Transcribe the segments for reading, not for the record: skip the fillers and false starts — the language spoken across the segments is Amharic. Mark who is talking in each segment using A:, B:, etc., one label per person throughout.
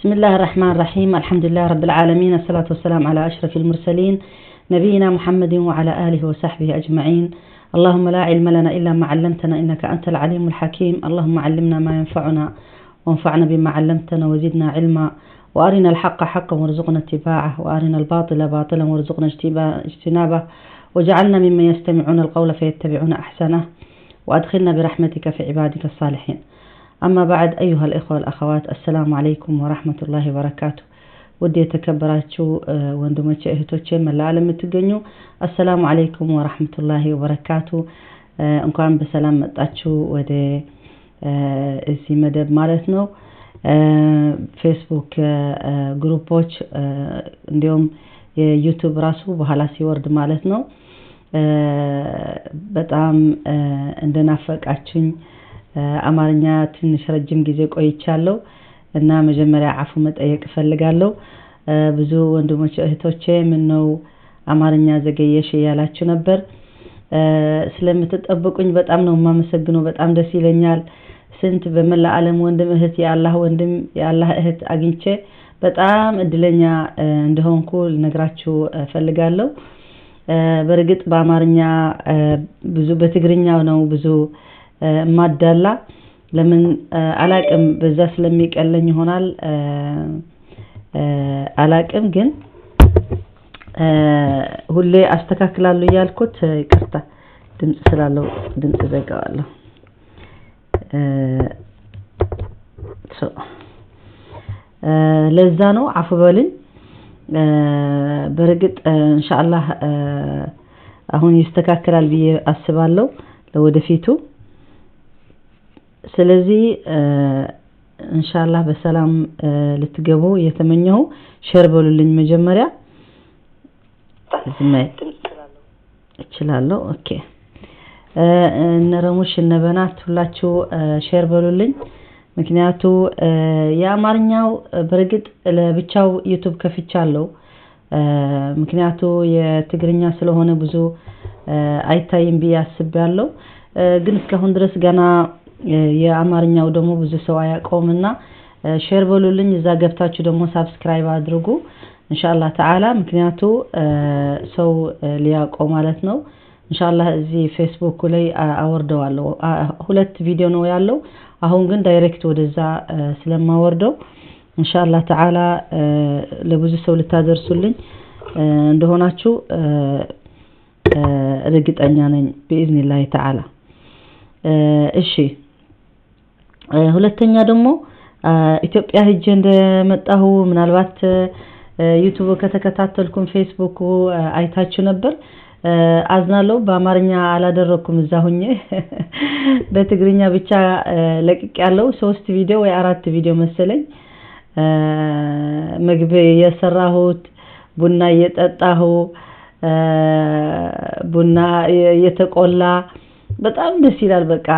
A: بسم الله الرحمن الرحيم. الحمد لله رب العالمين، الصلاة والسلام على أشرف المرسلين نبينا محمد وعلى آله وصحبه أجمعين. اللهم لا علم لنا إلا ما علمتنا إنك أنت العليم الحكيم. اللهم علمنا ما ينفعنا وانفعنا بما علمتنا وزدنا علما، وأرنا الحق حقا وارزقنا اتباعه، وأرنا الباطل باطلا وارزقنا اجتنابه، وجعلنا ممن يستمعون القول فيتبعون أحسنه، وأدخلنا برحمتك في عبادك الصالحين. أما بعد، أيها الإخوة والأخوات، السلام عليكم ورحمة الله وبركاته. ودي يتكبراتشو وندمتش اهتوتشي من العالم تقنيو. السلام عليكم ورحمة الله وبركاته. انكم بسلام متاتشو ودي ازي مدب مالتنو فيسبوك جروبوش اليوم يوتيوب راسو بحالا سيورد مالتنو በጣም እንደናፈቃችሁኝ አማርኛ ትንሽ ረጅም ጊዜ ቆይቻለሁ እና መጀመሪያ አፉ መጠየቅ ፈልጋለሁ። ብዙ ወንድሞች እህቶቼ ምን ነው አማርኛ ዘገየሽ ያላችሁ ነበር። ስለምትጠብቁኝ በጣም ነው ማመሰግነው። በጣም ደስ ይለኛል። ስንት በመላ ዓለም ወንድም እህት የአላህ እህት አግኝቼ በጣም እድለኛ እንደሆንኩ ልነግራችሁ ፈልጋለሁ። በርግጥ በአማርኛ ብዙ በትግርኛው ነው ብዙ ማዳላ ለምን አላቅም በዛ ስለሚቀለኝ ይሆናል አላቅም፣ ግን ሁሌ አስተካክላለሁ ያልኩት ይቅርታ ድምጽ ስላለው ድምጽ ዘጋዋለሁ። ለዛ ነው አፉ በልኝ። በርግጥ ኢንሻአላህ አሁን ይስተካከላል ብዬ አስባለሁ ለወደፊቱ። ስለዚህ ኢንሻአላህ በሰላም ልትገቡ የተመኘው ሼር በሉልኝ። መጀመሪያ ዝማይት እችላለሁ። ኦኬ እነረሙሽ እነበናት ሁላችሁ ሼር በሉልኝ። ምክንያቱ የአማርኛው በርግጥ ለብቻው ዩቲዩብ ከፍቻለሁ። ምክንያቱ የትግርኛ ስለሆነ ብዙ አይታይም ብዬ አስባለሁ። ግን እስካሁን ድረስ ገና የአማርኛው ደግሞ ብዙ ሰው አያውቀውምና ሼር በሉልኝ። እዛ ገብታችሁ ደግሞ ሳብስክራይብ አድርጉ ኢንሻአላህ ተዓላ። ምክንያቱ ሰው ሊያውቀው ማለት ነው። ኢንሻአላህ እዚህ ፌስቡክ ላይ አወርደዋለሁ። 2 ቪዲዮ ነው ያለው። አሁን ግን ዳይሬክት ወደዛ ስለማወርደው ኢንሻአላህ ተዓላ ለብዙ ሰው ልታደርሱልኝ እንደሆናችሁ እርግጠኛ ነኝ በኢዝኒላህ ተዓላ። እሺ ሁለተኛ ደግሞ ኢትዮጵያ ሄጄ እንደመጣሁ ምናልባት ዩቲዩብ ከተከታተልኩም ፌስቡክ አይታችሁ ነበር። አዝናለሁ በአማርኛ አላደረኩም። እዛ ሆኜ በትግርኛ ብቻ ለቅቄያለሁ። 3 ቪዲዮ ወይ 4 ቪዲዮ መሰለኝ። ምግብ የሰራሁት ቡና እየጠጣሁ ቡና እየተቆላ በጣም ደስ ይላል። በቃ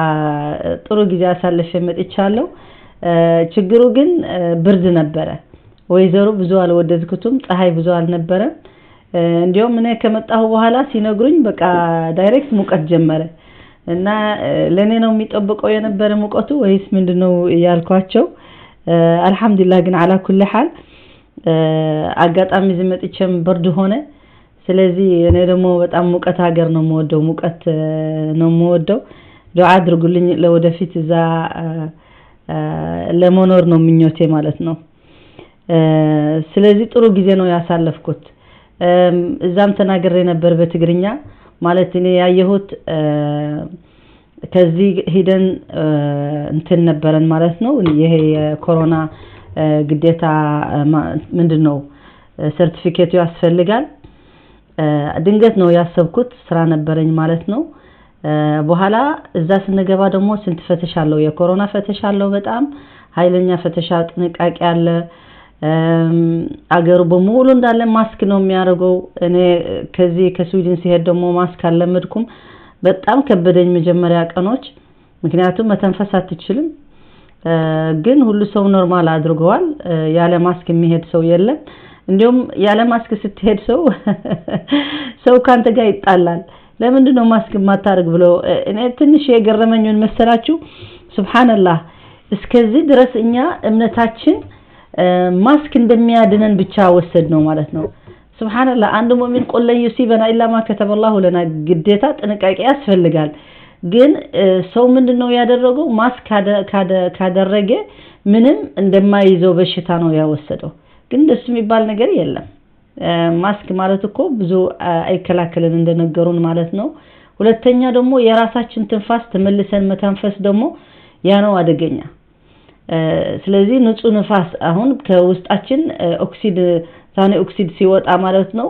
A: ጥሩ ጊዜ አሳልፌ መጥቻለሁ። ችግሩ ግን ብርድ ነበረ። ወይዘሮ ብዙ አልወደድኩትም። ፀሐይ ብዙ አልነበረም። እንዲያውም እኔ ከመጣሁ በኋላ ሲነግሩኝ በቃ ዳይሬክት ሙቀት ጀመረ እና ለኔ ነው የሚጠብቀው የነበረ ሙቀቱ ወይስ ምንድነው ያልኳቸው። አልহামዱሊላህ ግን على كل حال አጋጣሚ ዝመጥቼም ብርድ ሆነ። ስለዚህ እኔ ደግሞ በጣም ሙቀት ሀገር ነው የምወደው፣ ሙቀት ነው የምወደው። ዱዓ አድርጉልኝ ለወደፊት እዛ ለመኖር ነው ምኞቴ ማለት ነው። ስለዚህ ጥሩ ጊዜ ነው ያሳለፍኩት። እዛም ተናግሬ ነበር በትግርኛ ማለት እኔ ያየሁት ከዚህ ሄደን እንትን ነበረን ማለት ነው። ይሄ የኮሮና ግዴታ ምንድነው ሰርቲፊኬቱ ያስፈልጋል። ድንገት ነው ያሰብኩት፣ ስራ ነበረኝ ማለት ነው። በኋላ እዛ ስንገባ ደግሞ ስንት ፈተሻ አለው፣ የኮሮና ፈተሻ አለው። በጣም ኃይለኛ ፈተሻ፣ ጥንቃቄ አለ። አገሩ በሙሉ እንዳለ ማስክ ነው የሚያደርገው። እኔ ከዚህ ከስዊድን ሲሄድ ደግሞ ማስክ አልለመድኩም። በጣም ከበደኝ መጀመሪያ ቀኖች፣ ምክንያቱም መተንፈስ አትችልም። ግን ሁሉ ሰው ኖርማል አድርገዋል። ያለ ማስክ የሚሄድ ሰው የለም። እንዲሁም ያለ ማስክ ስትሄድ ሰው ካንተ ጋር ይጣላል። ለምንድነው ማስክ ማታረግ ብሎ እኔ ትንሽ የገረመኝን መሰላችሁ። ሱብሃንአላህ እስከዚህ ድረስ እኛ እምነታችን ማስክ እንደሚያድነን ብቻ ወሰድ ነው ማለት ነው ሱብሃንአላህ አንድ ሙእሚን ቁል ይሲበና ኢላ ማ ከተበላሁ ለና ግዴታ ጥንቃቄ ያስፈልጋል ግን ሰው ምንድነው ያደረገው ማስክ ካደረገ ምንም እንደማይዘው በሽታ ነው ያወሰደው ግን ደስ የሚባል ነገር የለም ማስክ ማለት እኮ ብዙ አይከላከልን እንደነገሩን ማለት ነው ሁለተኛ ደግሞ የራሳችን ትንፋስ ተመልሰን መተንፈስ ደግሞ ያ ነው አደገኛ ስለዚህ ንጹህ ንፋስ አሁን ከውስጣችን ኦክሲድ ታኔ ኦክሲድ ሲወጣ ማለት ነው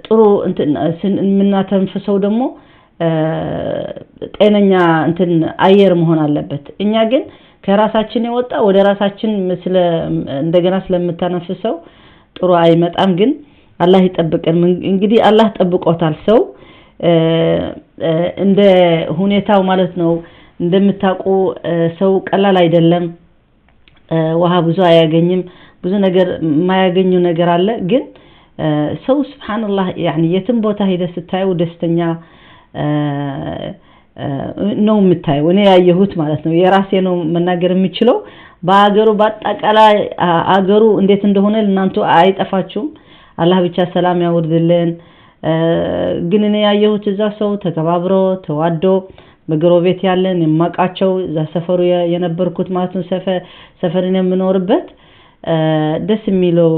A: ጥሩ ምናተንፈሰው ደግሞ ጤነኛ አየር መሆን አለበት እኛ ግን ከራሳችን የወጣ ወደ ራሳችን እንደገና ስለምታነፍሰው ጥሩ አይመጣም ግን አላህ ይጠብቀን እንግዲህ አላህ ጠብቆታል ሰው እንደ ሁኔታው ማለት ነው እንደምታውቁ ሰው ቀላል አይደለም ውሃ ብዙ አያገኝም ብዙ ነገር ማያገኙ ነገር አለ ግን ሰው ሱብሃንአላህ ያኒ የትም ቦታ ሄደ ስታዩ ደስተኛ ነው የምታዩ እኔ ያየሁት ማለት ነው የራሴ ነው መናገር የምችለው በአገሩ ባጣቀላይ አገሩ እንዴት እንደሆነ እናንተ አይጠፋችሁም አላህ ብቻ ሰላም ያወርድልን ግን እኔ ያየሁት እዛ ሰው ተከባብሮ ተዋዶ በግሮቤት ያለን የማቃቸው እዛ ሰፈሩ የነበርኩት ማለት ነው ሰፈርን የምኖርበት ደስ የሚለው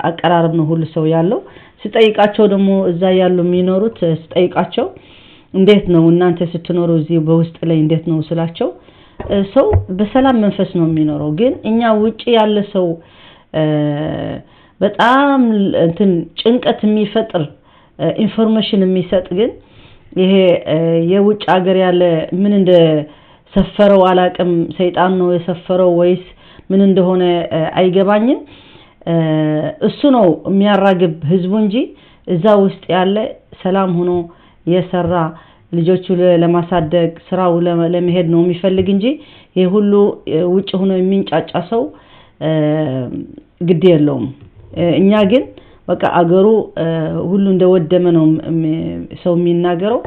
A: አቀራረብ ነው ሁሉ ሰው ያለው ሲጠይቃቸው ደግሞ እዛ ያሉ የሚኖሩት ሲጠይቃቸው እንዴት ነው እናንተ ስትኖሩ እዚህ በውስጥ ላይ እንዴት ነው ስላቸው ሰው በሰላም መንፈስ ነው የሚኖረው ግን እኛ ውጪ ያለ ሰው በጣም ጭንቀት የሚፈጥር ኢንፎርሜሽን የሚሰጥ ግን ይሄ የውጭ ሀገር ያለ ምን እንደ ሰፈረው አላቅም ሰይጣን ነው የሰፈረው ወይስ ምን እንደሆነ አይገባኝም እሱ ነው የሚያራግብ ህዝቡ እንጂ እዛ ውስጥ ያለ ሰላም ሆኖ የሰራ ልጆቹ ለማሳደግ ስራው ለመሄድ ነው የሚፈልግ እንጂ ይሄ ሁሉ ውጭ ሆኖ የሚንጫጫ ሰው ግድ የለውም እኛ ግን በቃ አገሩ ሁሉ እንደወደመ ነው ሰው የሚናገረው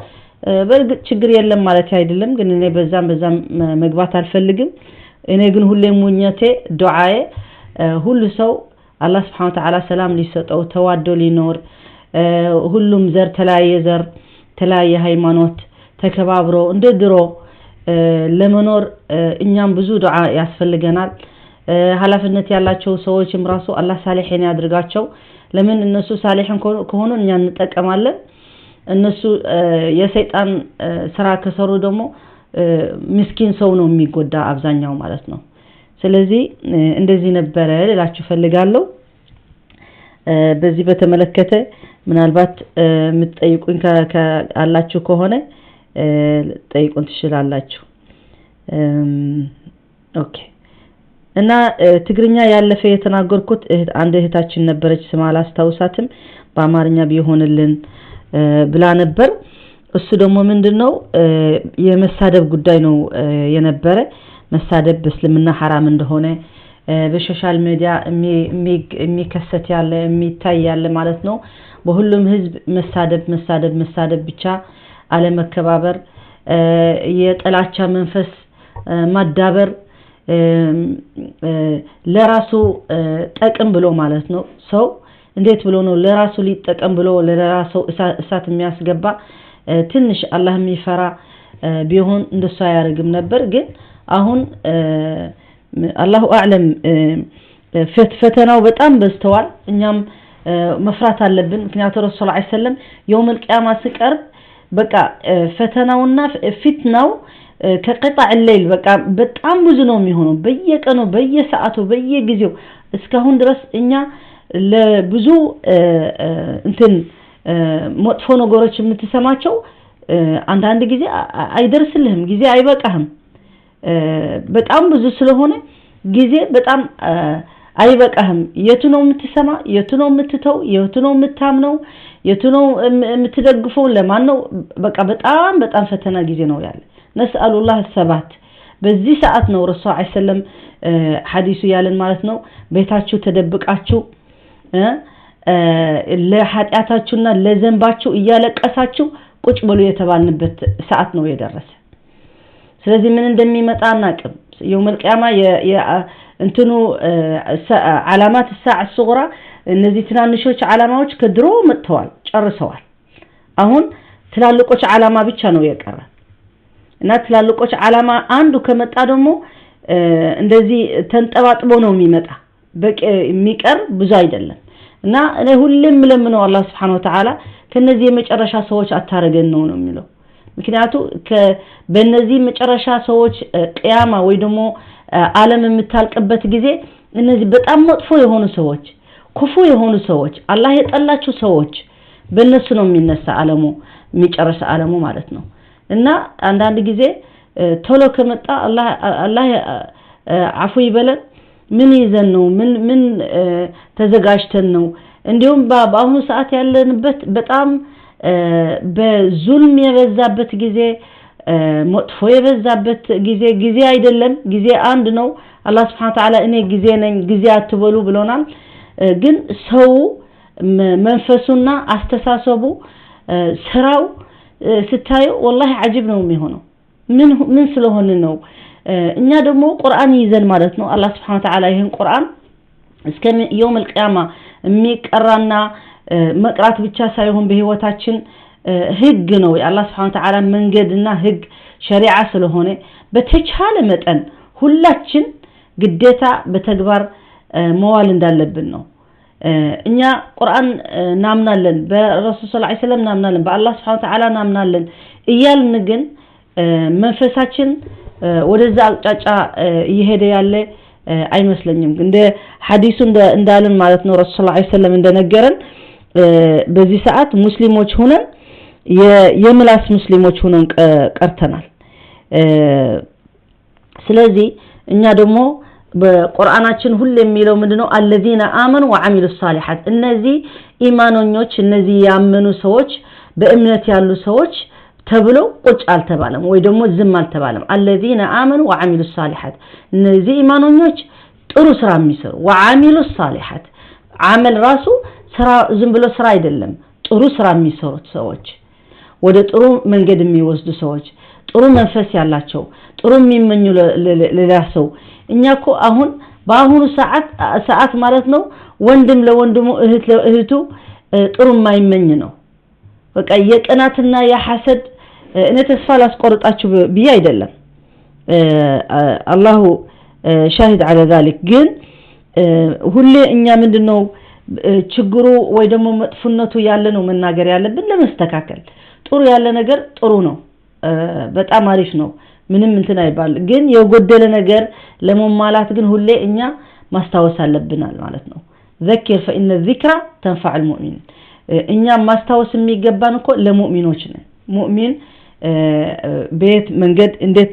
A: በርግጥ ችግር የለም ማለት አይደለም ግን እኔ በዛም መግባት አልፈልግም እኔ ግን ሁሌም ሙኝቴ ዱዓዬ ሁሉ ሰው አላህ Subhanahu Wa Ta'ala ሰላም ሊሰጠው ተዋዶ ሊኖር ሁሉም ዘር ተለያየ ሃይማኖት ተከባብሮ እንደ ድሮ ለመኖር እኛም ብዙ ዱዓ ያስፈልገናል ሐላፍነት ያላቸው ሰዎችም ራሱ አላህ ሳሊሒን ያድርጋቸው ለምን እነሱ ሳሊሒን ከሆኑ እኛ እንጠቀማለን እነሱ የሰይጣን ስራ ከሰሩ ደግሞ ምስኪን ሰው ነው የሚጎዳ አብዛኛው ማለት ነው ስለዚህ እንደዚህ ነበር ልላችሁ ፈልጋለሁ በዚህ በተመለከተ ምናልባት የምትጠይቁኝ ካላችሁ ከሆነ ጠይቁን ትችላላችሁ ኦኬ እና ትግርኛ ያለፈ የተናገርኩት አንድ እህታችን ነበረች ስማላ አስተውሳትም በአማርኛ ቢሆንልን ብላ ነበር እሱ ደግሞ ምንድነው የመሳደብ ጉዳይ ነው የነበረ መሳደብ በእስልምና حرام እንደሆነ በሶሻል ሚዲያ የሚከሰት ያለ የሚታይ ያለ ማለት ነው በሁሉም ህዝብ መሳደብ ብቻ አለ መከባበር የጥላቻ መንፈስ ማዳበር ለራሱ ጠቅም ብሎ ማለት ነው ሰው እንዴት ብሎ ነው ለራሱ ሊጠቀም ብሎ ለራሱ እሳት የሚያስገባ ትንሽ አላህ የሚፈራ ቢሆን እንደሱ ያርግም ነበር ግን አሁን አላሁ አዕለም ፈተናው በጣም በስተዋል እኛም መፍራት አለብን ምክንያቱ ረሱል ሰለላሁ ዐለይሂ ወሰለም يوم القيامه ሲቀርብ በቃ ፈተናውና ፊትናው ከقطع الليل በቃ በጣም ብዙ ነው የሚሆነው በየቀኑ በየሰዓቱ በየጊዜው እስካሁን ድረስ እኛ ለብዙ መጥፎ ነገሮች የምትሰማቸው አንድ ጊዜ አይደርስልህም ጊዜ አይበቃህም በጣም ብዙ ስለሆነ ጊዜ በጣም አይበቃህም የቱ ነው የምትሰማ የቱ ነው የምትተው የቱ ነው የምታምነው የቱ ነው የምትደግፈው ለማን ነው በቃ በጣም ፈተና ጊዜ ነው ያለ ነስአሉላህ الثبات በዚህ ሰዓት ነው ረሱል ሰለላሁ ዐለይሂ ወሰለም ሐዲሱ ያለን ማለት ነው ቤታችሁ ተደብቃችሁ ለኃጢያታችሁና ለዘንባችሁ እያለቀሳችሁ ቁጭ ብሉ የተባልንበት ሰዓት ነው የደረሰ ስለዚህ ምን እንደሚመጣ አናቅም يوم القيامه እንትኑ علامات الساعه الصغرى እነዚህ ትናንሾች ዓላማዎች ከድሮ መጥተዋል ጨርሰዋል አሁን ትላልቆች ዓላማ ብቻ ነው የቀረ እና ትላልቆች ዓላማ አንዱ ከመጣ ደግሞ እንደዚህ ተንጠባጥቦ ነው የሚመጣ በቂ የሚቀር ብዙ አይደለም እና እኔ ሁሌም ለምነው አላህ Subhanahu Wa Ta'ala ከነዚህ የመጨረሻ ሰዎች አታረገን ነው የሚለው ምክንያቱ በእነዚህ መጨረሻ ሰዎች ቂያማ ወይ ደግሞ ዓለም የምታልቅበት ጊዜ እነዚህ በጣም መጥፎ የሆኑ ሰዎች ክፉ የሆኑ ሰዎች አላህ የጠላቸው ሰዎች በእነሱ ነው የሚነሳ ዓለሙ የሚጨርስ ዓለሙ ማለት ነው እና አንዳንድ ጊዜ ቶሎ ከመጣ አላህ አፉ ይበለን ምን ይዘን ነው ምን ተዘጋጅተን ነው እንዲሁም በአሁኑ ሰዓት ያለንበት በጣም በዙልም የበዛበት ጊዜ መጥፎ የበዛበት ጊዜ አይደለም ጊዜ አንድ ነው አላህ Subhanahu Wa Ta'ala እኔ ጊዜ ነኝ ጊዜ አትበሉ ብሎናል ግን ሰው መንፈሱና አስተሳሰቡ ስራው ስታዩ والله عجيب ነው የሚሆነው ምን ስለሆነ ነው እኛ ደግሞ ቁርአን ይዘን ማለት ነው አላህ Subhanahu Wa Ta'ala ይሄን ቁርአን እስከ يوم القيامه የሚቀራና መቅራት ብቻ ሳይሆን በህይወታችን ህግ ነው የአላህ Subhanahu Wa Ta'ala መንገድና ህግ ሸሪዓ ስለሆነ በተቻለ መጠን ሁላችን ግዴታ በተግባር መዋል እንዳለብን ነው እኛ ቁርአን ናምናለን በረሱል ሰለላሁ ዐለይሂ ወሰለም ናምናለን በአላህ Subhanahu Wa Ta'ala ናምናለን እያልን ግን መንፈሳችን ወደዛ አቅጣጫ ይሄደ ያለ አይመስለኝም እንደ ሐዲሱ እንዳለን ማለት ነው ረሱል ሰለላሁ ዐለይሂ ወሰለም እንደነገረን በዚህ ሰዓት ሙስሊሞች ሆነን የምላስ ሙስሊሞች ሆነን ቀርተናል ስለዚህ እኛ ደግሞ በቁርአናችን ሁሉ የሚለው ምንድነው الذين آمنوا وعملوا الصالحات እነዚህ ኢማኖኞች እነዚህ ያመኑ ሰዎች በእምነት ያሉ ሰዎች ተብሎ ቁጭ አልተባለም ወይ ደግሞ ዝም አልተባለም الذين آمنوا وعملوا الصالحات እነዚህ ኢማኖኞች ጥሩ ስራ የሚሰሩ وعملوا الصالحات አመል ራሱ ስራ ዝም ብሎ ስራ አይደለም ጥሩ ስራ የሚሰሩት ሰዎች ወደ ጥሩ መንገድ የሚወስዱ ሰዎች ጥሩ መንፈስ ያላቸው ጥሩ የሚመኙ ለራስው እኛኮ አሁን በአሁኑ ሰዓት ማለት ነው ወንድም ለወንድሙ እህት ለእህቱ ጥሩ የማይመኝ ነው በቃ የቀናትና የሐሰድ እኔ ተስፋ ላስቆርጣችሁ ብዬ አይደለም አላሁ ሻሂድ على ذلك ግን ሁሌ እኛ ምንድነው ችግሩ ወይ ደግሞ መጥፎነቱ ያለ ነው መናገር ያለብን ለመስተካከል ጥሩ ያለ ነገር ጥሩ ነው በጣም አሪፍ ነው ምንም እንትን አይባል ግን የጎደለ ነገር ለመማላት ግን ሁሌ እኛ ማስታወስ አለብናል ማለት ነው ذكر فإن الذكرى تنفع المؤمن እኛ ማስታወስ የሚገባን እኮ ለሙእሚኖች ነው ሙእሚን ቤት መንገድ እንዴት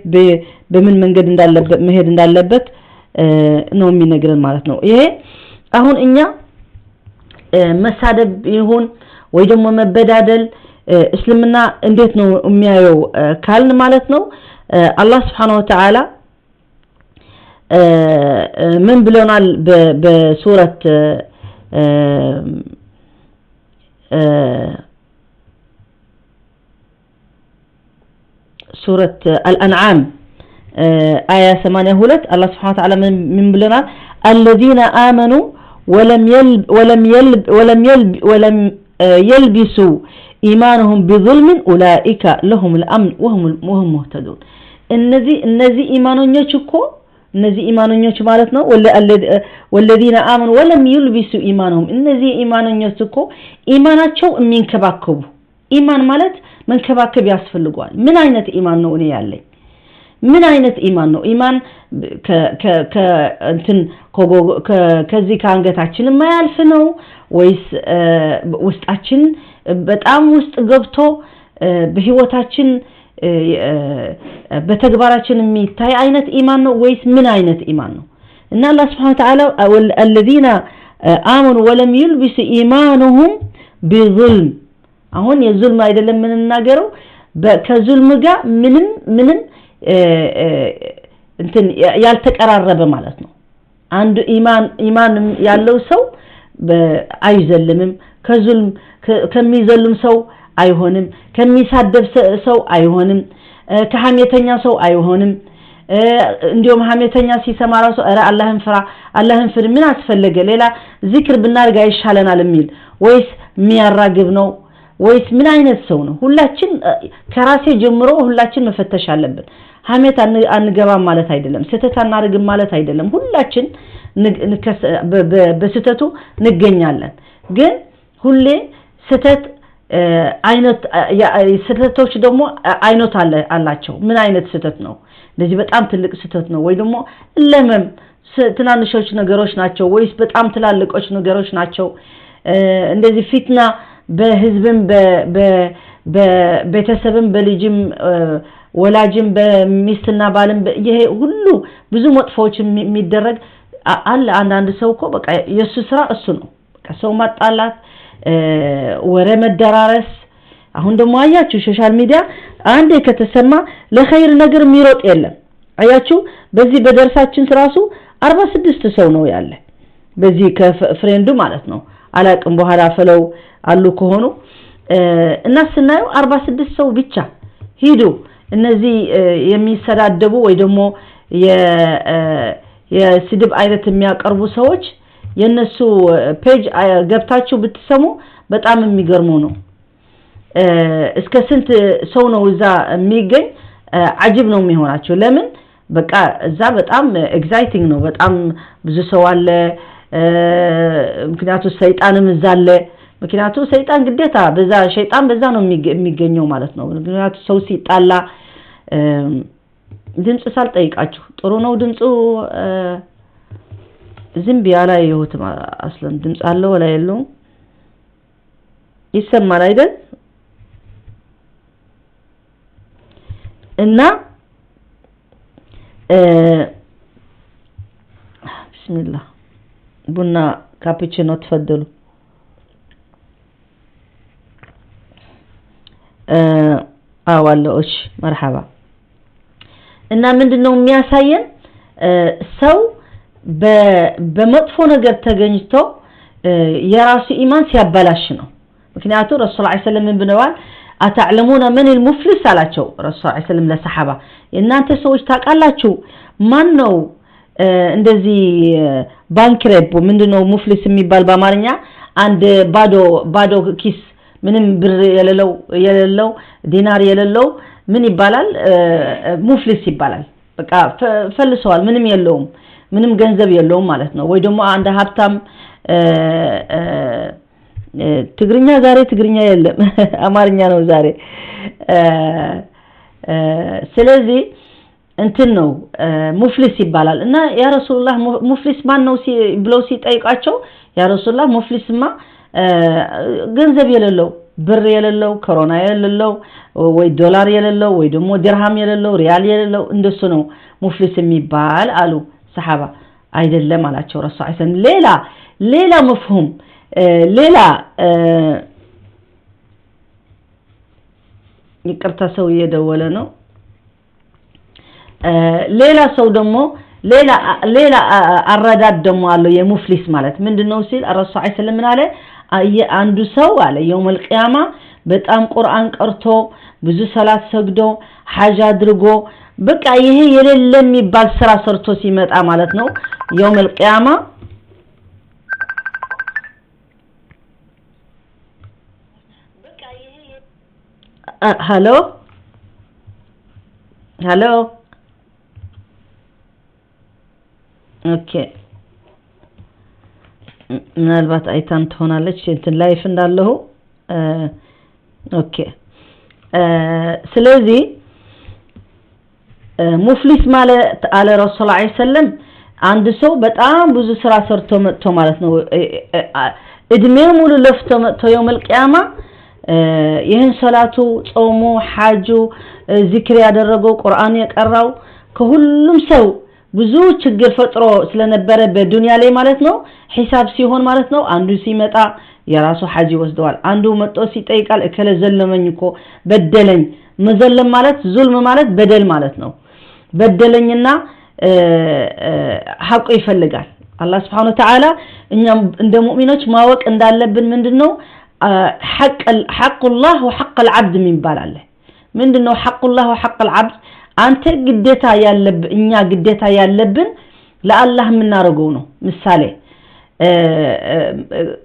A: በምን መንገድ እንዳለበት መሄድ እንዳለበት ነው የሚነግረን ማለት ነው ይሄ አሁን እኛ መሳደብ ይሁን ወይ ደግሞ መበዳደል እስልምና እንዴት ነው የሚያየው ካልን ማለት ነው አላህ Subhanahu Wa Ta'ala من ብለናል በሱረት سورة الأنعام آية 82 الله سبحانه وتعالى من بلنا الذين آمنوا ولم يلبسوا إيمانهم بظلم أولئك لهم الأمن وهم مهتدون النزي إيمانهم يشكو النزي إيمانهم يشكو مالتنا والذين آمنوا ولم يلبسوا إيمانهم النزي إيمانهم يشكو إيماناتهم من كباكبوا إيمان مالت من كباكب ياسفلقوال من أين إيمان نوني يالي من أين إيمان نو إيمان انتن كزي كانغتاچن ما يالفنو ويس وسطاچن በጣም ውስጥ ገብቶ በህይወታችን በተግባራችን የሚታይ አይነት ኢማን ነው ወይስ ምን አይነት ኢማን ነው እና አላህ Subhanahu Wa Ta'ala الذين آمنوا ولم يلبسوا إيمانهم بظلم አሁን የዙልም አይደለም ምን እናገረው ከዙልም ጋር ምንም እንትን ያልተቀራረበ ማለት ነው አንዱ ኢማን ያለው ሰው አይዘልምም ከዙልም ከሚዘልም ሰው አይሆንም ከሚሳደብ ሰው አይሆንም ከሐሜተኛ ሰው አይሆንም እንዲሁም ሐሜተኛ ሲሰማራ ሰው አረ አላህን ፍራ ምን አስፈልገ ሌላ ዚክር ብናርጋ ይሻለናል የሚል ወይስ የሚያራግብ ነው ወይስ ምን አይነት ሰው ነው ሁላችን ከራሴ ጀምሮ ሁላችን መፈተሽ አለብን ሐሜት አንገባም ማለት አይደለም ስተት አናርግም ማለት አይደለም ሁላችን በስተቱ እንገኛለን ግን ሁሌ ስተት አይነት ስተቶች ደግሞ አይነት አላቸው ምን አይነት ስተት ነው ለዚህ በጣም ትልቅ ስተት ነው ወይ ደግሞ ለምን ትናንሾች ነገሮች ናቸው ወይስ በጣም ትላልቆች ነገሮች ናቸው እንደዚህ ፊትና በህዝብም በቤተሰብም በልጅም ወላጅም በሚስትና ባልም ይሄ ሁሉ ብዙ መጥፎች የሚደረግ አለ አንዳንድ ሰው እኮ በቃ የሱ ስራ እሱ ነው በቃ ሰው ማጣላት ወሬ መደራረስ አሁን ደግሞ አያችሁ ሶሻል ሚዲያ አንዴ ከተሰማ ለኸይር ነገር የሚሮጥ የለም አያችሁ በዚህ በደርሳችን ራሱ 46 ሰው ነው ያለ በዚህ ከፍሬንዱ ማለት ነው አላቅም በኋላ ፈለው አሉ ከሆኑ እና ስናየው 46 ሰው ብቻ ሄዱ እነዚህ የሚሰዳደቡ ወይ ደግሞ የስድብ አይነት የሚያቀርቡ ሰዎች የነሱ ፔጅ ገብታችሁ ብትሰሙ በጣም የሚገርሙ ነው እስከ ስንት ሰው ነው እዛ የሚገኝ አጅብ ነው የሚሆናቸው ለምን በቃ እዛ በጣም ኤግዛይቲንግ ነው በጣም ብዙ ሰው አለ ምክንያቱም ሰይጣንም እዛ አለ ምክንያቱም ሰይጣን ግዴታ በዛ ሸይጣን በዛ ነው የሚገኘው ማለት ነው ምክንያቱም ሰው ሲጣላ ድምጽ ሳልጠይቃችሁ ጥሩ ነው ድምጹ ዝም ቢያላ ይሁት አስለን ድምጽ አለ ወላ የለው ይሰማል አይደል እና ቢስሚላህ ቡና ካፑቺኖ ተፈደሉ አዋለውሽ መርሐባ እና ምንድነው የሚያሳየን ሰው በመጥፎ ነገር ተገኝቶ የራሱ ኢማን ሲያበላሽ ነው ምክንያቱም ረሱል ሰለላሁ ዐለይሂ ወሰለም ብለዋል አተዕለሙና ማን المفلس አላቸው ረሱል ሰለላሁ ዐለይሂ ወሰለም ለሰሃባ እናንተ ሰዎች ታውቃላችሁ ማን ነው እንደዚህ ባንክረፕ ምንድነው ሙፍሊስ የሚባል በአማርኛ አንድ ባዶ ኪስ ምንም ብር የሌለው ዲናር የሌለው ምን ይባላል ሙፍሊስ ይባላል በቃ ፈልሰዋል ምንም የለውም ምንም ገንዘብ የለውም ማለት ነው ወይ ደግሞ አንድ ሀብታም ትግርኛ ዛሬ ትግርኛ የለም አማርኛ ነው ዛሬ ስለዚህ እንትን ነው ሙፍሊስ ይባላል እና ያ ረሱላህ ሙፍሊስ ማን ነው ብለው ሲጠይቃቸው ያ ረሱላህ ሙፍሊስማ ገንዘብ የሌለው ብር የሌለው ኮሮና የሌለው ወይ ዶላር የሌለው ወይ ደግሞ ድርሃም የሌለው ሪያል የሌለው እንደሱ ነው ሙፍሊስ የሚባል አሉ ሰሃባ አይደለም አላቸው ረሱል አይሰን ሌላ መፍሁም ሌላ ይቅርታ ሰው እየደወለ ነው ሌላ ሰው ደግሞ ሌላ አረዳድ ደግሞ አለው የሙፍሊስ ማለት ምንድነው ሲል ረሱል አይሰለም ምን አለ አንዱ ሰው አለ يوم القيامه በጣም ቁርአን ቀርቶ ብዙ ሰላት ሰግዶ ሐጅ አድርጎ በቃ ይሄ የሌለ የሚባል ስራ ሰርቶ ሲመጣ ማለት ነው يوم القيامه በቃ ይሄ ሃሎ ኦኬ ምናልባት አይታን ትሆናለች እንትን ላይፍ እንዳለው ኦኬ ስለዚህ ሙፍሊስ ማለት አለ ረሱል ሰለላሁ ዐለይሂ ወሰለም አንድ ሰው በጣም ብዙ ስራ ሰርቶ መጥቶ ማለት ነው እድሜው ሙሉ ለፍቶ መጥቶ يوم القيامه ይሄን ሰላቱ ጾሙ ሐጁ ዚክር ያደረገው ቁርአን የቀራው ከሁሉም ሰው ብዙ ችግር ፈጥሮ ስለነበረ በዱንያ ላይ ማለት ነው ሒሳብ ሲሆን ማለት ነው አንዱ ሲመጣ የራሱ ሐጅ ወስደዋል አንዱ መጥቶ ሲጠይቃል እከለ ዘለመኝ እኮ በደለኝ መዘለም ማለት ዙልም ማለት በደል ማለት ነው በደለኝና ሐቁ ይፈልጋል አላህ Subhanahu Wa Ta'ala እኛም እንደ ሙእሚኖች ማወቅ እንዳለብን ምንድነው ሐቅ الله وحق العبد من ባላለ ምንድነው ሐቁላህ ወሐቁል ዐብድ አንተ ግዴታ ያለብ እኛ ግዴታ ያለብን ለአላህ ምናረገው ነው ምሳሌ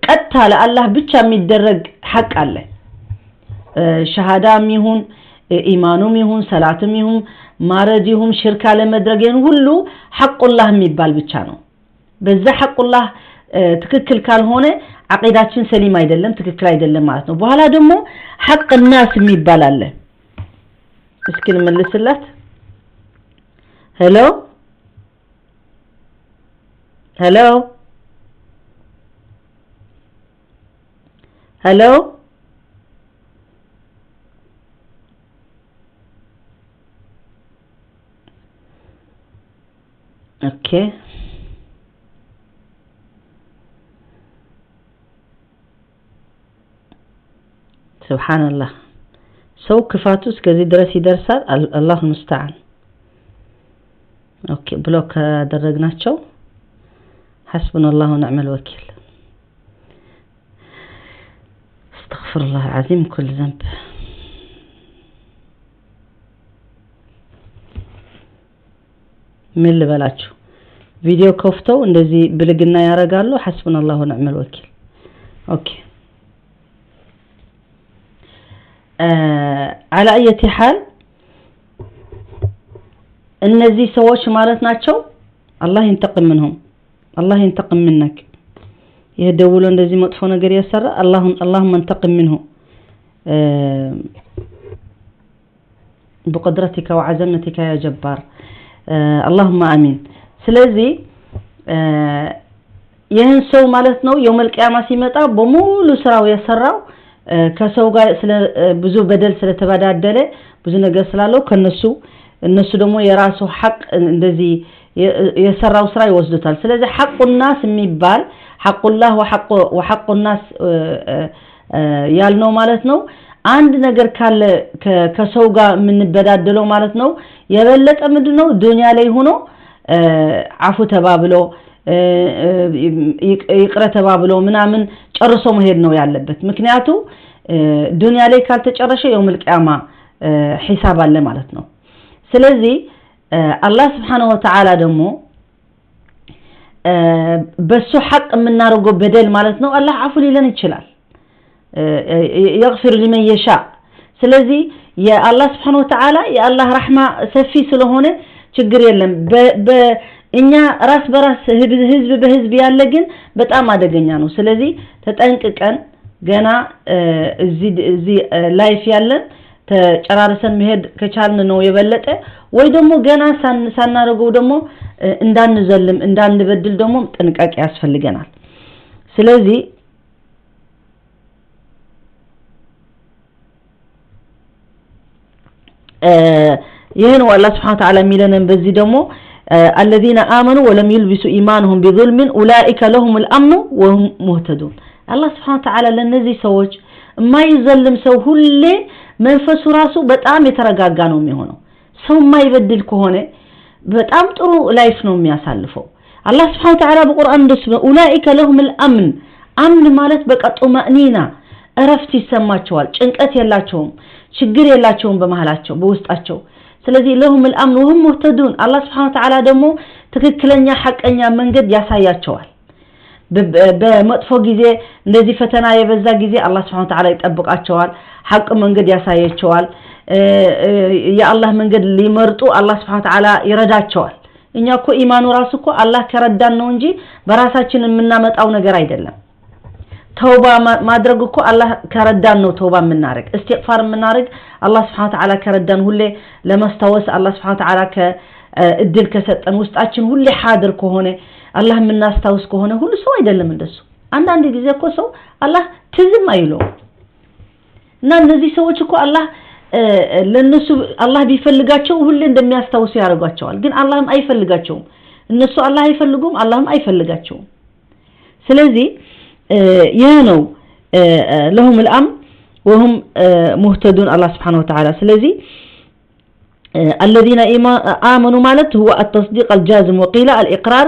A: ቀጥታ ለአላህ ብቻ የሚደረግ ሐቅ አለ ሸሃዳም ይሁን ኢማኑም ይሁን ሰላትም ይሁን ማረድ ይሁን ሽርክ አለመድረግን ሁሉ ሐቁላህ የሚባል ብቻ ነው በዛ ሐቁላህ ትክክል ካልሆነ አቂዳችን ሰሊም አይደለም ትክክል አይደለም ማለት ነው በኋላ ደግሞ ሐቅ الناس የሚባል አለ እስኪ ልመልስላት ሄሎ okay سبحان الله سو كفاتو እስከዚህ ድረስ ይደርሳል አላህ ሙስተዓን ኦኬ ብሎክ አደረግናቸው حسبنا الله ونعم الوكيل استغفر الله العظيم كل ذنب ምን ልበላችሁ ቪዲዮ ከፍተው እንደዚህ ብልግና ያረጋሉ حسبنا الله ونعم الوكيل ኦኬ على اي حال እነዚህ ሰዎች ማለት ናቸው አላህ ይንተቅም منهم الله ينتقم منك يهدولوا እንደዚህ መጥፎ ነገር ያሰራ اللهم انتقم منه بقدرتك وعزمتك يا جبار اللهم امين ስለዚህ ይህን ሰው ማለት ነው يوم القيامه ሲመጣ በሙሉ ስራው ያሰራው ከሰው ጋር ብዙ በደል ስለተባዳደለ ብዙ ነገር ስላለው እነሱ ደግሞ የራሱ ሐቅ እንደዚህ የሰራው ስራ ይወስዱታል ስለዚህ ሐቁ الناس የሚባል ሐቁላህ ወሐቁ الناس ያልነው ማለት ነው አንድ ነገር ካለ ከሰው ጋር ምንበዳደለው ማለት ነው የበለጠ ምንድነው ዱንያ ላይ ሆኖ አፉ ተባብሎ ይቅረ ተባብሎ ምናምን ጨርሶ መሄድ ነው ያለበት ምክንያቱም ዱንያ ላይ ካልተጨረሰ የውም القيامه ሒሳብ አለ ማለት ነው ስለዚህ አላህ Subhanahu Wa Ta'ala ደግሞ በሱ ሐቅ ምናረገው በደል ማለት ነው አላህ አፉ ሊለን ይችላል يغفر لمن يشاء ስለዚህ የአላህ Subhanahu Wa Ta'ala የአላህ ረህማ ሰፊ ስለሆነ ችግር የለም በእኛ ራስ በራስ ህዝብ በህዝብ ያለ ግን በጣም አደገኛ ነው ስለዚህ ተጠንቅቀን ገና እዚህ ላይፍ ያለን ተጨራርሰን መሄድ ከቻልን ነው የበለጠ ወይ ደግሞ ገና ሳናረገው ደግሞ እንዳንዘልም እንዳንበድል ደግሞ ጥንቃቄ ያስፈልገናል ስለዚህ ይሄን والله سبحانه وتعالى ሚለንን በዚህ ደግሞ الذين آمنوا ولم يلبسوا إيمانهم بظلم أولئك لهم الأمن وهم مهتدون الله سبحانه وتعالى ለነዚህ ሰዎች የማይዘልም ሰው ሁሌ መንፈሱ ራሱ በጣም የተረጋጋ ነው የሚሆነው ሰው የማይበድል ከሆነ በጣም ጥሩ ላይፍ ነው የሚያሳልፈው الله سبحانه وتعالى በቁርአን እንደሰው أولئك لهم الأمن አምን ማለት በቃ ጡማእኒና እረፍት ይሰማቸዋል ጭንቀት የላቸውም ችግር የላቸውም በመሃላቸው በውስጣቸው ስለዚህ لهم الأمن وهم مهتدون الله سبحانه وتعالى ደግሞ ትክክለኛ ሐቀኛ መንገድ ያሳያቸዋል በመጥፎ ጊዜ እንደዚህ ፈተና የበዛ ጊዜ الله سبحانه وتعالى ይጠብቃቸዋል ሐቅ መንገድ ያሳያቸዋል የአላህ መንገድ ሊመርጡ الله سبحانه وتعالى ይረዳቸዋል እኛ እኮ ኢማኑ ራሱ እኮ አላህ ከረዳን ነው እንጂ በራሳችን የምናመጣው ነገር አይደለም ተውባ ማድረግ እኮ አላህ ከረዳን ነው ተውባ የምናረግ استغفار የምናረግ الله سبحانه وتعالى ከረዳን ሁሌ ለማስተዋወስ الله سبحانه وتعالى ከእድል ከሰጠን ውስጣችን ሁሌ حاضر ከሆነ አላህ የምናስተዋወስ ከሆነ ሁሉ ሰው አይደለም እንደሱ አንዳንድ ጊዜ እኮ ሰው አላህ ትዝም አይለው እና እነዚህ ሰዎች እኮ አላህ ለነሱ አላህ ቢፈልጋቸው ሁሌ እንደሚያስተዋውሱ ያረጋቸዋል ግን አላህም አይፈልጋቸውም እነሱ አላህ አይፈልጉም አላህም አይፈልጋቸውም ስለዚህ يانو لهم الأمن وهم مهتدون الله سبحانه وتعالى سلذي الذين آمنوا مالت هو التصديق الجازم وقيل الإقرار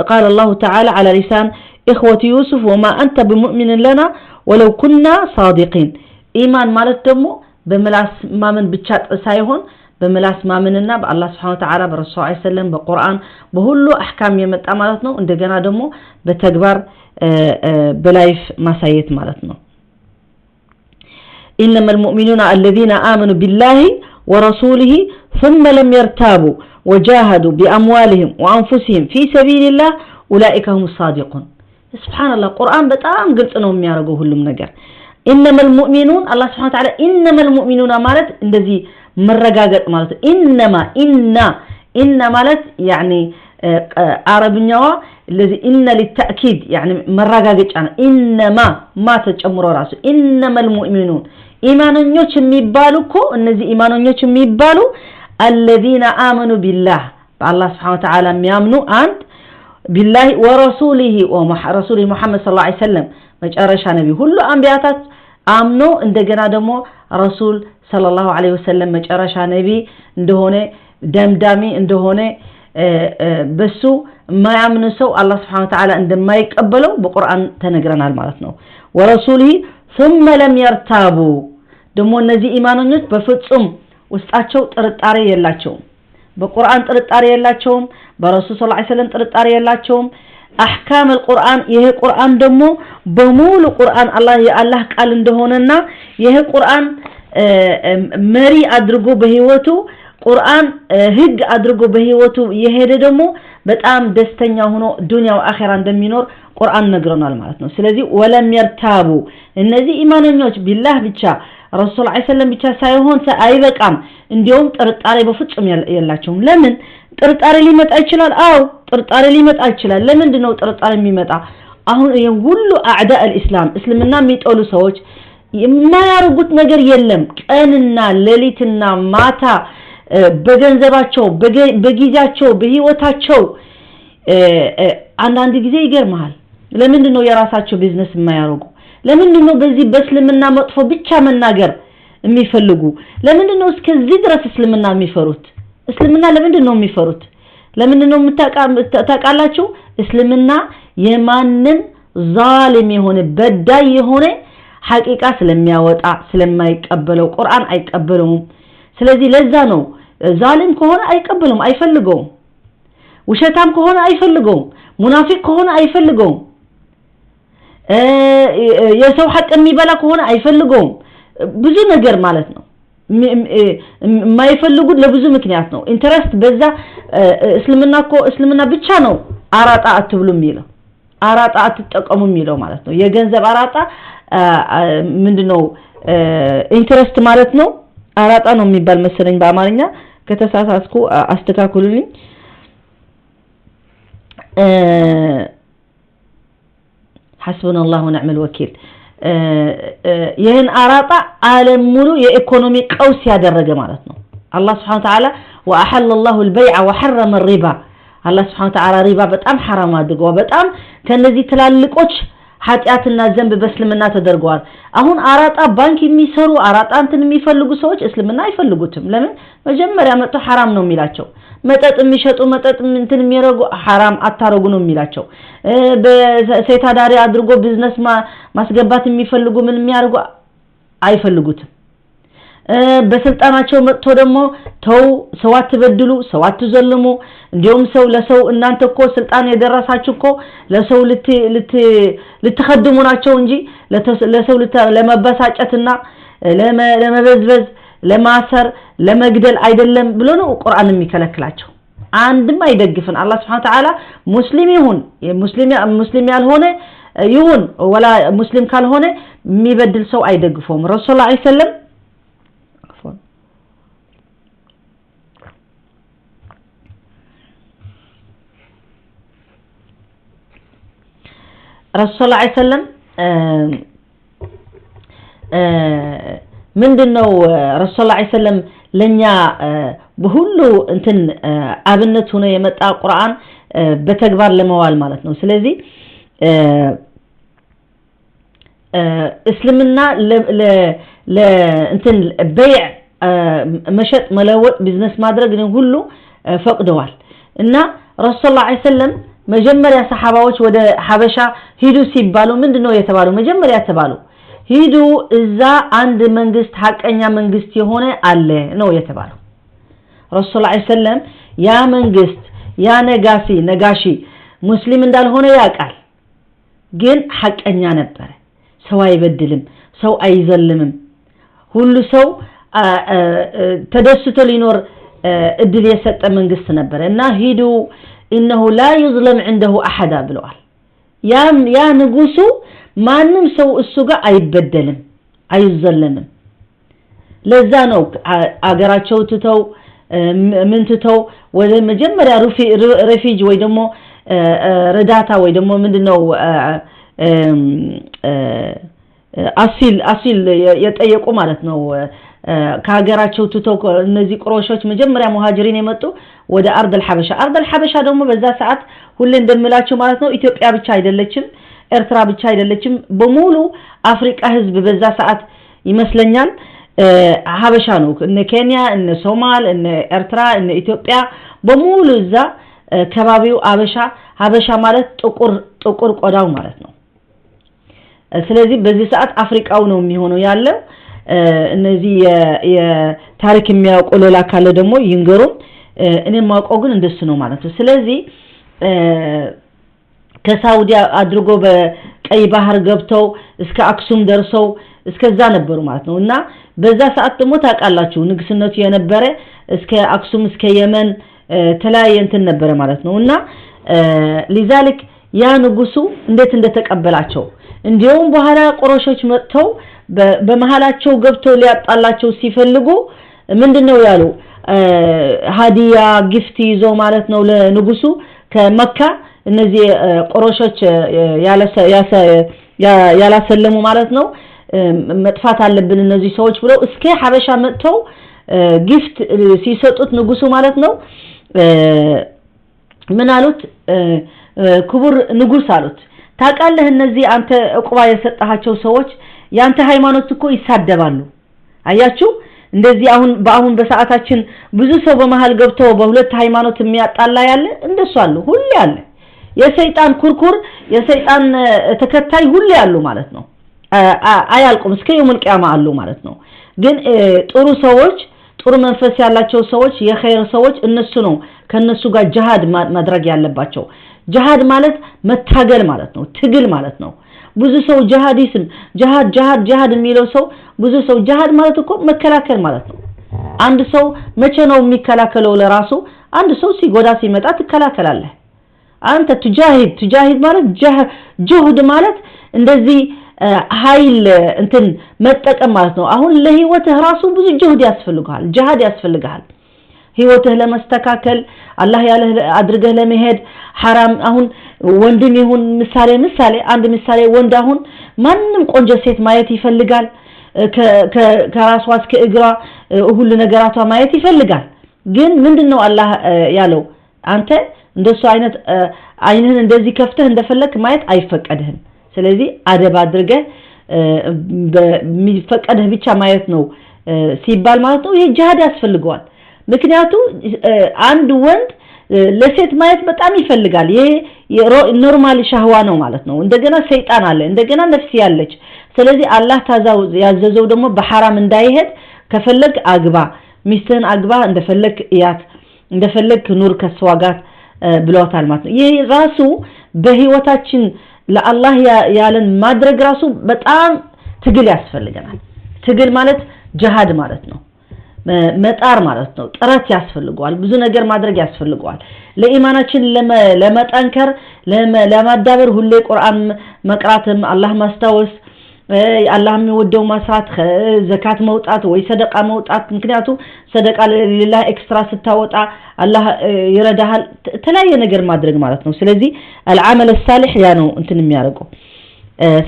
A: قال الله تعالى على لسان إخوة يوسف وما أنت بمؤمن لنا ولو كنا صادقين إيمان مالت دمو በምላስ ማመን ብቻ ሳይሆን በምላስ ማመንና በአላህ Subhanahu Wa Ta'ala በረሱል ሰለላሁ ዐለይሂ ወሰለም በቁርአን በሁሉ አህካም የመጣ ማለት ነው እንደገና ደግሞ በተግባር በላይፍ ማሳየት ማለት ነው إنما المؤمنون الذين آمنوا بالله ورسوله ثم لم يرتابوا وجاهدوا بأموالهم وأنفسهم في سبيل الله أولئك هم الصادقون سبحان الله القرآن በጣም ግልጽ ነው የሚያደርገው ሁሉም ነገር إنما المؤمنون الله سبحانه وتعالى إنما المؤمنون ማለት እንደዚህ መረጋገጥ ማለት إن ማለት يعني عربኛዋ الذي إن للتأكيد يعني መረጋገጫ ነው إنما ما ተጨምሮ ራሱ إنما المؤمنون ኢማኖኞች የሚባሉ እኮ እነዚህ ኢማኖኞች የሚባሉ الذين آمنوا بالله الله سبحانه وتعالى የሚያምኑ አንድ بالله ورسوله ورسوله محمد صلى الله عليه وسلم መጨረሻ ነብይ ሁሉ አንቢያታት አምኖ እንደገና ደግሞ ረሱል ሰለላሁ ዐለይሂ ወሰለም መጨረሻ ነብይ እንደሆነ ደምዳሚ እንደሆነ በሱ ማያምን ሰው አላህ Subhanahu Wa Ta'ala እንደማይቀበለው በቁርአን ተነግረናል ማለት ነው ወረሱሊ ثم لم يرتابوا ደሞ እነዚህ ኢማኖኞች በፍጹም ውስጣቸው ጥርጣሬ የላቸውም በቁርአን ጥርጣሬ የላቸውም በረሱል ሰለላሁ ዐለይሂ ወሰለም ጥርጣሬ የላቸውም አህካም القرآن ይሄ ቁርአን ደግሞ በሙሉ ቁርአን የአላህ ቃል እንደሆነና ይሄ ቁርአን መሪ አድርጎ በህይወቱ ቁርአን ህግ አድርጎ በህይወቱ የሄደ ደግሞ በጣም ደስተኛ ሆኖ ዱንያው አኺራ እንደሚኖር ቁርአን ነግሮናል ማለት ነው ስለዚህ ወለም ይርታቡ እነዚህ ኢማኖኞች ቢላህ ብቻ ረሱል ሰለላሁ ዐለይሂ ወሰለም ብቻ ሳይሆን አይበቃም እንዲያውም ጥርጣሬ በፍጹም የላቸውም ለምን ጥርጣሬ ሊመጣ ይችላል አው ጥርጣሬ ሊመጣ ይችላል ለምንድነው ጥርጣሬ የሚመጣ አሁን ሁሉ አዕዳ الاسلام እስልምና የሚጠሉ ሰዎች የማያርጉት ነገር የለም ቀንና ሌሊትና ማታ በገንዘባቸው በጊዜያቸው በህይወታቸው አንዳንድ ጊዜ ይገርማል ለምንድነው የራሳቸው ቢዝነስ የማያርጉ ለምንድነው በዚህ በእስልምና መጥፎ ብቻ መናገር የሚፈልጉ ለምንድነው እስከዚህ ድረስ እስልምና የሚፈሩት እስልምና ለምንድነው የሚፈሩት ለምንድነው ተቃላችሁ እስልምና የማንን ዛሊም የሆነ በዳይ የሆነ ሐቂቃ ስለሚያወጣ ስለማይቀበለው ቁርአን አይቀበለውም ስለዚህ ለዛ ነው ዛሊም ከሆነ አይቀበለውም አይፈልገውም ውሸታም ከሆነ አይፈልገውም ሙናፊቅ ከሆነ አይፈልገውም የሰው ሐቅ የሚበላ ከሆነ አይፈልገውም ብዙ ነገር ማለት ነው የማይፈልጉት ለብዙ ምክንያት ነው ኢንተረስት በዛ እስልምና ብቻ ነው አራጣ አትብሉ የሚለው አራጣ አትጠቀሙ የሚለው ማለት ነው የገንዘብ አራጣ ምንድነው ኢንተረስት ማለት ነው አራጣ ነው የሚባል መሰለኝ በአማርኛ ከተሳሳስኩ አስተካክሉልኝ حسبنا الله ونعم الوكيل ይሄን አራጣ ዓለም ሙሉ የኢኮኖሚ ቀውስ ያደረገ ማለት ነው አላህ Subhanahu Wa Ta'ala وأحل الله البيع وحرم الربا አላህ Subhanahu Wa Ta'ala ሪባ በጣም حرام አድርጓ በጣም ከነዚህ ትላልቆች ኃጢያትና ዘንብ በእስልምና ተደርጓል አሁን አራጣ ባንክ የሚሰሩ አራጣንትን የሚፈልጉ ሰዎች እስልምና አይፈልጉትም ለምን መጀመሪያ መጥቶ حرام ነው የሚላቸው መጠጥ የሚሸጡ መጠጥ እንትን የሚያረጉ حرام አታረጉ ነው የሚላቸው በሴት አዳሪ አድርጎ ቢዝነስ ማስገባት የሚፈልጉ ምን የሚያርጉ አይፈልጉትም በስልጣናቸው መጥቶ ደግሞ ተው ሰው አትበድሉ ሰው አትዘልሙ እንዲሁም ሰው ለሰው እናንተ እኮ ስልጣን የደረሳችሁ ለሰው ልትخدሙ ናቸው እንጂ ለሰው ለመበሳጨትና ለመበዝበዝ ለማሰር ለመግደል አይደለም ብሎ ነው ቁርአን የሚከለክላቸው አንድም አይደግፍን አላህ Subhanahu Wa Ta'ala ሙስሊም ይሁን ሙስሊም ያልሆነ ይሁን ወላ ሙስሊም ካልሆነ የሚበድል ሰው አይደግፈውም ረሱል ሰለላሁ ዐለይሂ ወሰለም ረሱል ሰለላሁ ዐለይሂ ወሰለም ምንድነው ረሱል ሰለላሁ ዐለይሂ ወሰለም ለኛ በሁሉ እንትን አብነት ሆነ የመጣ ቁርአን በተግባር ለማዋል ማለት ነው ስለዚህ እስልምና ለእንትን በይዕ መሸጥ መለወጥ ቢዝነስ ማድረግ ነው ሁሉ ፈቅደዋል እና ረሱል ሰለላሁ ዐለይሂ ወሰለም መጀመሪያ ሰሃባዎች ወደ ሐበሻ ሄዱ ሲባሉ ምንድነው የተባለው መጀመሪያ ተባሉ ሂዱ እዛ አንድ መንግስት ሐቀኛ መንግስት የሆነ አለ ነው የተባለው ረሱል ሰለላሁ ዐለይሂ ወሰለም ያ መንግስት ያ ነጋሺ ሙስሊም እንዳልሆነ ያውቃል ግን ሐቀኛ ነበር ሰው አይበድልም ሰው አይዘልምም ሁሉ ሰው ተደስቶ ሊኖር እድል የሰጠ መንግስት ነበር እና ሂዱ انه لا يظلم عنده احد ብለዋል ያ ንጉሱ ማንንም ሰው እሱ ጋር አይበደልም አይዘለምም ለዛ ነው አገራቸው ትተው ምን ትተው ወደ መጀመሪያ ሪፊጅ ወይ ደግሞ ረዳታ ወይ ደግሞ ምንድነው አሲል የጠየቁ ማለት ነው ከሀገራቸው ትተው እነዚህ ቁረይሾች መጀመሪያ ሙሃጅሪን የመጡ ወደ አርድ الحبشه ደግሞ በዛ ሰዓት ሁሌ እንደምላችሁ ማለት ነው ኢትዮጵያ ብቻ አይደለችም ኤርትራ ብቻ አይደለችም በሙሉ አፍሪካ ህዝብ በዛ ሰዓት ይመስለኛል ሀበሻ ነው እነ ኬንያ እነ ሶማል እነ ኤርትራ እነ ኢትዮጵያ በሙሉ እዛ ከባቢው ሀበሻ ማለት ጥቁር ቆዳው ማለት ነው ስለዚህ በዚህ ሰዓት አፍሪካው ነው የሚሆነው ያለው እነዚህ የታሪክ የሚያውቁ ሌላ ካለ ደግሞ ይንገሩን እኔ ማውቀው ግን እንደሱ ነው ማለት ነው ስለዚህ ከሳውዲ አድርጎ በቀይ ባህር ገብተው እስከ አክሱም ደርሰው እስከዛ ነበሩ ማለት ነውና በዛ ሰዓት ደግሞ ታቃላችሁ ንግስነቱ የነበረ እስከ አክሱም እስከ የመን ተለያየ እንትን ነበረ ማለት ነውና لذلك ያ ንጉሱ እንዴት እንደተቀበላቸው እንዲሁም በኋላ ቁረይሾች መጥተው በመሃላቸው ገብተው ሊያጣላቸው ሲፈልጉ ምንድነው ያሉ ሃዲያ ጊፍት ይዞ ማለት ነው ለንጉሱ ከመካ እነዚህ ቁረይሾች ያላሰለሙ ማለት ነው መጥፋት አለብን እነዚህ ሰዎች ብለው እስከ ሐበሻ መጥተው ጊፍት ሲሰጡት ንጉሱ ማለት ነው ምን አሉት ክቡር ንጉስ አሉት ታቃለህ እነዚህ አንተ ዕቁባ የሰጣቸው ሰዎች ያንተ ሃይማኖት እኮ ይሳደባሉ አያችሁ እንደዚህ አሁን በሰዓታችን ብዙ ሰው በመሃል ገብተው በሁለት ሃይማኖት የሚያጣላ ያለ እንደሱ አሉ ሁሉ ያለ የሰይጣን ኩርኩር የሰይጣን ተከታይ ሁሉ ያሉ ማለት ነው አያልቁም እስከ የውም القيامه አሉ ማለት ነው ግን ጥሩ ሰዎች ጥሩ መንፈስ ያላቸው ሰዎች የኸይር ሰዎች እነሱ ነው ከነሱ ጋር ጂሃድ ማድረግ ያለባቸው ጂሃድ ማለት መታገል ማለት ነው ትግል ማለት ነው ብዙ ሰው ጂሃዲስም ጂሃድ የሚለው ሰው ብዙ ሰው ጂሃድ ማለት እኮ መከላከል ማለት ነው አንድ ሰው መቼ ነው የሚከላከለው ለራሱ አንድ ሰው ሲጎዳ ሲመጣ ትከላከላለህ አንተ ትጃሂድ ማለት ጁህድ ማለት እንደዚህ ኃይል እንትን መጠቀም ማለት ነው አሁን ለህይወትህ ራሱ ብዙ ጁህድ ያስፈልጋል ጂሃድ ያስፈልጋል ህይወትህ ለማስተካከል አላህ ያለህ አድርገህ ለመሄድ حرام አሁን ወንድም ይሁን ምሳሌ አንድ ምሳሌ ወንድ አሁን ማንንም ቆንጆ ሴት ማየት ይፈልጋል ከራሷ እስከ እግሯ ሁሉ ነገራቷ ማየት ይፈልጋል ግን ምንድነው አላህ ያለው አንተ እንደሱ አይነት አይንህን እንደዚህ ከፍተህ እንደፈለክ ማየት አይፈቀድህም ስለዚህ አደብ አድርገህ በሚፈቀድህ ብቻ ማየት ነው ሲባል ማለት ነው ይሄ ጂሃድ ያስፈልገዋል ምክንያቱም አንድ ወንድ ለሴት ማየት በጣም ይፈልጋል ይሄ ኖርማል ሻህዋ ነው ማለት ነው እንደገና ሰይጣን አለ እንደገና ነፍስ ያለች ስለዚህ አላህ ታዛው ያዘዘው ደግሞ በሐራም እንዳይሄድ ከፈለግ አግባ ሚስትህን አግባ እንደፈለግ ኑር ከሷጋት ብለውታል ማለት ነው ይሄ ራሱ በህይወታችን ለአላህ ያለን ማድረግ ራሱ በጣም ትግል ያስፈልገናል ትግል ማለት ጂሃድ ማለት ነው መጣር ማለት ነው ጥረት ያስፈልጋል ብዙ ነገር ማድረግ ያስፈልጋል ለኢማናችን ለመጠንከር ለማዳበር ሁሌ ቁርአን መቅራትም አላህ ማስተዋወስ አላህ የሚወደው መስራት ዘካት መውጣት ወይ ሰደቃ መውጣት ምክንያቱም ሰደቃ ለላህ ኤክስትራ ስታወጣ አላህ ይረዳሃል ተለያየ ነገር ማድረግ ማለት ነው ስለዚህ العمل الصالح ያ ነው እንትን የሚያደርገው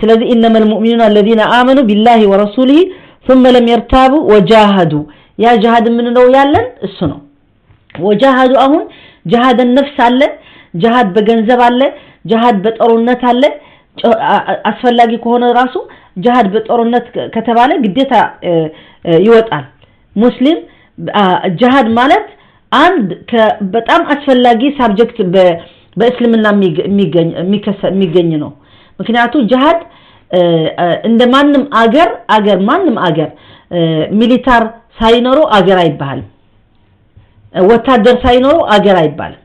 A: ስለዚህ انما المؤمنون الذين آمنوا بالله ورسوله ثم لم يرتابوا وجاهدوا ያ ጂሃድ ምን ነው ያለን እሱ ነው ወጃሃዱ አሁን ጂሃድ النفس አለ ጂሃድ በገንዘብ አለ ጂሃድ በጦርነት አለ አስፈላጊ ከሆነ ራሱ ጂሃድ በጦርነት ከተባለ ግዴታ ይወጣል ሙስሊም ጂሃድ ማለት አንድ በጣም አስፈላጊ ሳብጀክት በእስልምና የሚገኝ ነው ምክንያቱም ጂሃድ እንደማንም አገር ማንም አገር ሚሊታር ሳይኖሩ አገር አይባልም ወታደር ሳይኖሩ አገር አይባልም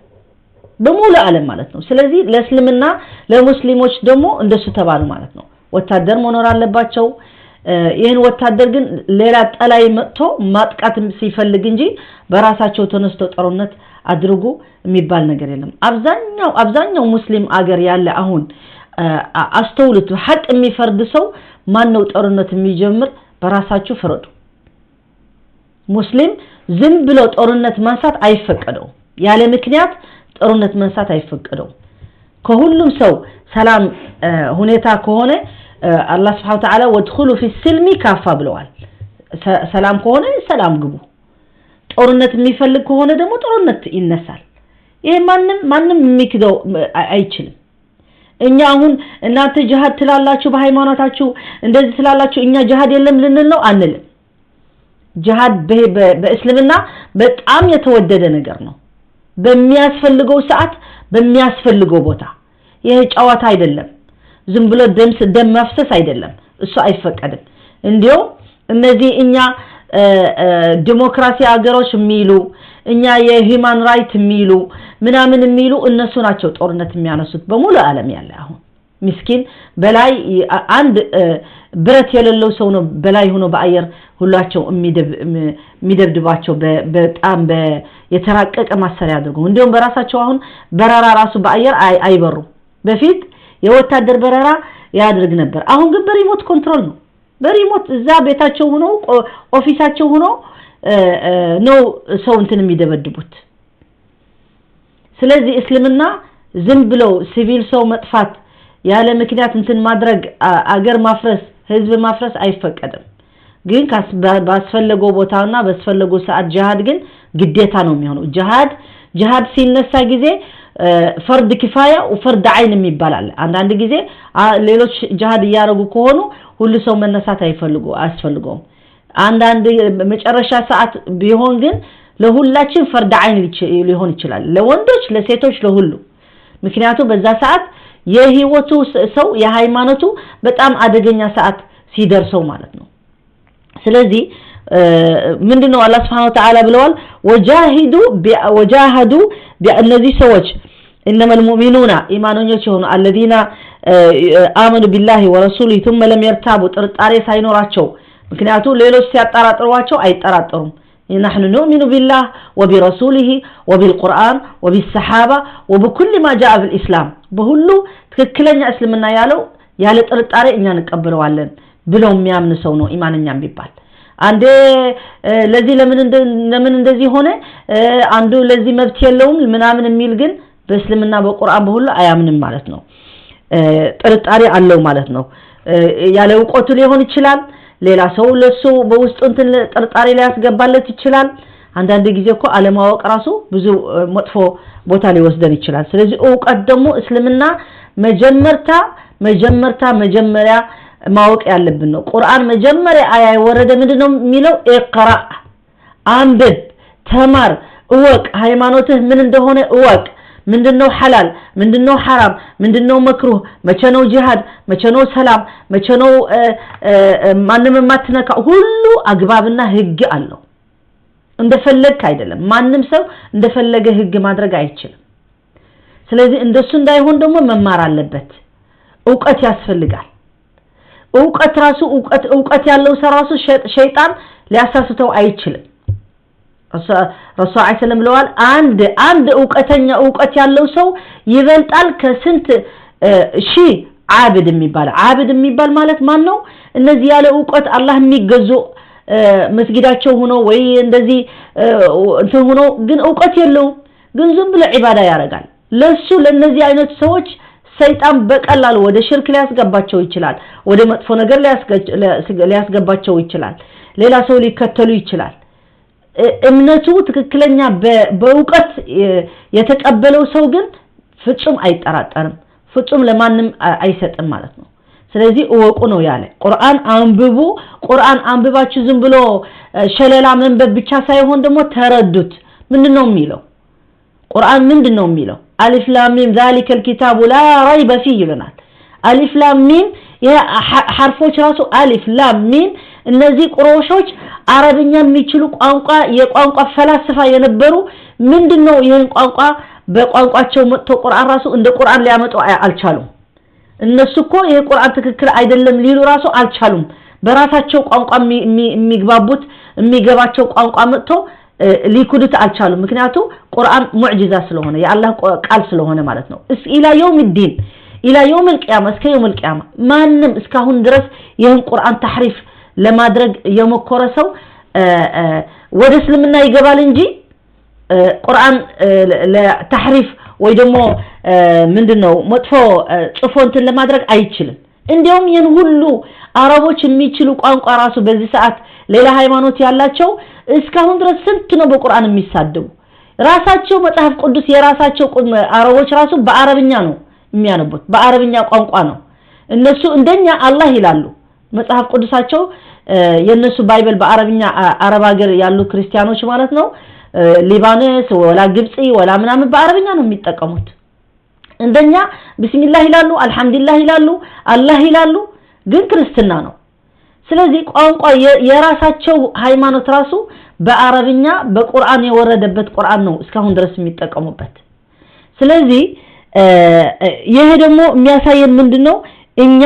A: በሙሉ ዓለም ማለት ነው ስለዚህ ለእስልምና ለሙስሊሞች ደግሞ እንደሱ ተባሉ ማለት ነው ወታደር መኖር አለባቸው ይሄን ወታደር ግን ሌላ ጠላይ መጥቶ ማጥቃት ሲፈልግ እንጂ በራሳቸው ተነስቶ ጦርነት አድርጉ የሚባል ነገር የለም አብዛኛው ሙስሊም አገር ያለ አሁን አስተውሉት ሐቅ የሚፈርድ ሰው ማን ነው ጦርነት የሚጀምር በራሳቸው ፍረዱ ሙስሊም ዝም ብሎ ጦርነት ማንሳት አይፈቀደው ያለ ምክንያት ጦርነት ማንሳት አይፈቀደው ከሁሉም ሰው ሰላም ሁኔታ ከሆነ አላህ Subhanahu Wa Ta'ala ወድኹሉ في السلم كافة ብለዋል ሰላም ከሆነ ሰላም ግቡ ጦርነት የሚፈልግ ከሆነ ደግሞ ጦርነት ይነሳል ይሄ ማንንም የሚክደው አይችልም እኛ አሁን እናንተ ጂሃድ ትላላችሁ በሃይማኖታችሁ እንደዚህ ትላላችሁ እኛ ጂሃድ የለም ልንል ነው አንልም ጂሃድ በእስልምና በጣም የተወደደ ነገር ነው በሚያስፈልገው ሰዓት በሚያስፈልገው ቦታ ይሄ ጨዋታ አይደለም ዝም ብሎ ደም ማፍሰስ አይደለም እሱ አይፈቀድም እንዲያው እነዚህ እኛ ዲሞክራሲ አገሮች የሚሉ እኛ የሂውማን ራይት የሚሉ ምናምን የሚሉ እነሱ ናቸው ጦርነት የሚያነሱት በሙሉ ዓለም ያለ አሁን ምስኪን በላይ አንድ ብረት የሌለው ሰው ነው በላይ ሆኖ በአየር ሁላቸው የሚደብድባቸው በጣም የተራቀቀ ማሰሪያ አድርገው እንዲሁም በራሳቸው አሁን በረራ ራሱ በአየር አይበሩ በፊት የወታደር በረራ ያድርግ ነበር አሁን ግን በሪሞት ኮንትሮል ነው በሪሞት እዛ ቤታቸው ሆኖ ኦፊሳቸው ሆኖ ነው ሰው እንትን የሚደበድቡት ስለዚህ እስልምና ዝም ብለው ሲቪል ሰው መጥፋት ያለ ምክንያት እንትን ማድረግ አገር ማፍረስ ህዝብ ማፍረስ አይፈቀድም ግን ባስፈለገው ቦታና ባስፈለገው ሰዓት ጂሃድ ግን ግዴታ ነው የሚሆነው ጂሃድ ሲነሳ ጊዜ ፈርድ ኪፋያ ወፈርድ አይን የሚባላል አንዳንድ ጊዜ ሌሎች ጂሃድ ያረጉ ከሆኑ ሁሉ ሰው መነሳት አያስፈልገው አንዳንድ መጨረሻ ሰዓት ቢሆን ግን ለሁላችን ፈርድ አይን ሊሆን ይችላል ለወንዶች ለሴቶች ለሁሉ ምክንያቱም በዛ ሰዓት የህይወቱ ሰው የሃይማኖቱ በጣም አደገኛ ሰዓት ሲደርሰው ማለት ነው ስለዚህ ምንድነው አላህ Subhanahu Wa Ta'ala ብለዋል ወጃሂዱ በእነዚህ ሰዎች انما المؤمنون ኢማኖኞች ሆኑ الذين آمنوا بالله ورسوله ثم لم يرتابوا ጥርጣሬ ሳይኖራቸው ምክንያቱም ሌሎች ሲያጠራጥሯቸው አይጠራጠሩም نحن نؤمن بالله وبرسوله وبالقرآن وبالصحابة وبكل ما جاء في الإسلام በሁሉ ትክክለኛ እስልምና ያለ ጥርጣሬ እኛ እንቀበለዋለን ብለው የሚያምን ሰው ነው ኢማንኛም ቢባል አንዴ ለዚህ ለምን እንደዚህ ሆነ አንዱ ለዚህ መብት የለውም ምናምን የሚል ግን በእስልምና በቁርአን በሁሉ አያምንም ማለት ነው ጥርጣሬ አለው ማለት ነው ያለ ዕውቀቱ ሊሆን ይችላል ሌላ ሰው ለሱ በውስጡ እንትን ጥርጣሬ ሊያስገባለት ይችላል አንዳንድ ጊዜ እኮ አለማወቅ ራሱ ብዙ መጥፎ ቦታ ሊወስደን ይችላል ስለዚህ ዕውቀት ደግሞ እስልምና መጀመሪያ ማወቅ ያለብን ነው ቁርአን መጀመሪያ አያ ወረደ ምንድነው የሚለው ኢቅራ አንብብ ተማር እወቅ ሃይማኖትህ ምን እንደሆነ እወቅ ምንድነው ሐላል ምንድነው ሐራም ምንድነው መክሩህ መቼ ነው ጂሃድ መቼ ነው ሰላም መቼ ነው ማንንም ማትነካ ሁሉ አግባብና ህግ አለው እንደፈለክ አይደለም ማንንም ሰው እንደፈለገ ህግ ማድረግ አይችልም ስለዚህ እንደሱ እንዳይሆን ደግሞ መማር አለበት ዕውቀት ያስፈልጋል ዕውቀት ያለው ሰራሱ ሸይጣን ሊያሳስተው አይችልም ረሱል ሰለላሁ ብለዋል አንድ ዕውቀት ያለው ሰው ይበልጣል ከስንት ሺህ ዓብድ የሚባል ማለት ማን ነው እነዚህ ያለ ዕውቀት አላህ የሚገዙ መስጊዳቸው ሆኖ ወይ እንደዚህ እንትን ሆኖ ግን ዕውቀት የለው ግን ዝም ብሎ ዒባዳ ያረጋል ለነዚህ አይነት ሰዎች ሰይጣን በቀላል ወደ ሽርክ ሊያስገባቸው ይችላል ወደ መጥፎ ነገር ሊያስገባቸው ይችላል ሌላ ሰው ሊከተሉ ይችላል እምነቱ ትክክለኛ በዕውቀት የተቀበለው ሰው ግን ፍጹም አይጠራጠርም ፍጹም ለማንም አይሰጥም ማለት ነው ስለዚህ እወቁ ነው ያለ ቁርአን አንብባችሁ ዝም ብሎ ሸለላ መንበብ ብቻ ሳይሆን ደግሞ ተረዱት ምንድነው የሚለው ቁርአን ምንድነው የሚለው አሊፍ ላም ሚም ذلك الكتاب لا ريب فيه ይለናል አሊፍ ላም ሚም የሐርፎች ራሱ አሊፍ ላም ሚም እነዚህ ቁረይሾች አረብኛ የሚችሉ ቋንቋ የቋንቋ ፈላስፋ የነበሩ ምንድነው ይሄን ቋንቋ በቋንቋቸው መጥቶ ቁርአን ራሱ እንደ ቁርአን ሊያመጡ አልቻሉም እነሱ እኮ ይሄ ቁርአን ትክክል አይደለም ሊሉ ራሱ አልቻሉም በራሳቸው ቋንቋ የሚግባቡት የሚገባቸው ቋንቋ መጥቶ ሊኩዱት አልቻሉም ምክንያቱም ቁርአን ሙዕጂዛ ስለሆነ የአላህ ቃል ስለሆነ ማለት ነው ኢላ የውምዲን ኢላ የውም القيامه እስከ የውም القيامه ማንም እስካሁን ድረስ ይሄን ቁርአን ተሕሪፍ ለማድረግ የሞከረ ሰው ወደ እስልምና ይገባል እንጂ ቁርአን ለተሕሪፍ ወይ ደግሞ ምንድነው መጥፎ ጽፎ እንትን ለማድረግ አይችልም እንዲያውም ይሄን ሁሉ አረቦች የሚችሉ ቋንቋ ራሱ በዚህ ሰዓት ሌላ ሃይማኖት ያላቸው እስካሁን ድረስ ስንት ነው በቁርአን የሚሳደቡ ራሳቸው መጽሐፍ ቅዱስ የራሳቸው አረቦች ራሱ በአረብኛ ነው የሚያነቡት በአረብኛ ቋንቋ ነው እነሱ እንደኛ አላህ ይላሉ መጽሐፍ ቅዱሳቸው የነሱ ባይብል በአረብኛ አረብ ሀገር ያሉ ክርስቲያኖች ማለት ነው ሊባኖስ ወላ ግብጽ ወላ ምናምን በአረብኛ ነው የሚጠቀሙት እንደኛ ቢስሚላህ ይላሉ አልহামዱሊላህ ይላሉ አላህ ይላሉ ግን ክርስትና ነው ስለዚህ ቋንቋ የራሳቸው ሃይማኖት ራሱ በአረብኛ በቁርአን የወረደበት ቁርአን ነው እስካሁን ድረስ የሚጠቀሙበት ስለዚህ ይሄ ደግሞ የሚያሳየን ምንድነው እኛ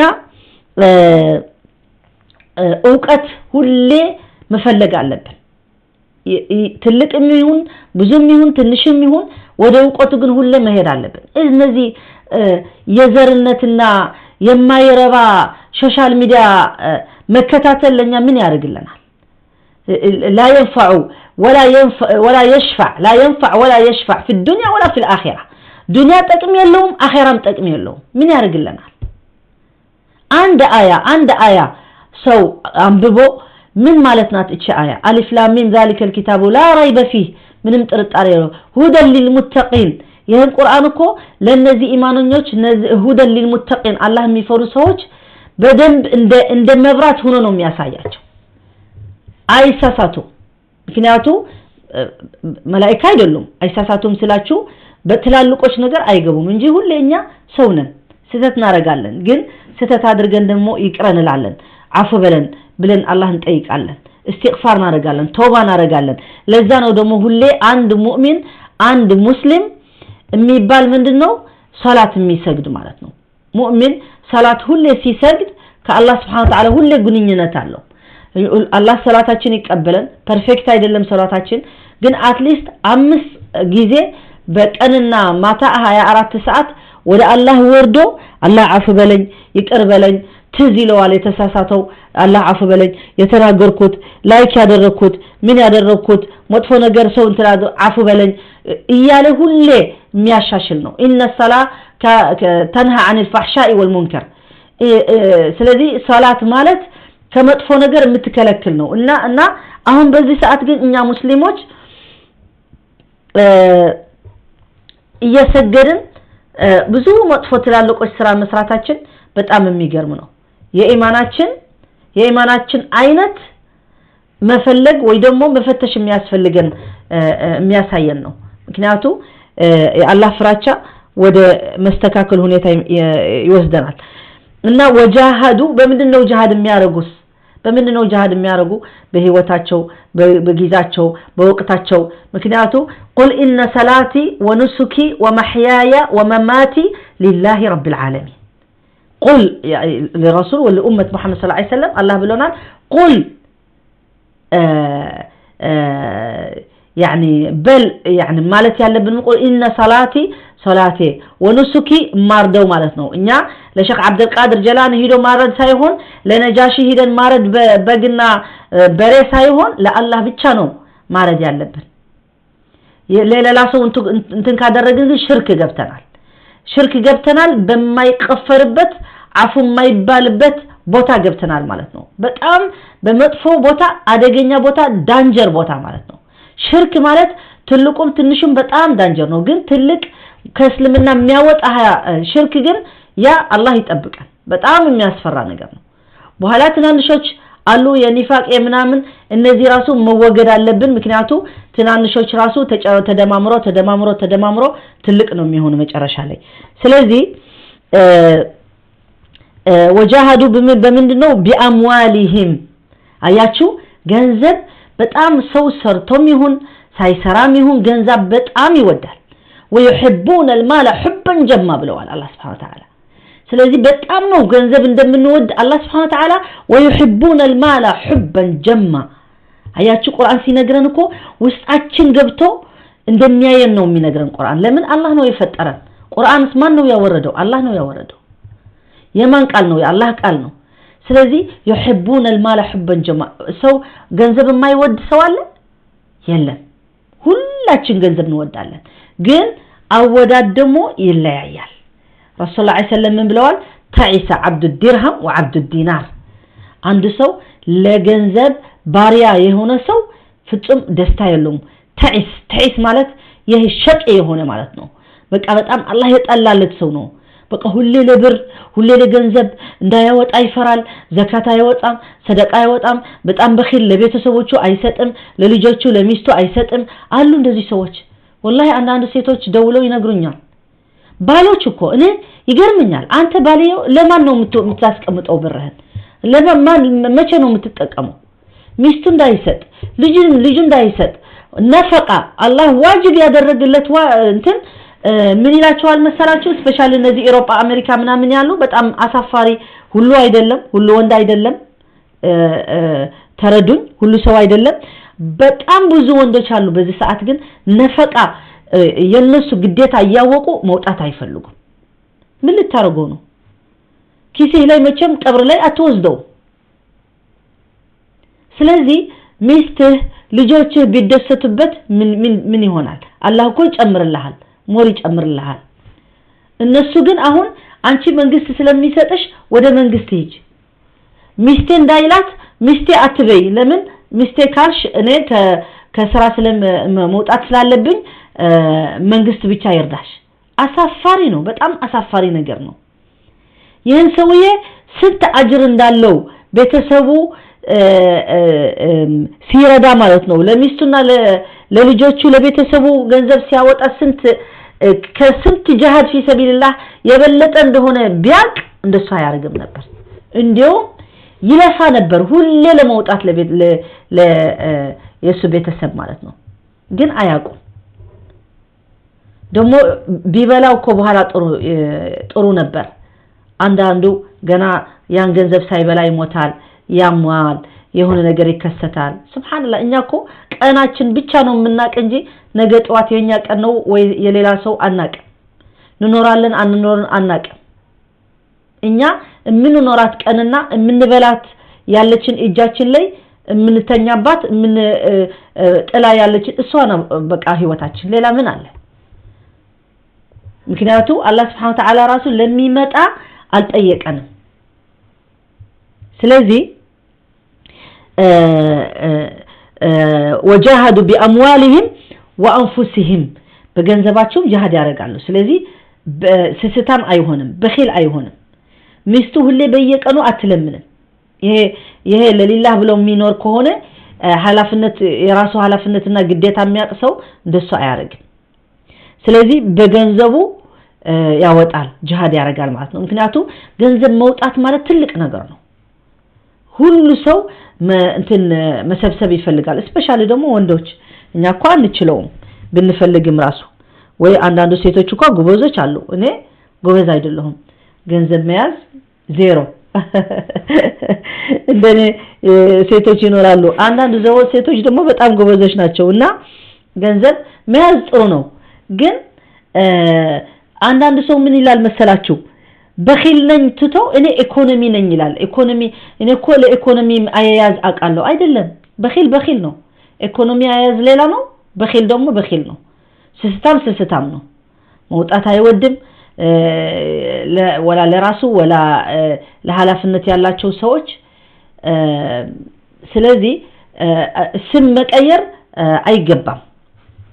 A: ዕውቀት ሁሌ መፈለግ አለብን ትልቅም ይሁን ብዙም ይሁን ትንሽም ይሁን ወደ ዕውቀቱ ግን ሁሌ መሄድ አለብን እነዚህ የዘርነትና የማይረባ ሶሻል ሚዲያ መከታተል ለኛ ምን ያደርግልናል لا ينفع ولا يشفع لا ينفع ولا يشفع في الدنيا ولا في الآخرة دنيا ጥቅም የለውም አኺራም ጥቅም የለውም ምን ያደርግልናል አንድ አያ ሰው አንብቦ ምን ማለት ናት እቺ አያ አሊፍ ላም ሚም ذلك الكتاب لا ريب فيه ምንም ጥርጣሬ የለው هدى للمتقين ይሄን ቁርአን እኮ ለነዚህ ኢማኖኞች هدى للمتقين አላህ የሚፈሩ ሰዎች በደንብ እንደ መብራት ሆኖ ነው የሚያሳያቸው አይሳሳቱ ምክንያቱም መላእክት አይደሉም አይሳሳቱም ስላችሁ በትላልቆች ነገር አይገቡም እንጂ ሁሌኛ ሰው ነን ስህተት እናረጋለን ግን ስህተት አድርገን ደግሞ ይቅረን እንላለን አፉ በለን ብለን አላህን ጠይቃለን استغفار እናረጋለን ተውባ እናረጋለን ለዛ ነው ደግሞ ሁሌ አንድ ሙእሚን አንድ ሙስሊም የሚባል ምንድነው ሶላት የሚሰግድ ማለት ነው ሙእሚን ሶላት ሁሌ ሲሰግድ ከአላህ Subhanahu Wa Ta'ala ሁሌ ግንኙነት አለው አላህ ሶላታችን ይቀበላል ፐርፌክት አይደለም ሶላታችን ግን አትሊስት 5 ጊዜ በቀንና ማታ 24 ሰዓት ወደ አላህ ወርዶ አላህ አፉ በለኝ ይቅር በለኝ ትዝ ይለዋል የተሳሳተው አላህ አፉ በለኝ የተናገርኩት ላይክ ያደረኩት ምን ያደረኩት መጥፎ ነገር ሰው እንትላዶ አፉ በለኝ እያለ ሁሌ የሚያሻሽል ነው ኢነ ሰላ ተንሃ عن الفحشاء والمنكر ስለዚህ ሶላት ማለት ከመጥፎ ነገር የምትከለክል ነው እና አሁን በዚህ ሰዓት ግን እኛ ሙስሊሞች እየሰገድን ብዙ መጥፎ ትላልቆች ስራ መስራታችን በጣም የሚገርም ነው የኢማናችን አይነት መፈለግ ወይ ደግሞ መፈተሽ የሚያስፈልገን የሚያሳየን ነው ምክንያቱም የአላህ ፍራቻ ወደ መስተካከል ሁኔታ ይወስደናል እና ወጃሃዱ በምንድነው ጂሃድ የሚያረጉስ በምንድነው ጂሃድ የሚያረጉ በህይወታቸው በጊዜያቸው በወቅታቸው ምክንያቱም قل ان صلاتي ونسكي ومحياي ومماتي لله رب العالمين قل للرسول ولأمة محمد صلى الله عليه وسلم الله بلونا قل يعني بل يعني مالتي يالبن نقول ان صلاتي ونسكي ማርደው ማለት ነው እኛ ለሼክ አብዱል ቃድር ጀላኒ ሄዶ ማረድ ሳይሆን ለነጃሺ ሄደን ማረድ በግና በሬ ሳይሆን ለአላህ ብቻ ነው ማረድ ያለብን ለሌላ ሰው እንትን ካደረግን ሽርክ ገብተናል በማይቀፈርበት አፉ የማይባልበት ቦታ ገብተናል ማለት ነው በጣም በመጥፎ ቦታ አደገኛ ቦታ ዳንጀር ቦታ ማለት ነው ሽርክ ማለት ትልቁም ትንሹም በጣም ዳንጀር ነው ግን ትልቅ ከእስልምና የሚያወጣ ሽርክ ግን ያ አላህ ይጠብቃል በጣም የሚያስፈራ ነገር ነው በኋላ ትናንሾች አሉ የኒፋቅ የምናምን እነዚህ ራሱ መወገድ አለብን ምክንያቱም ትናንሾች ራሱ ተደማምሮ ትልቅ ነው የሚሆነው መጨረሻ ላይ ስለዚህ وجاهدوا بمندنو بأموالهم አያችሁ ገንዘብ በጣም ሰው ሰርቶም ይሁን ሳይሰራም ይሁን ገንዘብ በጣም ይወዳል ويحبون المال حبا جما ብለዋል አላህ Subhanahu Wa Ta'ala ስለዚህ በጣም ነው ገንዘብ እንደምንወድ አላህ Subhanahu Wa Ta'ala ويحبون المال حبا جما አያችሁ ቁርአን ሲነግረን እኮ ውስጣችን ገብቶ እንደሚያየን ነው የሚነግረን ቁርአን ለምን አላህ ነው የፈጠረን ቁርአንስ ማን ነው ያወረደው አላህ ነው ያወረደው የማን ቃል ነው የአላህ ቃል ነው ስለዚህ يحبون المال حبا جما ሰው ገንዘብ የማይወድ ሰው አለ የለም ሁላችን ገንዘብ እንወዳለን ግን አወዳድ ደግሞ ይለያያል ረሱላህ ሰለላሁ ዐለይሂ ወሰለም ምን ብለዋል تعس عبد الدرهم وعبد الدينار አንድ ሰው ለገንዘብ ባሪያ የሆነ ሰው ፍጹም ደስታ የለውም تعس ማለት ይሄ ሸቅ የሆነ ማለት ነው በቃ በጣም አላህ የጠላለት ሰው ነው በቃ ሁሌ ለብር ሁሌ ለገንዘብ እንዳያወጣ ይፈራል ዘካት አይወጣም ሰደቃ አይወጣም በጣም በኺል ለቤተሰቦቹ አይሰጥም ለልጆቹ ለሚስቱ አይሰጥም አሉ እንደዚህ ሰዎች والله አንዳንድ ሴቶች ደውለው ይነግሩኛል ባሎች እኮ እኔ ይገርምኛል አንተ ባልየው ለማን ነው የምታስቀምጠው ብርህን ለማን መቼ ነው የምትጠቀመው ሚስቱ እንዳይሰጥ ልጅ እንዳይሰጥ ነፈቃ አላህ ዋጅብ ያደረገለት እንትን ምን ይላቸዋል መሰላችሁ ስፔሻሊ እነዚህ አውሮፓ አሜሪካ ምናምን ያሉ በጣም አሳፋሪ ሁሉ አይደለም ሁሉ ወንድ አይደለም ተረዱኝ ሁሉ ሰው አይደለም በጣም ብዙ ወንዶች አሉ በዚህ ሰዓት ግን ነፈቃ የነሱ ግዴታ ያወቁ መውጣት አይፈልጉም ምን ልታረጉ ነው ኪስህ ላይ መቼም ቀብር ላይ አትወስደው ስለዚህ ሚስትህ ልጆችህ ቢደሰቱበት ምን ይሆናል አላህ እኮ ይጨምርልሃል ሞር ይጨምርልሃል እነሱ ግን አሁን አንቺ መንግስት ስለሚሰጥሽ ወደ መንግስት ሂጂ ሚስቴ እንዳይላት ሚስቴ አትበይ ለምን ሚስቴ ካልሽ እኔ ከስራ ስለመውጣት ስላለብኝ መንግስት ብቻ ይርዳሽ አሳፋሪ ነው በጣም አሳፋሪ ነገር ነው ይህን ሰውዬ ስንት አጅር እንዳለው ቤተሰቡ ሲረዳ ማለት ነው ለሚስቱና ለልጆቹ ለቤተሰቡ ገንዘብ ሲያወጣ ከስንት ጂሃድ في سبيل الله የበለጠ እንደሆነ ቢያቅ እንደሱ ያርግም ነበር እንዲው ይለፋ ነበር ሁሌ ለመውጣት የሱ ቤተሰብ ማለት ነው ግን አያውቁ ደሞ ቢበላው እኮ በኋላ ጥሩ ነበር አንዳንዱ ገና ያን ገንዘብ ሳይበላ ይሞታል ያሟል የሆነ ነገር ይከሰታል ሱብሃንአላህ እኛኮ ቀናችን ብቻ ነው የምናቅ እንጂ ነገ ጧት የኛ ቀን ነው ወይ የሌላ ሰው አናቅ እንኖራለን አንኖርን አናቅ እኛ የምንኖራት ቀንና የምንበላት ያለችን እጃችን ላይ የምንተኛባት ጥላ ያለችን እሷ ነው በቃ ህይወታችን ሌላ ምን አለ ምክንያቱም አላህ Subhanahu Wa Ta'ala ራሱ ለሚመጣ አልጠየቀንም ስለዚህ وجاهدوا بأموالهم وأنفسهم በገንዘባቸው ጂሃድ ያደርጋሉ ስለዚህ ስስታም አይሆንም በኺል አይሆንም ሚስቱ ሁሌ በየቀኑ አትለምንም ይሄ ለሊላህ ብለው የሚኖር ከሆነ ሐላፍነት የራሱ ሐላፍነትና ግዴታ የሚያቅሰው እንደሱ አያረግም ስለዚህ በገንዘቡ ያወጣል ጂሃድ ያደርጋል ማለት ነው ምክንያቱም ገንዘብ መውጣት ማለት ትልቅ ነገር ነው ሁሉ ሰው እንትን መሰብሰብ ይፈልጋል ስፔሻሊ ደግሞ ወንዶች እኛ እኮ አንችለውም ብንፈልግም ራሱ ወይ አንዳንዱ ሴቶች እኮ ጎበዞች አሉ እኔ ጎበዝ አይደለሁም ገንዘብ መያዝ ዜሮ እንደኔ ሴቶች ይኖራሉ አንዳንዱ ሴቶች ደግሞ በጣም ጎበዞች ናቸውና ገንዘብ መያዝ ጥሩ ነው ግን አንዳንድ ሰው ምን ይላል መሰላችሁ በኺል ነኝ ትቶ እኔ ኢኮኖሚ ነኝ ይላል ኢኮኖሚ እኔ እኮ ለኢኮኖሚ አያያዝ አቃለሁ አይደለም በኺል ነው ኢኮኖሚ አያያዝ ሌላ ነው በኺል ደግሞ በኺል ነው ስስታም ነው መውጣት አይወድም ወላ ለራሱ ወላ ለሐላፍነት ያላቸው ሰዎች ስለዚህ ስም መቀየር አይገባም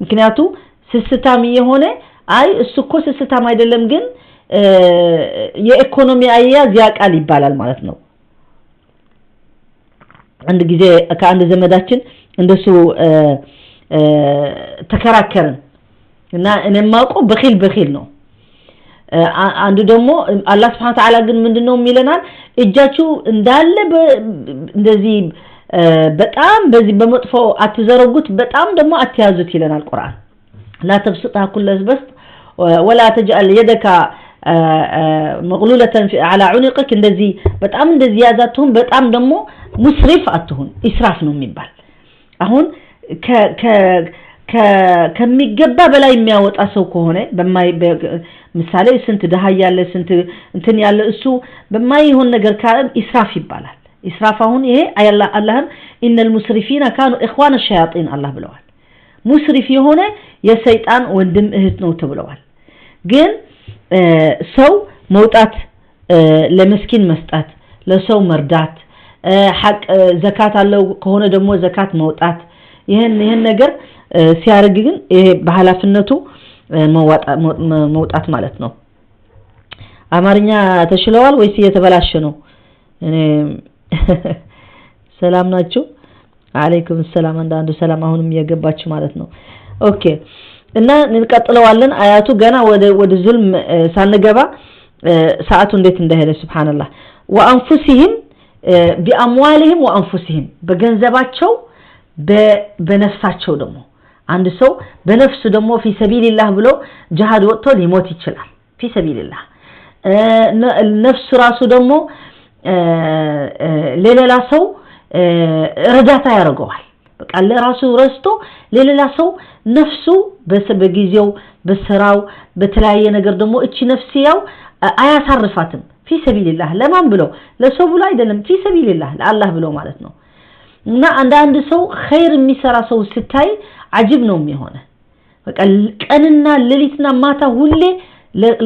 A: ምክንያቱም ስስታም የሆነ አይ እሱ እኮ ስስታም አይደለም ግን የኢኮኖሚ አያያዝ ያቃል ይባላል ማለት ነው አንድ ጊዜ ከአንድ ዘመዳችን እንደሱ ተከራከርን እና እኔ ማውቀው በኺል ነው አንዱ ደግሞ አላህ Subhanahu Ta'ala ግን ምንድነው የሚለናል እጃችሁ እንዳለ እንደዚህ በጣም በዚህ በመጥፎ አትዘረጉት በጣም ደግሞ አትያዙት ይለናል ቁርአን لا تبسطها كل البسط ولا تجعل يدك مغلولة على عنقك እንደዚህ በጣም እንደዚህ ያዛቱን በጣም ደግሞ ሙስሪፍ አትሁን ኢስራፍ ነው የሚባል አሁን ከሚገባ በላይ የሚያወጣ ሰው ከሆነ ምሳሌ ስንት ደሃ ያለ ስንት እንትን ያለ እሱ በማይሆን ነገር ካለም ኢስራፍ ይባላል ኢስራፍ አሁን ይሄ አላህም ኢነል ሙስሪፊና ካኑ ኢኽዋን الشياطين አላህ ብለዋል ሙስሪፍ የሆነ የሰይጣን ወንድም እህት ነው ተብለዋል ግን ሰው መውጣት ለመስኪን መስጣት ለሰው መርዳት ሐቅ ዘካት አለው ከሆነ ደግሞ ዘካት መውጣት ይሄን ነገር ሲያርግ ግን ይሄ በሐላፍነቱ መውጣት ማለት ነው አማርኛ ተሽለዋል ወይስ እየተበላሸ ነው እኔ ሰላም ናችሁ አለይኩም ሰላም አንዳንዱ ሰላም አሁንም እየገባችሁ ማለት ነው ኦኬ እና እንቀጥለዋለን አያቱ ገና ወደ ዙልም ሳንገባ ሰዓቱ እንዴት እንደሄደ ሱብሃንአላህ ወአንፉሲሂም بأموالهم وأنفسهم በገንዘባቸው በነፍሳቸው ደግሞ አንድ ሰው በነፍሱ ደግሞ في سبيل الله ብሎ ጂሃድ ወጥቶ ሊሞት ይችላል في سبيل الله ነፍሱ ራሱ ደግሞ ለሌላ ሰው ረዳታ ያደርገዋል በቃ ለራሱ ረስቶ ለሌላ ሰው ነፍሱ በጊዜው በስራው በተለያየ ነገር ደግሞ እቺ ነፍስያው አያሳርፋትም في سبيل الله ለማን ብሎ ለሰው ብሎ አይደለም في سبيل الله ለአላህ ብሎ ማለት ነው እና አንድ ሰው ኸይር የሚሰራ ሰው ስታይ አጅብ ነው የሚሆነው በቃ ቀንና ሌሊትና ማታ ሁሌ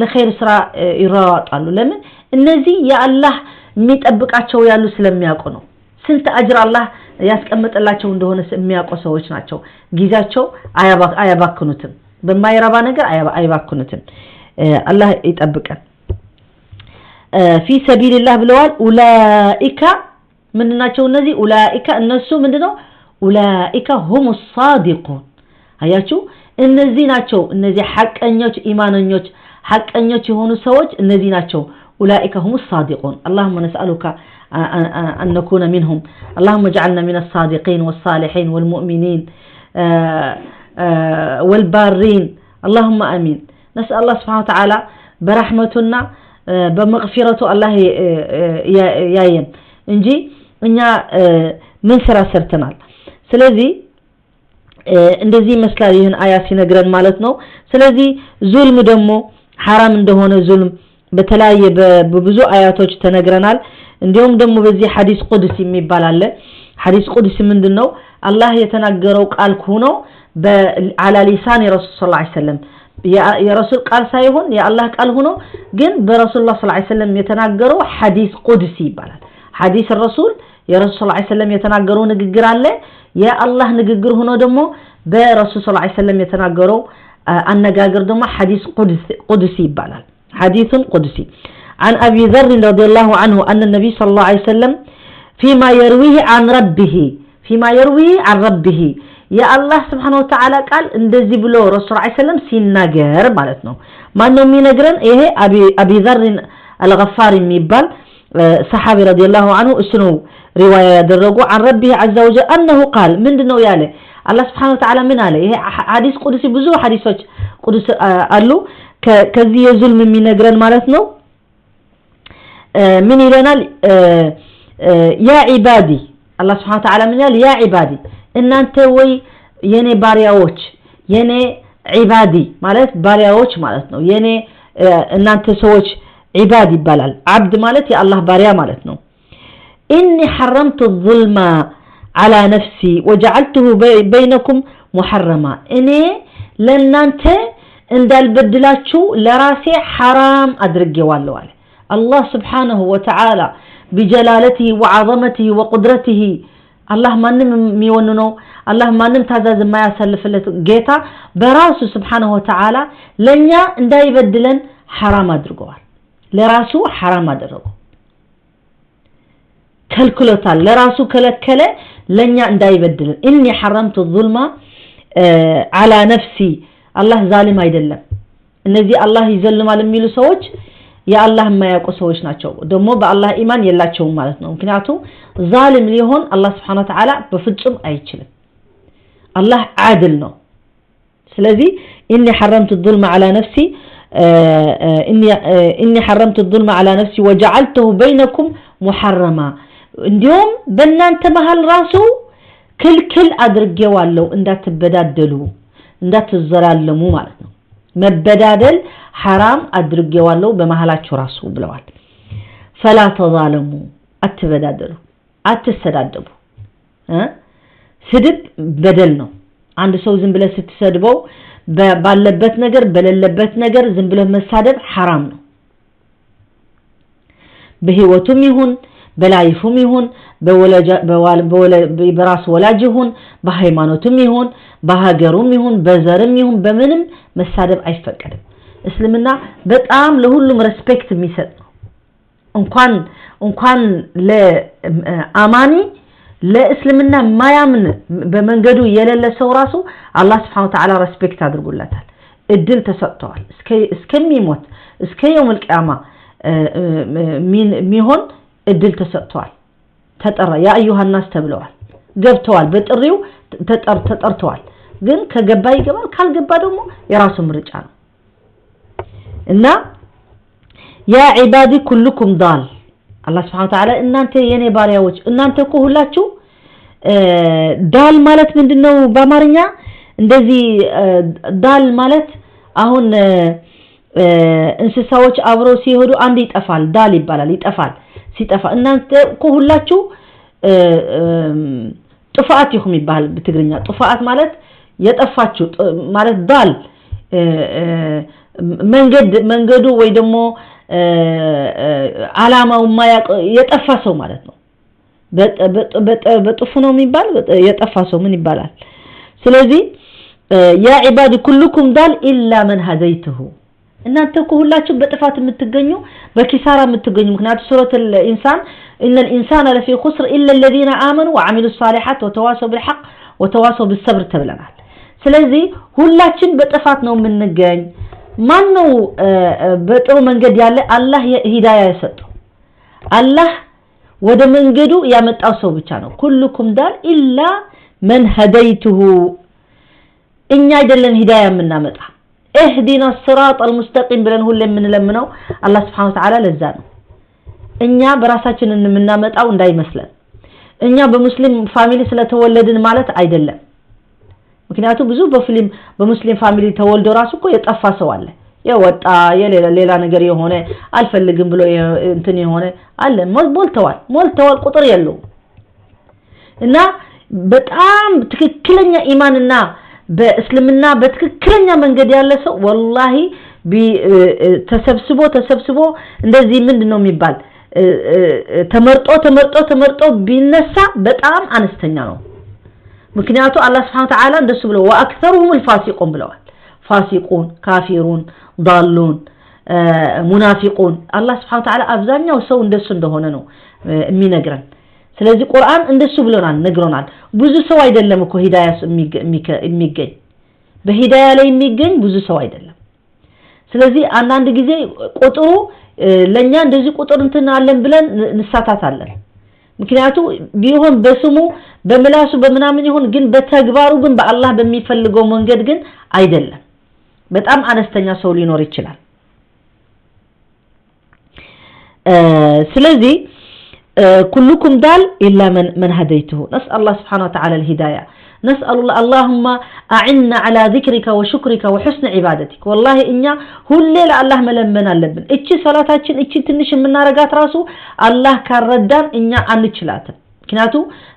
A: ለኸይር ስራ ይራዋጣሉ ለምን እነዚህ የአላህ የሚጠብቃቸው ያሉ ስለሚያውቁ ነው ስንት አጅር አላህ ያስቀምጥላቸው እንደሆነ የሚያውቁ ሰዎች ናቸው ጊዜያቸው አያባክኑትም በማይረባ ነገር አያባክኑትም አላህ ይጠብቀን في سبيل الله ብለዋል ኡላኢካ ምንድናቸው እነዚህ ኡላኢካ እነሱ ምንድነው ኡላኢካ هم الصادقون አያችሁ እነዚህ ናቸው እነዚህ ሐቀኞች ኢማነኞች ሐቀኞች የሆኑ ሰዎች እነዚህ ናቸው ኡላኢካ هم الصادقون اللهم نسألك أن نكون منهم اللهم اجعلنا من الصادقين والصالحين والمؤمنين والبارين اللهم آمين نسأل الله سبحانه وتعالى برحمتنا بمغفرته الله ያየን እንጂ እኛ ምን ስራ ሰርተናል ስለዚህ እንደዚህ መስላል ይሄን አያ ሲነግረን ማለት ነው ስለዚህ ዙልም ደግሞ حرام እንደሆነ ዙልም በተለያየ በብዙ አያቶች ተነግረናል እንዲሁም ደግሞ በዚህ ሐዲስ ቁድሲ የሚባል አለ ሐዲስ ቁድሲ ምንድነው አላህ የተናገረው ቃል ሆኖ على لسان رسول صلى الله عليه وسلم يا رسول قال ሳይሆን የአላህ ቃል ሆኖ ግን በረሱላህ ሰለላሁ ዐለይሂ ወሰለም የተናገረው ሐዲስ ቁድሲ ይባላል ሐዲስ الرسول የረሱል ሰለላሁ ዐለይሂ ወሰለም የተናገረው ንግግር አለ የአላህ ንግግር ሆኖ ደግሞ በረሱል ሰለላሁ ዐለይሂ ወሰለም የተናገረው አነጋገር ደግሞ ሐዲስ ቁድሲ ይባላል حديث قدسي عن أبي ذر رضي الله عنه أن النبي صلى الله عليه وسلم فيما يرويه عن ربه يا الله سبحانه وتعالى قال اندزي بلو رسول الله عليه وسلم سيناجر معناتنا ما انه مينغرن ايه ابي ذر الغفاري የሚባል صحابي رضي الله عنه اسنو روايه ያደረጉ عن ربه عز وجل انه قال ምንድነው ያለ الله سبحانه وتعالى ምን አለ ይሄ ሐዲስ ቁድሲ ብዙ ሐዲሶች ቁድስ አሉ ከዚህ የዙልም የሚነግረን ማለት ነው ምን ይለናል ያ ዒባዲ الله سبحانه وتعالى ምን ይላል ያ ዒባዲ እናንተ ወይ የኔ ባሪያዎች የኔ ዒባዲ ማለት ባሪያዎች ማለት ነው የኔ እናንተ ሰዎች ዒባዲ ይባላል አብድ ማለት የአላህ ባሪያ ማለት ነው ኢኒ حرمت الظلم على نفسي وجعلته بينكم محرما እኔ ለናንተ እንዳልበድላችሁ ለራሴ حرام አድርጌዋለሁ አለ الله سبحانه وتعالى بجلالته وعظمته وقدرته الله ማንም የሚወንነው الله ማንም ታዛዝ የማያሳልፍለት ጌታ በራሱ سبحانه وتعالى ለኛ እንዳይበድለን حرام አድርገዋል ለራሱ حرام አደረገው ከልክሎታል ለራሱ ከለከለ ለኛ እንዳይበድለን اني حرمت الظلم على نفسي الله ظالم አይደለም እነዚህ አላህ ይዘልማል የሚሉ ሰዎች የአላህ የማያውቁ ሰዎች ናቸው ደግሞ በአላህ ኢማን የላቸውም ማለት ነው ምክንያቱም ዛሊም ሊሆን አላህ Subhanahu Wa Ta'ala በፍጹም አይችልም አላህ ዓድል ነው ስለዚህ إني حرمت الظلم على نفسي إني حرمت الظلم على نفسي وجعلته بينكم محرما እንዲሁም በእናንተ መሃል ራሱ ክልክል አድርጌዋለሁ እንዳትበዳደሉ እንዳትዘላለሙ ማለት ነው መበዳደል حرام አድርጌዋለሁ በመሃላችሁ ራሱ ብለዋል فلا تظالموا አትበዳደሉ አትሰዳደቡ ስድብ በደል ነው አንድ ሰው ዝም ብለ ስትሰድበው ባለበት ነገር በሌለበት ነገር ዝም ብለ መሳደብ حرام ነው በህይወቱም ይሁን በላይፉም ይሁን በራስ ወላጅ ይሁን በሃይማኖቱም ይሁን በሀገሩም ይሁን በዘርም ይሁን በምንም መሳደብ አይፈቀድም እስልምና በጣም ለሁሉም ሪስፔክት የሚሰጥ ነው እንኳን ለአማኒ ለእስልምና ማያምን በመንገዱ የሌለ ሰው ራሱ አላህ Subhanahu Wa Ta'ala ሪስፔክት አድርጎላታል እድል ተሰጥቷል እስከሚሞት እስከ يوم القيامه ሚሆን እድል ተሰጥቷል ተጠራ ያ አዩሃ الناس ተብለዋል ገብተዋል በጥሪው ተጠርተዋል ግን ከገባ ይገባል ካልገባ ደግሞ የራሱ ምርጫ ነው እና ያ عبادي كلكم ضال አላህ Subhanahu Wa Ta'ala እናንተ የኔ ባሪያዎች እናንተ እኮ ሁላችሁ ዳል ማለት ምንድነው በአማርኛ እንደዚህ ዳል ማለት አሁን እንስሳዎች አብሮ ሲሄዱ አንድ ይጠፋል ዳል ይባላል ይጠፋል ሲጠፋ እናንተ እኮ ሁላችሁ ጥፋት ይሁን ይባል በትግርኛ ጥፋት ማለት የጠፋችሁ ማለት ዳል መንገዱ ወይ ደግሞ አላማው ማያቅ የጠፋ ሰው ማለት ነው በጥፉ ነው የሚባል የጠፋ ሰው ምን ይባላል ስለዚህ ያ عبادي كلكم ضال الا من هديته እናንተ እኮ ሁላችሁ በጥፋት የምትገኙ በኪሳራ የምትገኙ ምክንያቱ ሱረቱ الانسان ان الانسان لفي خسر الا الذين امنوا وعملوا الصالحات وتواصوا بالحق وتواصوا بالصبر ተብለናል ስለዚህ ሁላችን በጥፋት ነው የምንገኝ ማን ነው በጥሩ መንገድ ያለ አላህ ሂዳያ የሰጠው አላህ ወደ መንገዱ ያመጣው ሰው ብቻ ነው ኩልኩም ዳል ኢላ من هديته እኛ አይደለም ሂዳያ የምናመጣ اهدنا الصراط المستقيم ብለን ሁሉ የምንለምነው አላህ Subhanahu Wa Ta'ala ለዛ ነው እኛ በራሳችን የምናመጣው እንዳይመስለን እኛ በሙስሊም ፋሚሊ ስለተወለድን ማለት አይደለም ምክንያቱም ብዙ በሙስሊም ፋሚሊ ተወልዶ ራሱ እኮ የጠፋ ሰው አለ የወጣ የሌላ ነገር የሆነ አልፈልግም ብሎ እንትን የሆነ አለ ሞልተዋል ቁጥር የለው እና በጣም ትክክለኛ ኢማንና በእስልምና በትክክለኛ መንገድ ያለ ሰው ወላሂ ተሰብስቦ እንደዚህ ምንድነው የሚባል ተመርጦ ቢነሳ በጣም አነስተኛ ነው ምክንያቱ አላህ Subhanahu Wa Ta'ala እንደሱ ብለው واكثرهم الفاسقون ብለዋል ፋሲቁን ካፊሩን ضالون ሙናፊቁን አላህ Subhanahu Wa Ta'ala አብዛኛው ሰው እንደሱ እንደሆነ ነው የሚነግረን ስለዚህ ቁርአን እንደሱ ብሎናል ነግሮናል ብዙ ሰው አይደለም እኮ ሂዳያ የሚገኝ በሂዳያ ላይ የሚገኝ ብዙ ሰው አይደለም ስለዚህ አንዳንድ ጊዜ ቁጥሩ ለኛ እንደዚህ ቁጥር እንትን አለን ብለን እንሳታታለን ምክንያቱ ቢሆን በስሙ በመላሱ በመናምን ይሁን ግን በተግባሩ ግን በአላህ በሚፈልገው መንገድ ግን አይደለም በጣም አነስተኛ ሰው ሊኖር ይችላል ስለዚህ كلكم ضال الا من هديته نسال الله سبحانه وتعالى الهدايه نسال الله اللهم اعنا على ذكرك وشكرك وحسن عبادتك والله انيا ሁሌ ለአላህ መለመን አለብን እቺ ሶላታችን እቺ ትንሽ የምናረጋት ራሱ አላህ ካረዳን እኛ አንችላትም ምክንያቱ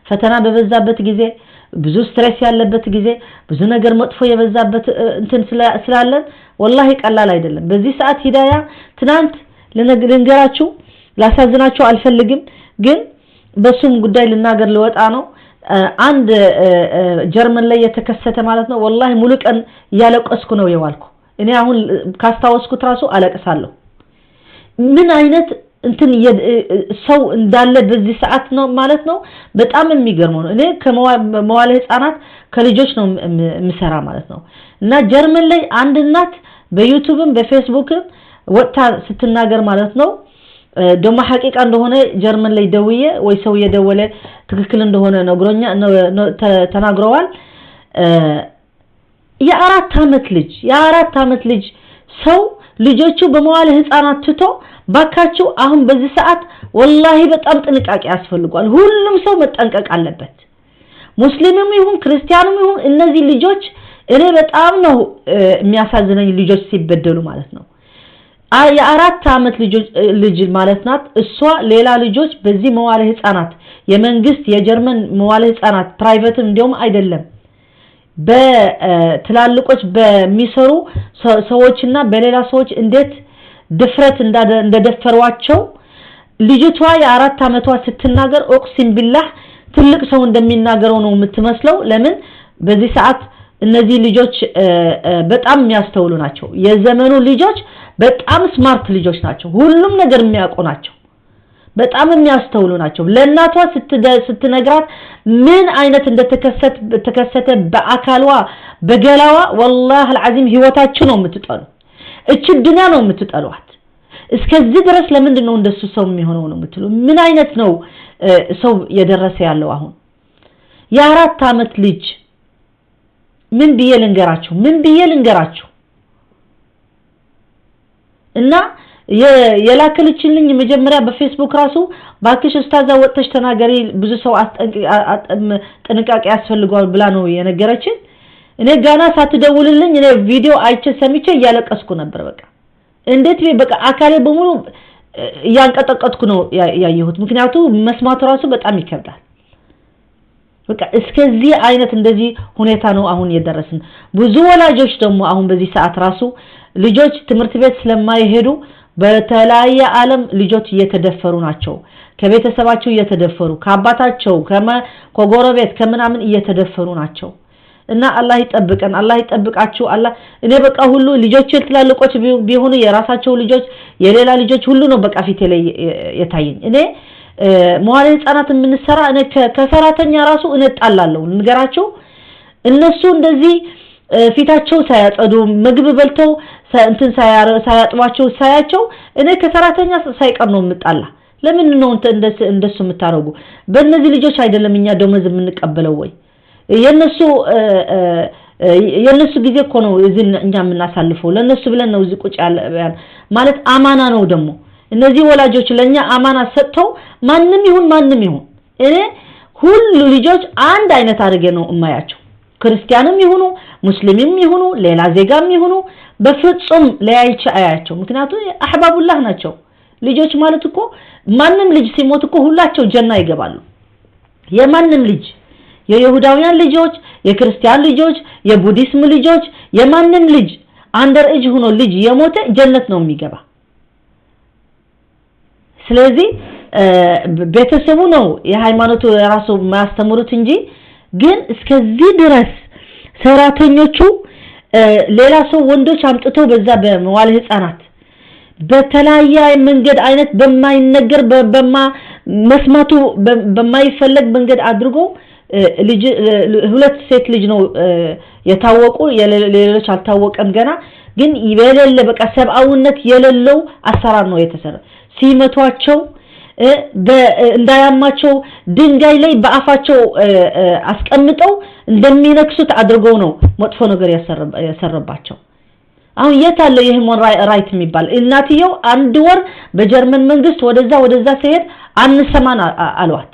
A: ፈተና በበዛበት ጊዜ ብዙ ስትሬስ ያለበት ጊዜ ብዙ ነገር መጥፎ የበዛበት እንትን ስላለን والله ቀላል አይደለም በዚህ ሰዓት ሂዳያ ትናንት ለነገራችሁ ላሳዝናችሁ አልፈልግም ግን በሱም ጉዳይ ልናገር ልወጣ ነው አንድ ጀርመን ላይ የተከሰተ ማለት ነው والله ሙሉ ቀን ያለቀስኩ ነው የዋልኩ እኔ አሁን ካስታወስኩት ራሱ አለቅሳለሁ ምን አይነት እንትን ሰው እንዳለ በዚህ ሰዓት ነው ማለት ነው በጣም የሚገርመው ነው እኔ ከመዋለ ህፃናት ከልጆች ነው ምሰራ ማለት ነው እና ጀርመን ላይ አንድ እናት በዩቲዩብም በፌስቡክም ወጣ ስትናገር ማለት ነው ደሞ ሐቂቃ እንደሆነ ጀርመን ላይ ደውዬ ወይ ሰው የደወለ ትክክል እንደሆነ ነግሮኛ ተናግረዋል የአራት አመት ልጅ ሰው ልጆቹ በመዋለ ህፃናት ትቶ ባካችሁ አሁን በዚህ ሰዓት ወላሂ በጣም ጥንቃቄ ያስፈልጋል ሁሉም ሰው መጠንቀቅ አለበት ሙስሊምም ይሁን ክርስቲያንም ይሁን እነዚህ ልጆች እኔ በጣም ነው የሚያሳዝነኝ ልጆች ሲበደሉ ማለት ነው የአራት አመት ልጅ ማለት ናት እሷ ሌላ ልጆች በዚህ መዋለ ህፃናት የመንግስት የጀርመን መዋለ ህፃናት ፕራይቬት እንደውም አይደለም በትላልቆች በሚሰሩ ሰዎችና በሌላ ሰዎች እንዴት ድፍረት እንደደፈሯቸው ልጅቷ የአራት አመቷ ስትናገር ኦክሲን ቢላህ ትልቅ ሰው እንደሚናገረው ነው የምትመስለው ለምን በዚህ ሰዓት እነዚህ ልጆች በጣም የሚያስተውሉ ናቸው የዘመኑ ልጆች በጣም ስማርት ልጆች ናቸው ሁሉም ነገር የሚያውቁ ናቸው በጣም የሚያስተውሉ ናቸው ለእናቷ ስትነግራት ምን አይነት እንደተከሰተ በአካልዋ በገላዋ والله العظيم ህይወታችሁ ነው የምትጠሉ እቺ ዱንያ ነው የምትጠሏት እስከዚህ ድረስ ለምንድን ነው እንደሱ ሰው የሚሆነው ነው የምትሉ ምን አይነት ነው ሰው የደረሰ ያለው አሁን የአራት አመት ልጅ ምን ብዬ ልንገራችሁ እና የላከልችልኝ መጀመሪያ በፌስቡክ ራሱ ባክሽ ኡስታዛ ወጥተሽ ተናገሪ ብዙ ሰው ጥንቃቄ ያስፈልጋል ብላ ነው የነገረችን እኔ ጋና ሳትደውልልኝ እኔ ቪዲዮ አይቼ ሰምቼ ያለቀስኩ ነበር በቃ እንዴት በቃ አካሌ በሙሉ ያንቀጠቀጥኩ ነው ያየሁት ምክንያቱም መስማት ራሱ በጣም ይከብዳል በቃ እስከዚህ አይነት እንደዚህ ሁኔታ ነው አሁን የደረስን ብዙ ወላጆች ደግሞ አሁን በዚህ ሰዓት ራሱ ልጆች ትምህርት ቤት ስለማይሄዱ በተለያየ ዓለም ልጆች እየተደፈሩ ናቸው ከቤተሰባቸው እየተደፈሩ ከአባታቸው ከጎረቤት ከምናምን እየተደፈሩ ናቸው እና አላህ ይጠብቀን አላህ ይጠብቃችሁ አላህ እኔ በቃ ሁሉ ልጆች ትላልቆች ቢሆኑ የራሳቸው ልጆች የሌላ ልጆች ሁሉ ነው በቃ ፊት ላይ የታየኝ እኔ መዋለ ህፃናት የምንሰራ እኔ ከሰራተኛ ራሱ እንጣላለሁ ንገራቸው እነሱ እንደዚህ ፊታቸው ሳያጸዱ ምግብ በልተው እንትን ሳያጥባቸው ሳያቸው እኔ ከሰራተኛ ሳይቀር ነው የምጣላ ለምን ነው እንደሱ የምታረጉ በእነዚህ ልጆች አይደለም እኛ ደሞዝ የምንቀበለው ወይ የነሱ ጊዜ እኮ ነው እኛ የምናሳልፈው ለነሱ ብለን ነው እዚህ ቁጭ ያለ ማለት አማና ነው ደግሞ እነዚህ ወላጆች ለኛ አማና ሰጥተው ማንንም ይሁን እኔ ሁሉ ልጆች አንድ አይነት አድርጌ ነው የማያቸው ክርስቲያንም ይሁኑ ሙስሊምም ይሁኑ ሌላ ዜጋም ይሁኑ በፍጹም ለያይቼ አያቸው ምክንያቱም አህባቡላህ ናቸው ልጆች ማለት እኮ ማንንም ልጅ ሲሞት እኮ ሁላቸው ጀና ይገባሉ የማንንም ልጅ የይሁዳውያን ልጆች የክርስቲያን ልጆች የቡዲስም ልጆች የማንንም ልጅ አንደር እጅ ሆኖ ልጅ የሞተ ጀነት ነው የሚገባ ስለዚህ ቤተሰቡ ነው የሃይማኖቱ ራሱ ማስተምሩት እንጂ ግን እስከዚህ ድረስ ሰራተኞቹ ሌላ ሰው ወንዶች አምጥተው በዛ በመዋለ ህፃናት በተለያየ መንገድ አይነት በማይነገር መስማቱ በማይፈለግ መንገድ አድርጎ ልጅ ሁለት ሴት ልጅ ነው የታወቁ የሌሎች አልታወቀም ገና ግን ይበለለ በቃ ሰብአውነት የሌለው አሰራር ነው የተሰራ ሲመቷቸው እንዳያማቸው ድንጋይ ላይ በአፋቸው አስቀምጠው እንደሚነክሱት አድርገው ነው መጥፎ ነገር ያሰረባቸው አሁን የታለ የሂውማን ራይት የሚባል እናትየው አንድ ወር በጀርመን መንግስት ወደዛ ሲሄድ አንሰማን አሏት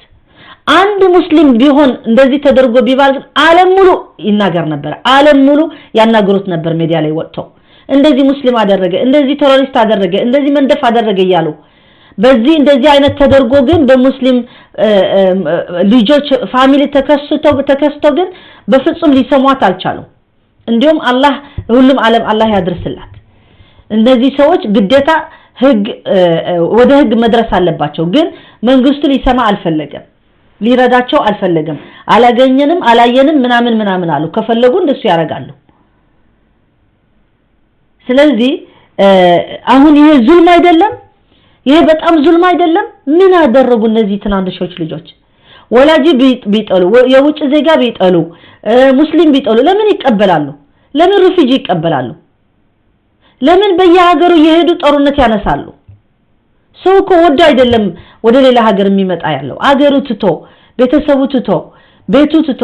A: አንድ ሙስሊም ቢሆን እንደዚህ ተደርጎ ቢባል ዓለም ሙሉ ይናገር ነበር ዓለም ሙሉ ያናገሩት ነበር ሚዲያ ላይ ወጥተው እንደዚህ ሙስሊም አደረገ እንደዚህ ቴሮሪስት አደረገ እንደዚህ መንደፍ አደረገ ይያሉ በዚህ እንደዚህ አይነት ተደርጎ ግን በሙስሊም ልጆች ፋሚሊ ተከስቶ ግን በፍጹም ሊሰሟት አልቻሉ እንዲሁም አላህ ሁሉም ዓለም አላህ ያድርስላት እነዚህ ሰዎች ግዴታ ወደ ህግ መድረስ አለባቸው ግን መንግስቱ ሊሰማ አልፈለገም ሊረዳቸው አልፈለገም አላገኘንም አላየንም ምናምን አሉ ከፈለጉ እንደሱ ያረጋሉ ስለዚህ አሁን ይሄ ዙልም አይደለም ይሄ በጣም ዙልም አይደለም ምን አደረጉ እነዚህ ትናንሾች ልጆች ወላጅ ቢጠሉ የውጭ ዜጋ ቢጠሉ ሙስሊም ቢጠሉ ለምን ይቀበላሉ ለምን ሪፊጂ ይቀበላሉ ለምን በየሀገሩ የሄዱ ጦርነት ያነሳሉ? ሰው እኮ ወደ አይደለም ወደ ሌላ ሀገር የሚመጣ ያለው አገሩ ትቶ ቤተሰቡ ትቶ ቤቱ ትቶ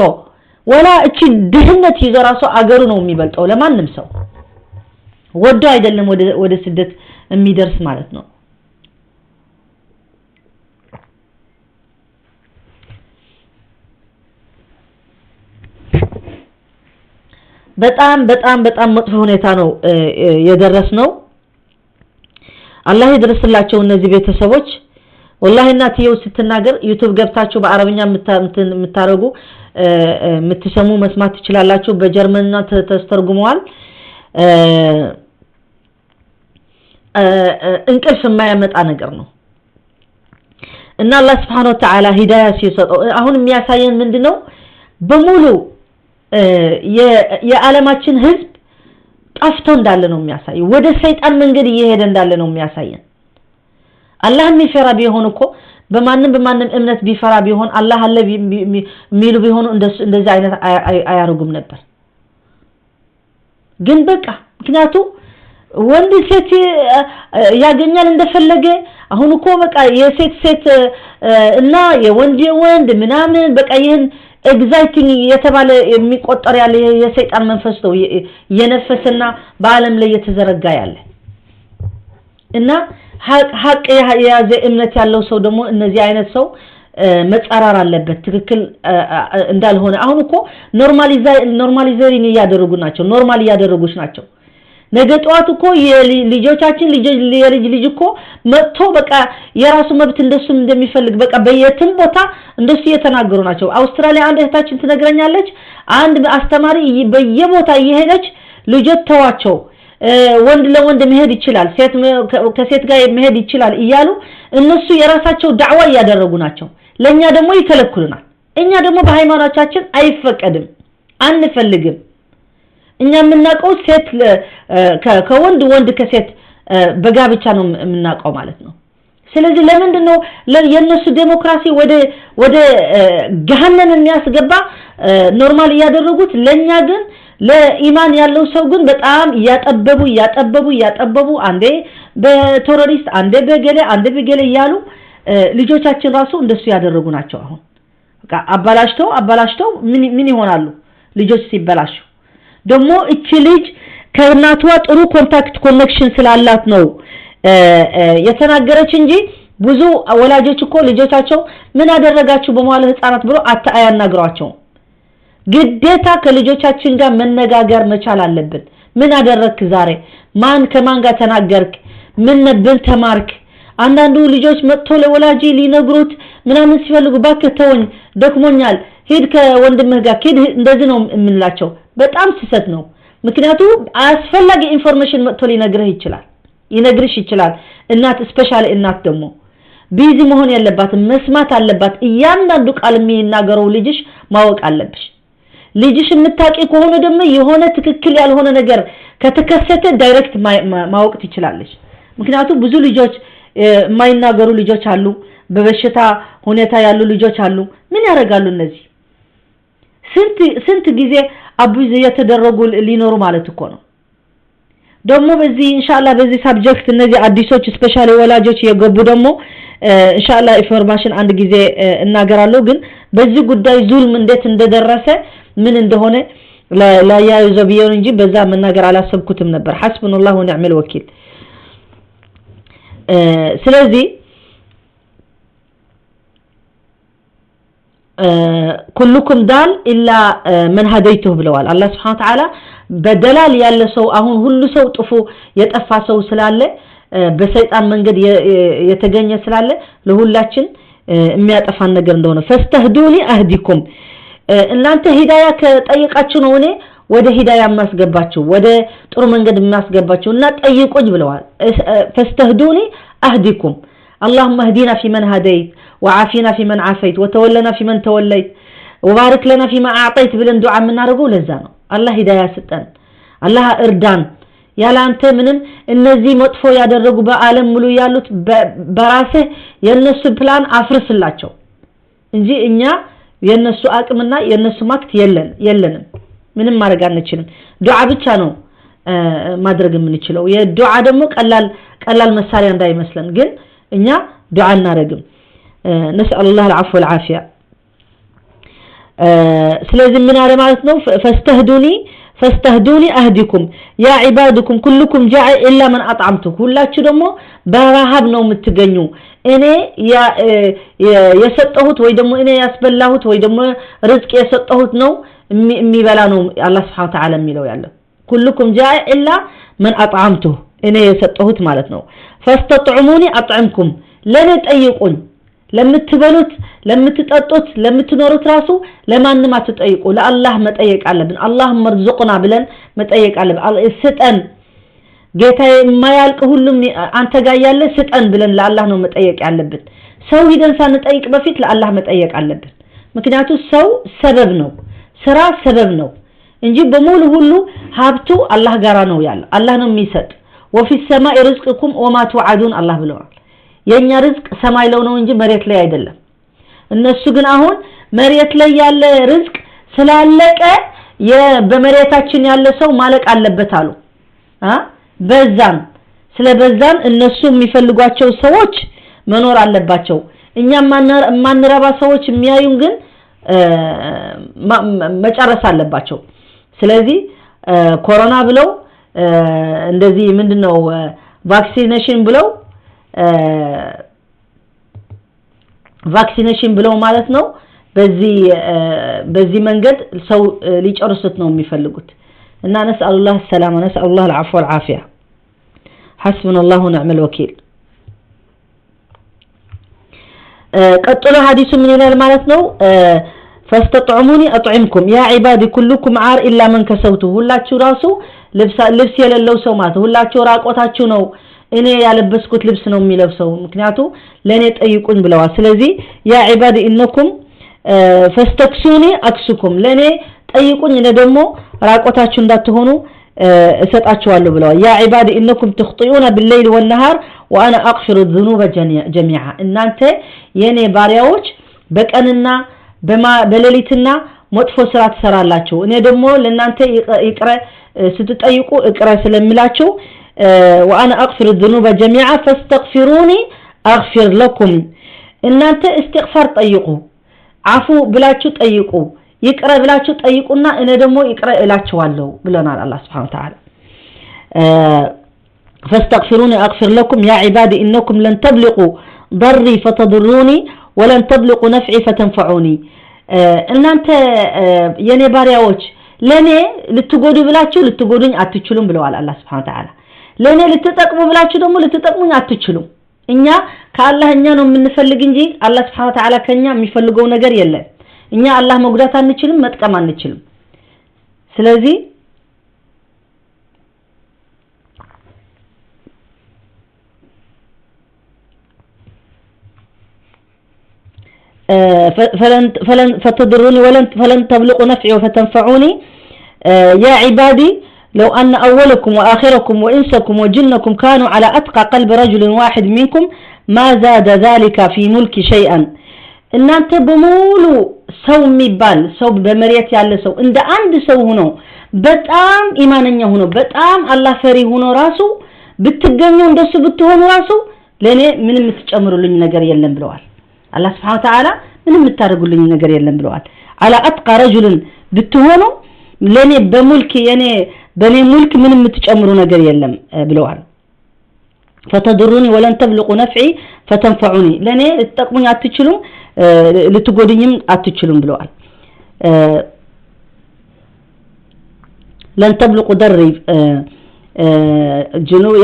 A: ወላ እቺ ድህነት ይዘራሱ አገሩ ነው የሚበልጠው ለማንም ሰው ወደ አይደለም ወደ ስደት የሚደርስ ማለት ነው። በጣም መጥፎ ሁኔታ ነው የደረስነው። አላህ ይድረስላቸው እነዚህ ቤተሰቦች። والله እናትየው ስትናገር ዩቲዩብ ገብታችሁ በአረብኛ የምታረጉ የምትሰሙ መስማት ትችላላችሁ። በጀርመንና ተስተርጉመዋል። እንቅልፍ የማያመጣ ነገር ነው እና አላህ Subhanahu Wa Ta'ala ሂዳያ ሲሰጠው አሁን የሚያሳየን ምንድነው በሙሉ የዓለማችን ህዝብ ጠፍቶ እንዳለ ነው የሚያሳየው። ወደ ሰይጣን መንገድ እየሄደ እንዳለ ነው የሚያሳየን። አላህ የሚፈራ ቢሆን እኮ በማንም እምነት ቢፈራ ቢሆን አላህ አለ ሚሉ ቢሆኑ እንደዛ አይነት አያርጉም ነበር። ግን በቃ ምክንያቱም ወንድ ሴት ያገኛል እንደፈለገ አሁን እኮ በቃ የሴት እና የወንድ ምናምን በቃ ይሄን ኤግዛይቲንግ የተባለ የሚቆጠር ያለ የሰይጣን መንፈስ ነው የነፈሰና በአለም ላይ የተዘረጋ ያለ እና ሐቅ የያዘ እምነት ያለው ሰው ደግሞ እነዚህ አይነት ሰው መጻራር አለበት ትክክል እንዳልሆነ። አሁን እኮ ኖርማሊዜሪን ያደረጉ ናቸው ኖርማል ያደረጉሽ ናቸው። ነገ ጧት እኮ የልጆቻችን ልጅ እኮ መጥቶ በቃ የራሱ መብት እንደሱ እንደሚፈልግ በቃ በየትም ቦታ እንደሱ የተናገሩ ናቸው። አውስትራሊያ አንድ እህታችን ትነግረኛለች አንድ አስተማሪ በየቦታ እየሄደች ልጆች ተዋቸው ወንድ ለወንድ መሄድ ይችላል ሴት ከሴት ጋር መሄድ ይችላል እያሉ እነሱ የራሳቸው ዳዕዋ ያደረጉ ናቸው። ለኛ ደግሞ ይከለክሉናል። እኛ ደግሞ በሃይማኖታችን አይፈቀድም አንፈልግም። እኛ የምናቀው ሴት ከወንድ ከሴት በጋብቻ ነው የምናቀው ማለት ነው። ስለዚህ ለምንድን ነው የነሱ ዴሞክራሲ ወደ ገሃነም የሚያስገባ ኖርማል ያደረጉት? ለኛ ግን ለኢማን ያለው ሰው ግን በጣም ያጠበቡ አንዴ በቴሮሪስት አንዴ በገሌ ያሉ ልጆቻችን ራሱ እንደሱ ያደረጉ ናቸው። አሁን በቃ አባላሽተው ምን ይሆናሉ ልጆች ሲበላሹ? ደግሞ እቺ ልጅ ከእናቷ ጥሩ ኮኔክሽን ስላላት ነው የተናገረች እንጂ ብዙ ወላጆች እኮ ልጆቻቸው ምን አደረጋችሁ በመዋለ ህፃናት ብሎ አያናግሯቸው። ግዴታ ከልጆቻችን ጋር መነጋገር መቻል አለብን። ምን አደረክ ዛሬ? ማን ከማን ጋር ተናገርክ? ምን ነበር ተማርክ? አንዳንዱ ልጆች መጥቶ ለወላጅ ሊነግሩት ምናምን ሲፈልጉ ባክህ ተወኝ ደክሞኛል ሄድ ከወንድምህ ጋር ሄድ እንደዚህ ነው የምንላቸው። በጣም ስህተት ነው። ምክንያቱም አስፈላጊ ኢንፎርሜሽን መጥቶ ሊነግርሽ ይችላል። እናት ስፔሻሊ እናት ደግሞ ቢዚ መሆን ያለባት መስማት አለባት። እያንዳንዱ ቃል የሚናገረው ልጅሽ ማወቅ አለብሽ። ልጅሽ የምታቂ ከሆነ ደግሞ የሆነ ትክክል ያልሆነ ነገር ከተከሰተ ዳይሬክት ማወቅ ትችላለሽ። ምክንያቱም ብዙ ልጆች የማይናገሩ ልጆች አሉ፣ በበሽታ ሁኔታ ያሉ ልጆች አሉ። ምን ያደርጋሉ እነዚህ? ስንት ጊዜ አቡዝ የተደረጉ ሊኖሩ ማለት እኮ ነው። ደግሞ በዚህ ኢንሻአላህ በዚህ ሳብጀክት እነዚህ አዲሶች ስፔሻሊ ወላጆች የገቡ ደግሞ ኢንሻአላህ ኢንፎርሜሽን አንድ ጊዜ እናገራለሁ። ግን በዚህ ጉዳይ ዙልም እንዴት እንደደረሰ ምን እንደሆነ ላያይዘ ቢሆን እንጂ በዛ መናገር አላሰብኩትም ነበር። ሐስቡናላሁ ወኒዕመል ወኪል። ስለዚህ كلكم دال إلا من هديته ብለዋል አላህ Subhanahu Wa Ta'ala። በደላል ያለ ሰው አሁን ሁሉ ሰው ጥፎ የጠፋ ሰው ስላለ በሰይጣን መንገድ የተገኘ ስላለ ለሁላችን የሚያጠፋን ነገር እንደሆነ ፈስተህዱኒ አህዲኩም እናንተ ሂዳያ ከጠየቃችሁ ነው እኔ ወደ ሂዳያ ማስገባችሁ ወደ ጥሩ መንገድ ማስገባችሁ እና ጠይቁኝ ብለዋል። ፈስተህዱኒ አህዲኩም اللهم اهدنا فيمن هديت وعافنا فيمن عافيت وتولنا فيمن توليت وبارك لنا فيما اعطيت ብለን ዱዓ የምናደርገው ለዛ ነው። አላህ ሂዳያ ስጠን፣ አላህ እርዳን። ያለ አንተ ምንም እነዚህ መጥፎ ያደረጉ በአለም ሙሉ ያሉት በራስህ የነሱ ፕላን አፍርስላቸው እንጂ እኛ የነሱ አቅምና የነሱ ማክት የለንም። ምንም ማድረግ አንችልም። ዱዓ ብቻ ነው ማድረግ የምንችለው የዱዓ ደግሞ ቀላል መሳሪያ እንዳይመስለን ግን እኛ ዱዓ እናረግም نسأل الله العفو والعافية ስለዚህ ምን አለ ማለት ነው فاستهدوني أهدكم يا عبادكم كلكم جاع إلا من أطعمته ሁላችሁ ደግሞ በረሃብ ነው የምትገኙ እኔ የሰጠሁት ወይ ደግሞ እኔ ያስበላሁት ወይ ደግሞ ርዝቅ የሰጠሁት ነው የሚበላ ነው አላህ Subhanahu Wa Ta'ala የሚለው ያለው كلكم جاع إلا من أطعمته እኔ የሰጠሁት ማለት ነው فاستطعموني أطعمكم ለኔ ጠይቁኝ ለምትበሉት ለምትጠጡት ለምትኖሩት ራሱ ለማንንም አትጠይቁ ለአላህ መጠየቅ አለብን اللهم ارزقنا ብለን መጠየቅ አለብን ስጠን ጌታዬ የማያልቅ ሁሉም አንተ ጋር ያለ ስጠን ብለን ለአላህ ነው መጠየቅ ያለብን ሰው ሂደን ሳንጠይቅ በፊት ለአላህ መጠየቅ አለብን ምክንያቱም ሰው ሰበብ ነው ስራ ሰበብ ነው እንጂ በሙሉ ሁሉ ሀብቱ አላህ ጋራ ነው ያለው አላህ ነው የሚሰጥ وفي السماء رزقكم وما توعدون الله ብለዋል የኛ ርዝቅ ሰማይ ነው እንጂ መሬት ላይ አይደለም እነሱ ግን አሁን መሬት ላይ ያለ ርዝቅ ስላለቀ በመሬታችን ያለ ሰው ማለቅ አለበት አሉ በዛም ስለበዛም እነሱ የሚፈልጓቸው ሰዎች መኖር አለባቸው እኛ ማንረባ ሰዎች የሚያዩን ግን መጨረስ አለባቸው ስለዚህ ኮሮና ብለው እንደዚህ ምንድነው ቫክሲኔሽን ብለው ቫክሲኔሽን ብለው ማለት ነው በዚህ መንገድ ሰው ሊጨርሱት ነው የሚፈልጉት እና نسأل الله السلامة نسأل الله العفو والعافية حسبنا الله ونعم الوكيل ቀጥሎ ሐዲሱ ምን ይላል ማለት ነው فاستطعموني اطعمكم يا عبادي كلكم عار الا من كسوته ሁላችሁ ራሱ ልብስ የሌለው ሰው ማለት ሁላችሁ ራቆታችሁ ነው እኔ ያለበስኩት ልብስ ነው የሚለብሰው ምክንያቱም ለኔ ጠይቁኝ ብለዋል ስለዚህ ያ ዒባዲ ኢነኩም ፈስተክሱኒ አክሱኩም ለኔ ጠይቁኝ እኔ ደግሞ ራቆታችሁ እንዳትሆኑ እሰጣችኋለሁ ብለዋል ያ ዒባዲ ኢነኩም ተخطئون بالليل والنهار وانا اغفر الذنوب جميعا እናንተ የኔ ባሪያዎች በቀንና በሌሊትና መጥፎ ስራ ትሰራላችሁ እኔ ደግሞ ለእናንተ ይቅረ ስትጠይቁ እቅረ ስለምላችሁ وانا اغفر الذنوب جميعا فاستغفروني اغفر لكم እናንተ استغفار ጠይቁ አፉ ብላችሁ ጠይቁ ይቅረ ብላችሁ ጠይቁና እኔ ደግሞ ይቅረ እላችኋለሁ ብለናል አላህ Subhanahu Wa Ta'ala فاستغفروني اغفر لكم يا عبادي انكم لن تبلغوا ضري فتضروني ولن تبلغوا نفعي فتنفعوني እናንተ የኔ ባሪያዎች ለኔ ልትጎዱ ብላችሁ ልትጎዱኝ አትችሉም ብለዋል አላህ Subhanahu Wa Ta'ala ለኔ ልትጠቅሙ ብላችሁ ደግሞ ልትጠቅሙኝ አትችሉም እኛ ከአላህ እኛ ነው የምንፈልግ እንጂ አላህ Subhanahu Wa Ta'ala ከኛ የሚፈልገው ነገር የለም እኛ አላህ መጉዳት አንችልም መጥቀም አንችልም ስለዚህ فلن فتضروني فلن تبلغوا نفعي وفتنفعوني يا عبادي لو أن أولكم وآخركم وإنسكم وجنكم كانوا على أتقى قلب رجل واحد منكم ما زاد ذلك في ملك شيئا إن أنت بمولو سو ميبال سو بمريت يالله سو إن ده عند سو هنو بتأم إيمانيا هنو بتأم الله فري هنو راسو بتجنون دسو بتهون راسو لأنه من متجمروا لنا نجار يلهم بلوال الله سبحانه وتعالى من متارجوا لنا نجار يلهم بلوال على أتقى رجل بتهونه لأنه بملك يعني بني ملك من متجمروا نجار يلهم بلوال فتضروني ولن تبلغوا نفعي فتنفعوني لأنه تقومي أتشلون لتقولينهم أتشلون بلوال لن تبلغوا ضري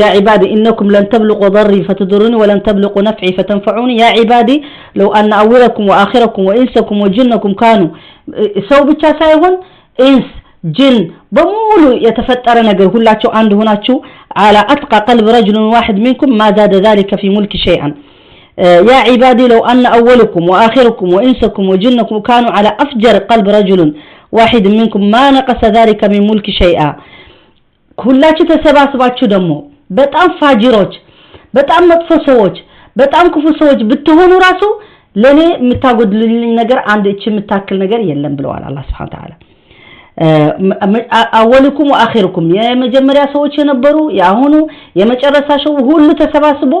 A: يا عبادي إنكم لن تبلغوا ضري فتضروني ولن تبلغوا نفعي فتنفعوني يا عبادي لو أن أولكم وآخركم وإنسكم وجنكم كانوا سو بتشاسايون إنس جن بمولو يتفتر نجر كلاتشو عنده هناتشو على أتقى قلب رجل واحد منكم ما زاد ذلك في ملك شيئا يا عبادي لو أن أولكم وآخركم وإنسكم وجنكم كانوا على أفجر قلب رجل واحد منكم ما نقص ذلك من ملك شيئا كلاتشو تسباسباتشو دمو بتأم فاجروج بتأم مطفوسوج بتأم كفوسوج بتهونو راسو لني متاقود لنجر عند إيش متاكل نجر يلم بلوال الله سبحانه وتعالى أولكم وآخركم يا مجمريا سوتش ينبرو يا هونو يا مجرسا شو هو تسباسبو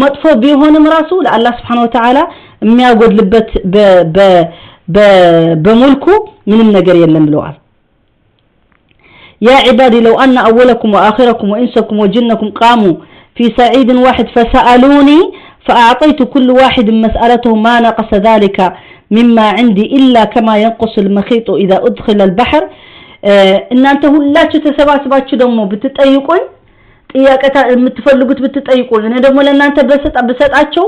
A: مطفو بيهونم راسو الله سبحانه وتعالى የሚያጎድ ልበት በመልኩ ምንም ነገር የለም ብለዋል يا عبادي لو أن أولكم وآخركم وإنسكم وجنكم قاموا في صعيد واحد فسألوني فأعطيت كل واحد مسألته ما نقص ذلك مما عندي إلا كما ينقص المخيط إذا أدخل البحر إن أنت لا تتسباسباتشو دمو بتتأيقون ጥያቄታ የምትፈልጉት ብትጠይቁን እኔ ደግሞ ለእናንተ በሰጣቸው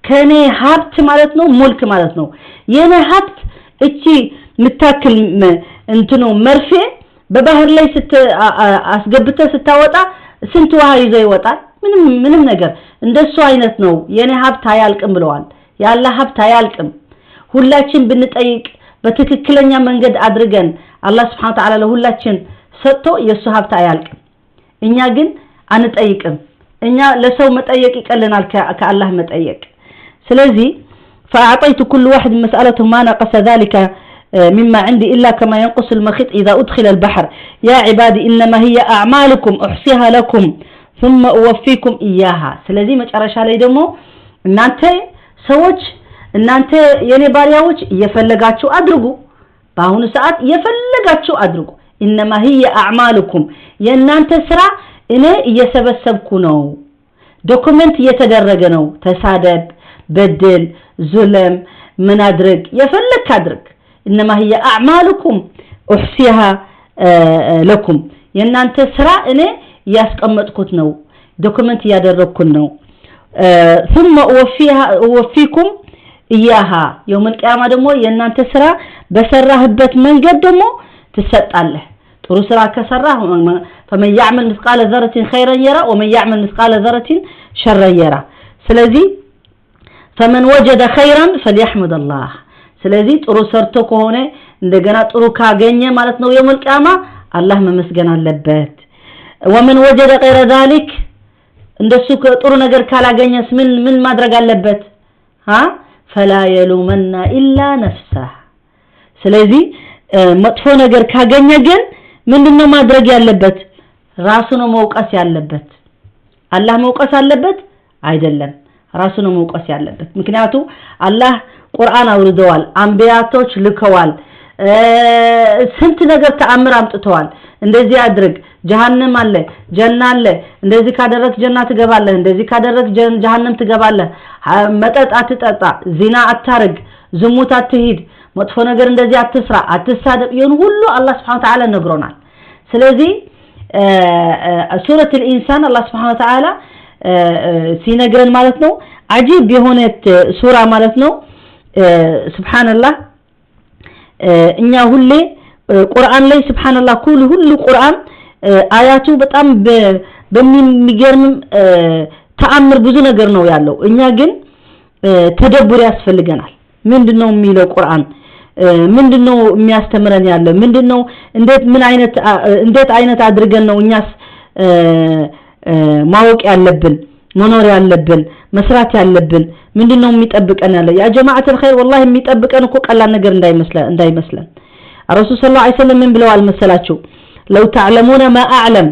A: ከኔ ሀብት ማለት ነው ሙልክ ማለት ነው የኔ ሀብት እቺ ምታክል እንትኑ መርፌ በባህር ላይ አስገብተ ስታወጣ ስንት ውሃ ይዞ ይወጣል ምንም ነገር እንደሱ አይነት ነው የኔ ሀብት አያልቅም ብለዋል ያለ ሀብት አያልቅም ሁላችን ብንጠይቅ በትክክለኛ መንገድ አድርገን አላህ Subhanahu Wa Ta'ala ለሁላችን ሰጥቶ የሱ ሀብት አያልቅም እኛ ግን አንጠይቅም እኛ ለሰው መጠየቅ ይቀልናል ከአላህ መጠየቅ ስለዚህ فاعطيت كل واحد مسألته ما نقص ذلك مما عندي الا كما ينقص المخيط اذا ادخل البحر يا عبادي انما هي اعمالكم احصيها لكم ثم اوفيكم اياها ስለዚህ መጨረሻ ላይ ደግሞ እናንተ ሰዎች እናንተ የኔ ባሪያዎች እየፈለጋችሁ አድርጉ በአሁኑ ሰዓት እየፈለጋችሁ አድርጉ انما هي اعمالكم የእናንተ ስራ እኔ እየሰበሰብኩ ነው ዶክመንት እየተደረገ ነው ተሳደብ بدل ظلم من أدرك يفلك أدرك إنما هي أعمالكم أحصيها لكم يعني أنت سرع إني يسقمتكم نو دوكمنت يدرككم نو ثم أوفيكم إياها يوم القيامة دمو يعني أنت سرع بسرع هبت من قدمو تسد الله ترسل كسرع فمن يعمل مثقال ذرة خيرا يرى ومن يعمل مثقال ذرة شرا يرى سلذي فمن وجد خيرا فليحمد الله ስለዚህ ጥሩ ሰርቶ ከሆነ እንደገና ጥሩ ካገኘ ማለት ነው የውም القيامة አላህ መመስገን አለበት ومن وجد غير ذلك እንደሱ ጥሩ ነገር ካላገኘስ ምን ማድረግ አለበት فلا يلومن الا نفسه ስለዚህ መጥፎ ነገር ካገኘ ግን ምንድነው ማድረግ ያለበት ራሱ ነው መውቀስ ያለበት አላህ መውቀስ አለበት አይደለም ራሱ ነው መውቀስ ያለበት ምክንያቱም አላህ ቁርአን አውርደዋል አንቢያቶች ልከዋል ስንት ነገር ተአምር አምጥተዋል እንደዚህ አድርግ ጀሃነም አለ ጀና አለ እንደዚህ ካደረክ ጀና ትገባለህ እንደዚህ ካደረክ ጀሃነም ትገባለህ መጠጥ አትጠጣ ዚና አታርግ ዝሙት አትሂድ መጥፎ ነገር እንደዚህ አትስራ አትሳደብ ይሁን ሁሉ አላህ Subhanahu Wa Ta'ala ነግሮናል ስለዚህ ሱረቱ الانسان አላህ Subhanahu Wa Ta'ala ሲነግረን ማለት ነው አጂብ የሆነ ሱራ ማለት ነው ሱብሃንአላህ እኛ ሁሌ ቁርአን ላይ ሱብሃንአላህ ሁሉ ቁርአን አያቱ በጣም በሚገርም ተአምር ብዙ ነገር ነው ያለው እኛ ግን ተደብር ያስፈልገናል ምንድነው የሚለው ቁርአን ምንድነው የሚያስተምረን ያለው ምንድነው እንዴት አይነት አድርገን ነው እኛስ ማወቅ ያለብን መኖር ያለብን መስራት ያለብን ምንድነው የሚጠብቀን ያለ ያ ጀማዓት الخير والله የሚጠብቀን እኮ ቀላል ነገር እንዳይመስለን الرسول صلى الله عليه وسلم ምን ብለዋል መሰላችሁ لو تعلمون ما اعلم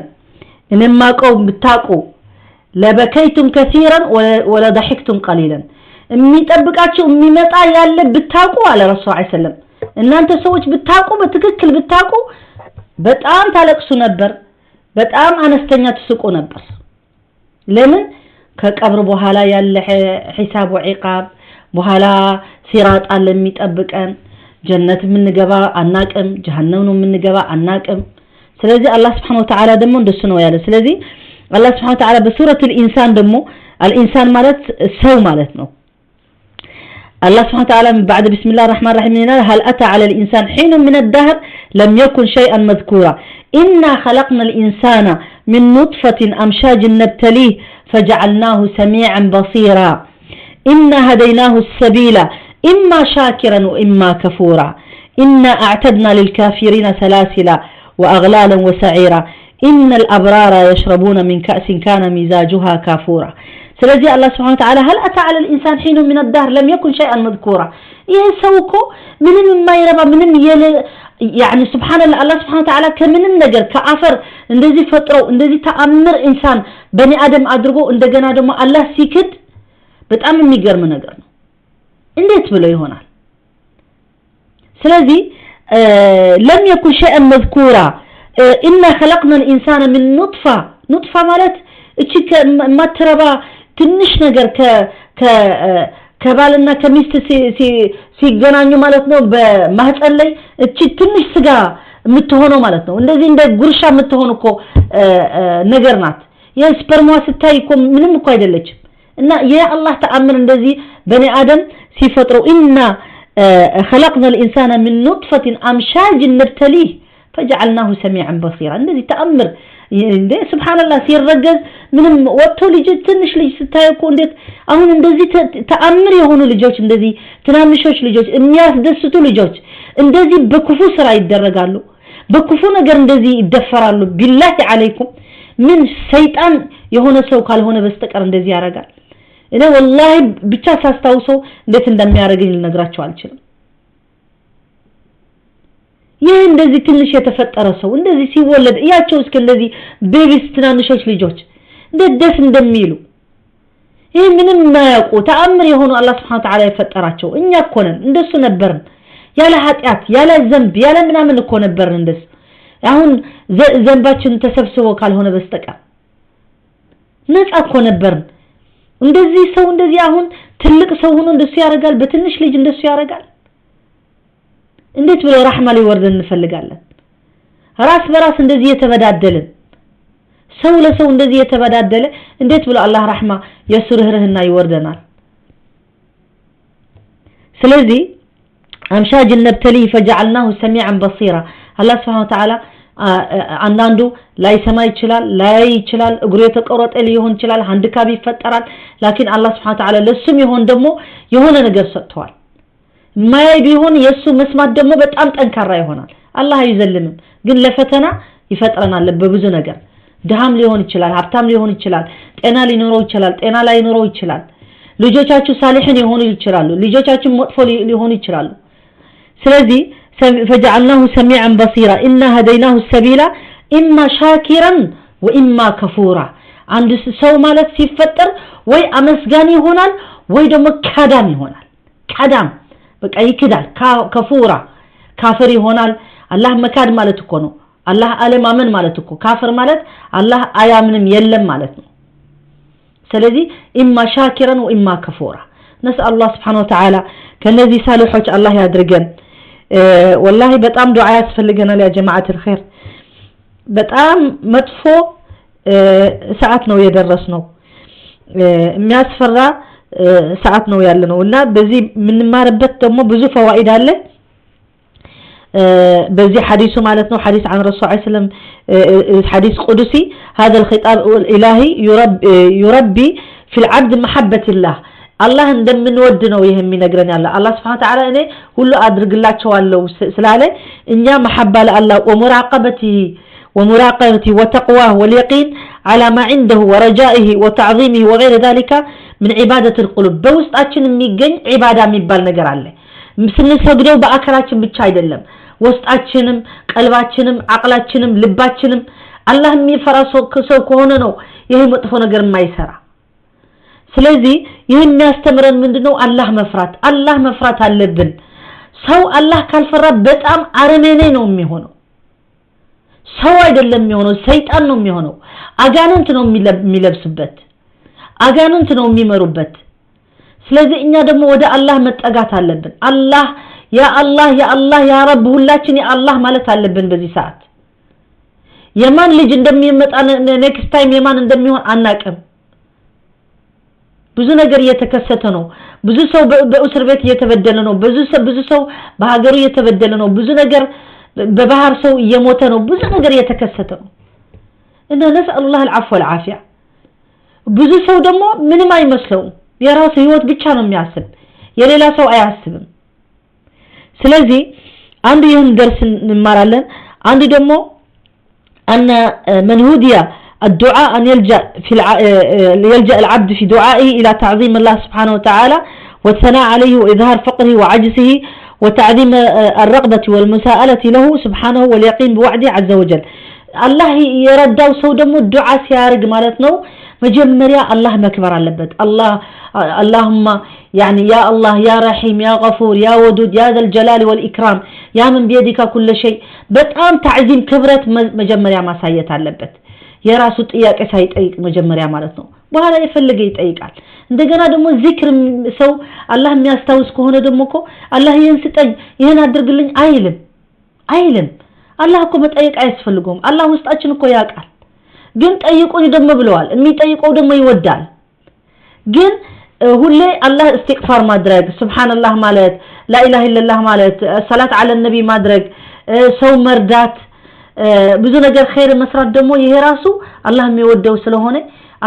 A: انما قوم بتاقوا لبكيتم كثيرا ولا ضحكتم قليلا የሚጠብቃችሁ የሚመጣ ያለ ብታቁ አለ ረሱል ሰለላሁ ዐለይሂ ወሰለም እናንተ ሰዎች ብታቁ በትክክል ብታቁ በጣም ታለቅሱ ነበር በጣም አነስተኛ ተስቆ ነበር ለምን ከቀብር በኋላ ያለ ሒሳብ ወዒቃብ በኋላ ሲራጥ አለ የሚጠብቀን ጀነት ምንገባ አናቅም ጀሃነም ነው ምንገባ አናቅም ስለዚህ አላህ Subhanahu Wa Ta'ala ደግሞ እንደሱ ነው ያለ ስለዚህ አላህ Subhanahu Wa Ta'ala በሱረቱ الانسان ደግሞ الانسان ማለት ሰው ማለት ነው الله سبحانه وتعالى بعد بسم الله الرحمن الرحيم هل أتى على الإنسان حين من الدهر لم يكن شيئا مذكورا إنا خلقنا الإنسان من نطفة أمشاج نبتليه فجعلناه سميعا بصيرا إنا هديناه السبيل إما شاكرا وإما كفورا إنا أعتدنا للكافرين سلاسلا وأغلالا وسعيرا إن الأبرار يشربون من كأس كان مزاجها كافورا ስለዚህ አላህ Subhanahu Wa Ta'ala هل أتى على الإنسان حين من الدهر لم يكن شيئا مذكورا ይሄ ሰውኮ ምንም የማይረባ ምንም يعني سبحان الله الله سبحانه وتعالى ከምንም ነገር ከአፈር እንደዚህ ፈጥሮ እንደዚህ ተአምር ኢንሳን በኒ አደም አድርጎ እንደገና ደግሞ አላህ ሲክድ በጣም የሚገርም ነገር ነው እንዴት ብሎ ይሆናል ስለዚህ لم يكن شيئا مذكورا إنا خلقنا الإنسان من نطفة ማለት እቺ ማትረባ ትንሽ ነገር ከባልና ከሚስት ሲገናኙ ማለት ነው በማህፀን ላይ እቺ ትንሽ ስጋ የምትሆነው ማለት ነው እንደዚህ እንደ ጉርሻ የምትሆነው እኮ ነገር ናት የስፐርማ ስታይ እኮ ምንም እኮ አይደለችም እና የአላህ ተአምር እንደዚህ በኒ አደም ሲፈጥሩ ኢና خلقنا الإنسان من نطفة أمشاج نبتليه فجعلناه سميعا بصيرا እንደዚህ ተአምር እንዴ ሱብሃንአላህ ሲረገዝ ምንም ወጥቶ ልጅ ትንሽ ልጅ ስታይኮ እንዴት አሁን እንደዚህ ተአምር የሆኑ ልጆች እንደዚህ ትናንሾች ልጆች የሚያስደስቱ ልጆች እንደዚህ በክፉ ስራ ይደረጋሉ በክፉ ነገር እንደዚህ ይደፈራሉ ቢላሂ አለይኩም ምን ሰይጣን የሆነ ሰው ካልሆነ በስተቀር እንደዚህ ያረጋል እኔ ወላሂ ብቻ ሳስታውሰው እንዴት እንደሚያረጋኝ ልነግራቸው አልችልም ይሄ እንደዚህ ትንሽ የተፈጠረ ሰው እንደዚህ ሲወለድ ያቸው እስከ እንደዚህ ቤቢስ ትናንሾች ልጆች ደስ እንደሚሉ ይሄ ምንም ማያውቁ ተአምር የሆኑ አላህ Subhanahu Wa Ta'ala የፈጠራቸው እኛ እኮ ነን እንደሱ ነበርን ያለ ኃጢያት ያለ ዘንብ ያለ ምናምን እኮ ነበርን እንደሱ አሁን ዘንባችን ተሰብስቦ ካልሆነ በስተቀር ነፃ እኮ ነበርን እንደዚህ ሰው እንደዚህ አሁን ትልቅ ሰው ሆኖ እንደሱ ያረጋል በትንሽ ልጅ እንደሱ ያረጋል እንዴት ብሎ ረህማ ሊወርድ እንፈልጋለን ራስ በራስ እንደዚህ የተበዳደልን ሰው ለሰው እንደዚህ የተበዳደለ እንዴት ብሎ አላህ ረህማ የሱርህርህና ይወርደናል ስለዚህ አምሻጅ ነብተሊ فجعلناه سميعا بصيرا አላህ Subhanahu Wa Ta'ala አንዳንዱ ላይ ሰማይ ይችላል እግሩ የተቆረጠ ሊሆን ይችላል ሃንድካፕ ይፈጠራል ላኪን አላህ Subhanahu Wa Ta'ala ለሱም ይሆን ደግሞ የሆነ ነገር ሰጥቷል ማይ ቢሆን የሱ መስማት ደግሞ በጣም ጠንካራ ይሆናል አላህ አይዘልምም ግን ለፈተና ይፈጥረናል በብዙ ነገር ድሃም ሊሆን ይችላል ሀብታም ሊሆን ይችላል ጤና ሊኖረው ይችላል ጤና ላይ ኖረው ይችላል ልጆቻችሁ ሳሊህን ይሆኑ ይችላሉ ልጆቻችሁ መጥፎ ሊሆኑ ይችላሉ ስለዚህ فجعلناه سميعا بصيرا إنا هديناه السبيل إما شاكرا وإما كفورا عند سو ማለት ሲፈጠር ወይ አመስጋኒ ይሆናል ወይ ደግሞ ካዳም ይሆናል ካዳም በቃ ይክዳል ከፉራ ካፍር ይሆናል አላህ መካድ ማለት እኮ ነው አላህ አለማመን ማለት እኮ ካፍር ማለት አላህ አያምንም የለም ማለት ነው ስለዚህ ኢማ ሻኪራን ወኢማ ከፉራ نسأل الله سبحانه وتعالى ከነዚህ ሳሊሖች አላህ ያድርገን والله በጣም ዱዓ ያስፈልገናል يا جماعة الخير በጣም መጥፎ ሰዓት ነው የደረስነው የሚያስፈራ ሰዓት ነው ያለነው እና በዚህ ምንማርበት ደግሞ ብዙ فوائد አለ በዚህ ሐዲሱ ማለት ነው ሐዲስ عن رسول الله صلى الله عليه وسلم حديث قدسي هذا الخطاب الالهي يربي في العبد محبة الله الله እንደምንወድ ነው ይሄ የሚነግረን ያለ አላህ Subhanahu Wa Ta'ala እኔ ሁሉ አድርግላቸዋለሁ ስላለ እኛ محبة لله ومراقبته وتقواه واليقين على ما عنده ورجائه وتعظيمه وغير ذلك من عبادة القلوب በውስጣችን የሚገኝ ዒባዳ የሚባል ነገር አለ ስንሰግደው በአካላችን ብቻ አይደለም ውስጣችንም ቀልባችንም አቅላችንም ልባችንም አላህ የሚፈራ ሰው ከሆነ ነው ይሄ መጥፎ ነገር የማይሰራ ስለዚህ ይሄን የሚያስተምረን ምንድነው አላህ መፍራት አለብን ሰው አላህ ካልፈራ በጣም አረመኔ ነው የሚሆነው ሰው አይደለም የሚሆነው ሰይጣን ነው የሚሆነው አጋንንት ነው የሚለብስበት አጋንንት ነው የሚመሩበት ስለዚህ እኛ ደግሞ ወደ አላህ መጠጋት አለብን አላህ ያ ረብ ሁላችን ያ አላህ ማለት አለብን በዚህ ሰዓት የማን ልጅ እንደሚመጣ ኔክስት ታይም የማን እንደሚሆን አናቀም ብዙ ነገር እየተከሰተ ነው ብዙ ሰው በእስር ቤት እየተበደለ ነው ብዙ ሰው በሀገሩ እየተበደለ ነው ብዙ ነገር በባህር ሰው እየሞተ ነው ብዙ ነገር እየተከሰተ ነው እና نسأل الله العفو والعافية ብዙ ሰው ደግሞ ምንም አይመስለው የራሱ ህይወት ብቻ ነው የሚያስብ የሌላ ሰው አያስብም ስለዚህ አንዱ ይህን ደርስ እንማራለን አንዱ ደግሞ أن من هدي الدعاء أن يلجأ العبد في دعائه إلى تعظيم الله سبحانه وتعالى والثناء عليه وإظهار فقره وعجزه وتعظيم الرغبة والمساءلة له سبحانه واليقين بوعده عز وجل الله يرداو سو دمو الدعاء سيارق مالتنا مجمريا الله مكبر اللبت الله اللهم يعني يا الله يا رحيم يا غفور يا ودود يا ذا الجلال والإكرام يا من بيدك كل شيء بتقام تعظيم كبرت مجمريا ما سايت اللبت يا راسو ጥያቄ ሳይጠይቅ መጀመሪያ ማለት ነው በኋላ የፈለገ ይጠይቃል እንደገና ደግሞ ዚክር ሰው አላህ የሚያስታውስ ከሆነ ደግሞ እኮ አላህ ይሄን ስጠኝ ይሄን አድርግልኝ አይልም አላህ እኮ መጠየቅ አያስፈልገውም አላህ ውስጣችን እኮ ያውቃል ግን ጠይቁኝ ደግሞ ብለዋል የሚጠይቀው ደግሞ ይወዳል ግን ሁሌ አላህ استغفار ማድረግ ሱብሃንአላህ ማለት ላኢላሃ ኢላላህ ማለት ሰላት አለ ነብይ ማድረግ ሰው መርዳት ብዙ ነገር ኸይር መስራት ደግሞ ይሄ ራሱ አላህ የሚወደው ስለሆነ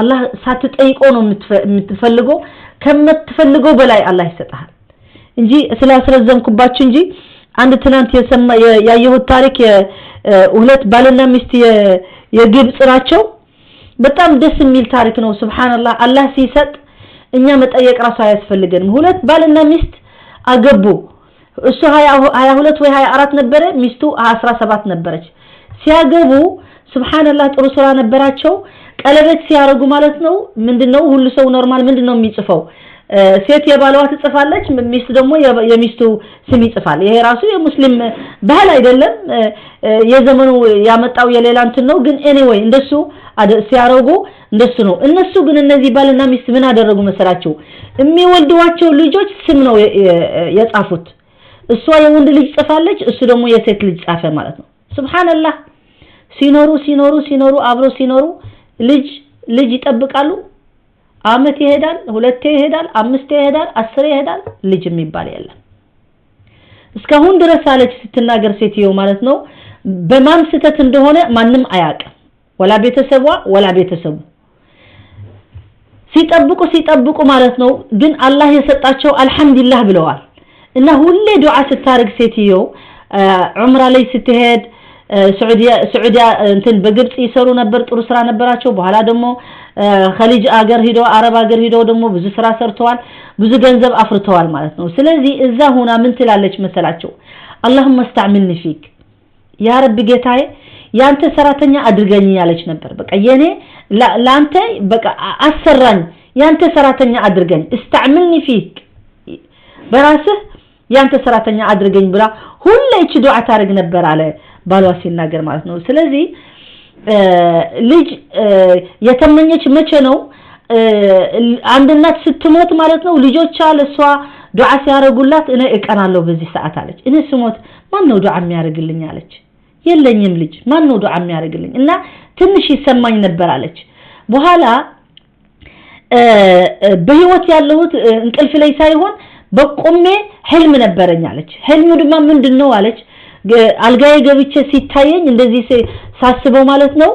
A: አላህ ሳትጠይቀው ነው የምትፈልገው ከመትፈልገው በላይ አላህ ይሰጣል እንጂ ስላስረዘምኩባችሁ እንጂ አንድ ትናንት ያየሁት ታሪክ ሁለት ባልና ሚስት የግብጽ ናቸው በጣም ደስ የሚል ታሪክ ነው ሱብሃንአላህ አላህ ሲሰጥ እኛ መጠየቅ ራሱ አያስፈልገንም ሁለት ባልና ሚስት አገቡ እሱ 22 ወይ 24 ነበረ ሚስቱ 17 ነበረች ሲያገቡ ሱብሃንአላህ ጥሩ ስራ ነበራቸው ቀለበት ሲያረጉ ማለት ነው ምንድነው ሁሉ ሰው ኖርማል ምንድነው የሚጽፈው ሴት የባሏ ትጽፋለች ሚስት ደግሞ የሚስቱ ስም ይጽፋል ይሄ ራሱ የሙስሊም ባህል አይደለም የዘመኑ ያመጣው የሌላ እንትን ነው ግን anyway እንደሱ ሲያረጉ እንደሱ ነው እነሱ ግን እነዚህ ባልና ሚስት ምን አደረጉ መሰላችሁ የሚወልዱዋቸው ልጆች ስም ነው የጻፉት እሷ የወንድ ልጅ ጽፋለች እሱ ደግሞ የሴት ልጅ ጻፈ ማለት ነው ሱብሃንአላህ ሲኖሩ አብሮ ሲኖሩ ልጅ ይጠብቃሉ አመት ይሄዳል ሁለቴ ይሄዳል አምስቴ ይሄዳል 10 ይሄዳል ልጅ የሚባል የለም እስካሁን ድረስ አለች ስትናገር ሴትዮ ማለት ነው በማን ስተት እንደሆነ ማንንም አያውቅም ወላ ቤተሰቡ ሲጠብቁ ማለት ነው ግን አላህ የሰጣቸው አልহামዱሊላህ ብለዋል እና ሁሌ ዱዓ ስታርግ ሴትዮ ዑምራ ላይ ስትሄድ سعودية እንትን በግብጽ ይሰሩ ነበር ጥሩ ስራ ነበራቸው በኋላ ደግሞ ኸሊጅ አገር ሄዶ አረብ አገር ሄዶ ደግሞ ብዙ ስራ ሰርተዋል ብዙ ገንዘብ አፍርተዋል ማለት ነው ስለዚህ እዛ ሆና ምን ትላለች መሰላቸው اللهم استعملني فيك يا رب ጌታዬ ያንተ ሰራተኛ አድርገኝ ያለች ነበር በቃ የኔ ላንተ በቃ አሰራኝ ያንተ ሰራተኛ አድርገኝ استعملني فيك በራስህ ያንተ ሰራተኛ አድርገኝ ብላ ሁሌ እቺ ዱዓ ታርግ ነበር አለ ባሏ ሲናገር ማለት ነው ስለዚህ ልጅ የተመኘች መቼ ነው አንድ እናት ስትሞት ማለት ነው ልጆቿ ለሷ ዱዓ ሲያረጉላት እኔ እቀናለሁ በዚህ ሰዓት አለች እኔ ስሞት ማን ነው ዱዓ የሚያረግልኝ አለች የለኝም ልጅ ማን ነው ዱዓ የሚያረግልኝ እና ትንሽ ይሰማኝ ነበር አለች በኋላ በህይወት ያለሁት እንቅልፍ ላይ ሳይሆን በቆሜ ህልም ነበረኝ አለች ህልሙ ድማ ምንድነው አለች አልጋዬ ገብቼ ሲታየኝ እንደዚህ ሳስበው ማለት ነው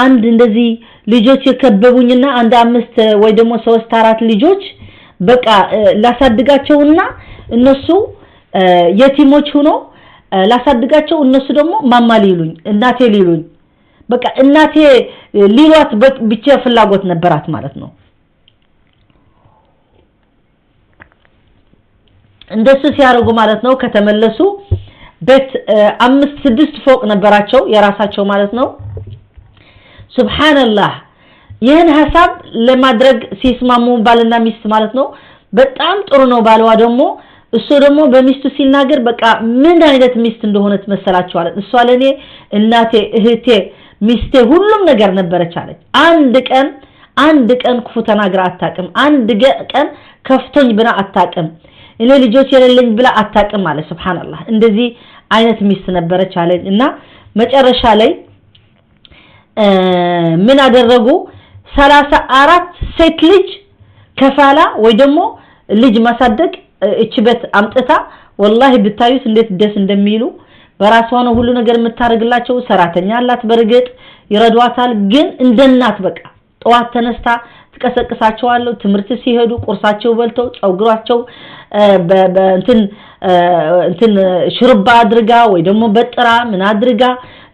A: አንድ እንደዚህ ልጆች የከበቡኝና አንድ 5 ወይ ደግሞ 3 4 ልጆች በቃ ላሳድጋቸውና እነሱ የቲሞች ሆኖ ላሳድጋቸው እነሱ ደግሞ ማማ ሊሉኝ እናቴ ሊሉኝ በቃ እናቴ ሊሏት ብቻ ፍላጎት ነበራት ማለት ነው እንደሱ ሲያረጉ ማለት ነው ከተመለሱ ቤት 5-6 ፎቅ ነበራቸው የራሳቸው ማለት ነው ሱብሃንአላህ ይሄን ሐሳብ ለማድረግ ሲስማሙ ባልና ሚስት ማለት ነው በጣም ጥሩ ነው ባልዋ ደግሞ እሱ ደግሞ በሚስቱ ሲናገር በቃ ምን አይነት ሚስት እንደሆነች መሰላችሁ አለ እሷ ለኔ እናቴ እህቴ ሚስቴ ሁሉም ነገር ነበረች አለች አንድ ቀን ክፉ ተናግራ አታውቅም አንድ ቀን ከፍቶኝ ብላ አታውቅም እኔ ልጆች የሌለኝ ብላ አታውቅም አለ ሱብሃንአላህ እንደዚህ አይነት ሚስት ነበረች አለኝ እና መጨረሻ ላይ ምን አደረጉ 34 ሴት ልጅ ከፋላ ወይ ደግሞ ልጅ ማሳደግ እችበት አምጥታ ወላሂ ብታዩት እንዴት ደስ እንደሚሉ በራሷ ነው ሁሉ ነገር የምታረግላቸው ሰራተኛ አላት በርግጥ ይረዷታል ግን እንደናት በቃ ጧት ተነስታ ትቀሰቅሳቸዋለሁ ትምርት ሲሄዱ ቁርሳቸው በልተው ጸጉራቸው እንትን ሽርባ አድርጋ ወይ ደግሞ በጥራ ምን አድርጋ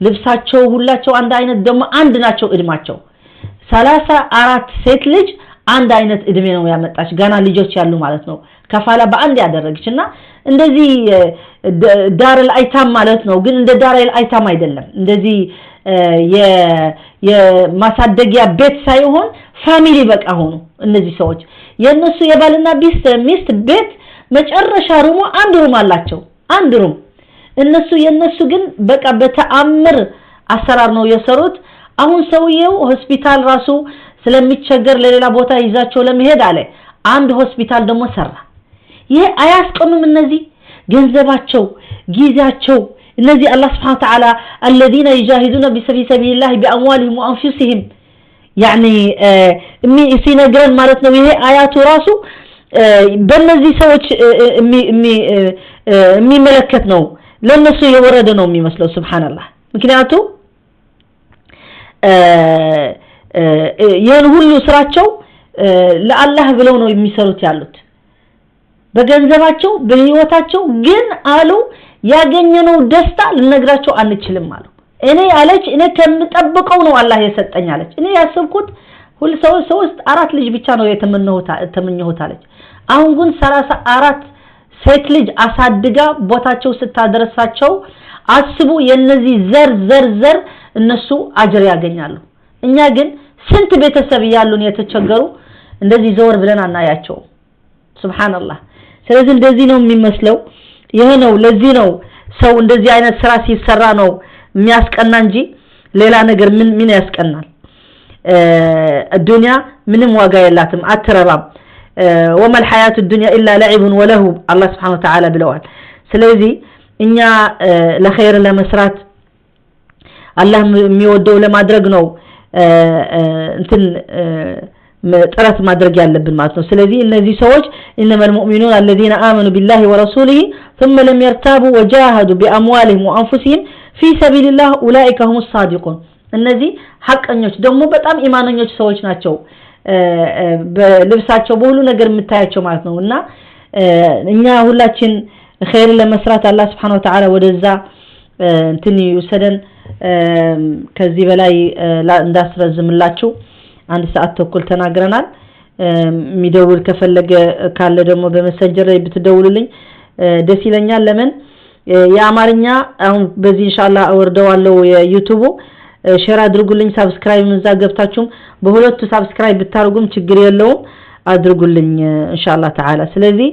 A: ልብሳቸው ሁላቸው አንድ አይነት ደግሞ አንድ ናቸው እድማቸው 34 ሴት ልጅ አንድ አይነት እድሜ ነው ያመጣች ገና ልጆች ያሉ ማለት ነው ከፋላ በአንድ ያደረገችና እንደዚህ ዳር الأيتام ማለት ነው ግን እንደ ዳር الأيتام አይደለም እንደዚህ የማሳደጊያ ቤት ሳይሆን ፋሚሊ በቃ ሆኖ እነዚህ ሰዎች የነሱ የባልና ሚስት ቤት መጨረሻ ሩሙ አንድ ሩም አላቸው አንድ ሩም እነሱ የነሱ ግን በቃ በተአምር አሰራር ነው የሰሩት አሁን ሰውየው ሆስፒታል ራሱ ስለሚቸገር ለሌላ ቦታ ይዛቸው ለመሄድ አለ አንድ ሆስፒታል ደግሞ ሰራ ይሄ አያስቆምም እነዚህ ገንዘባቸው ጊዜያቸው እነዚህ አላህ Subhanahu Wa Ta'ala الذين يجاهدون في سبيل الله بأموالهم وأنفسهم يعني ሲነግረን ማለት ነው ይሄ አያቱ ራሱ በእነዚህ ሰዎች የሚመለከት ነው ለነሱ የወረደ ነው የሚመስለው ሱብሃንአላህ ምክንያቱም ይሄን ሁሉ ስራቸው ለአላህ ብለው ነው የሚሰሩት ያሉት በገንዘባቸው በህይወታቸው ግን አሉ ያገኘነው ደስታ ልነግራቸው አንችልም አሉ እኔ አለች እኔ ከምጠብቀው ነው አላህ የሰጠኝ አለች እኔ ያሰብኩት ሁሉ ሰው አራት ልጅ ብቻ ነው የተመኘሁት አለች አሁን ግን 34 ሴት ልጅ አሳድጋ ቦታቸው ስታደርሳቸው አስቡ የነዚህ ዘር እነሱ አጅር ያገኛሉ እኛ ግን ስንት ቤተሰብ ያሉን የተቸገሩ እንደዚህ ዘወር ብለን አናያቸው ሱብሃንአላህ ስለዚህ እንደዚህ ነው የሚመስለው ይሄ ነው ለዚህ ነው ሰው እንደዚህ አይነት ስራ ሲሰራ ነው የሚያስቀና እንጂ ሌላ ነገር ምን ያስቀናል الدنيا ምንም ዋጋ የላትም አትረባም وما الحياة الدنيا إلا لعب وله الله سبحانه وتعالى ብለዋል ስለዚህ እኛ ለኸይር ለመስራት አላህ የሚወደው ለማድረግ ነው እንትን ጥረት ማድረግ ያለብን ማለት ነው ስለዚህ እነዚህ ሰዎች انما المؤمنون الذين آمنوا بالله ورسوله ثم لم يرتابوا وجاهدوا بأموالهم وأنفسهم في سبيل الله أولئك هم الصادقون እነዚህ ሐቀኞች ደግሞ በጣም ኢማነኞች ሰዎች ናቸው በልብሳቸው በሁሉ ነገር የምታያቸው ማለት ነውና እኛ ሁላችን ኸይር ለመስራት አላህ Subhanahu Wa Ta'ala ወደዛ እንትን ይወሰደን ከዚህ በላይ እንዳስረዝምላችሁ አንድ ሰዓት ተኩል ተናግረናል የሚደውል ከፈለገ ካለ ደግሞ በመሰንጀር ላይ ብትደውሉልኝ ደስ ይለኛል ለምን የአማርኛ አሁን በዚህ ኢንሻአላህ አወርደዋለሁ የዩቲዩብ ሼር አድርጉልኝ ሰብስክራይብ ምንዛ ገብታችሁም በሁለቱ ሰብስክራይብ ብታርጉም ችግር የለውም አድርጉልኝ ኢንሻአላህ ተዓላ ስለዚህ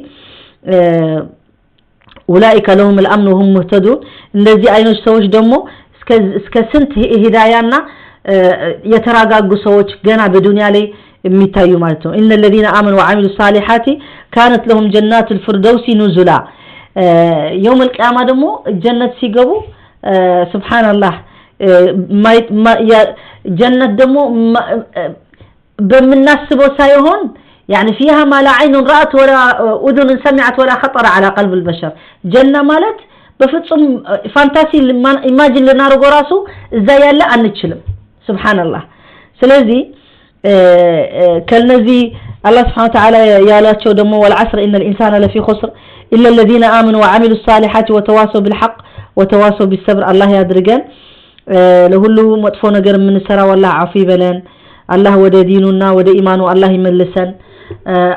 A: ኡላኢከ ለሁም الامن وهم مهتدون እንደዚህ አይነት ሰዎች ደግሞ እስከ ስንት ሂዳያና የተራጋጉ ሰዎች ገና በዱንያ ላይ የሚታዩ ማለት ነው ان الذين امنوا وعملوا الصالحات كانت لهم جنات الفردوس نزلا يوم القيامه ደግሞ ጀነት ሲገቡ ሱብሃንአላህ ጀነት ደግሞ በመናስበው ሳይሆን يعني فيها ما لا عين رأت ولا أذن سمعت ولا خطر على قلب البشر جنة مالت بفصم فانتاسي ኢማጂን ልናርገው ራሱ እዛ ያለ አንችልም سبحان الله ስለዚህ ከነዚህ الله سبحانه وتعالى ያላቸው ደግሞ والعصر إن الإنسان لفي خسر إلا الذين آمنوا وعملوا الصالحات وتواصوا بالحق وتواصوا بالصبر الله ያድርገን ለሁሉ መጥፎ ነገር ምን ሰራ والله عفو ይበለን الله ወደ ዲኑና ወደ ኢማኑ الله ይመልሰን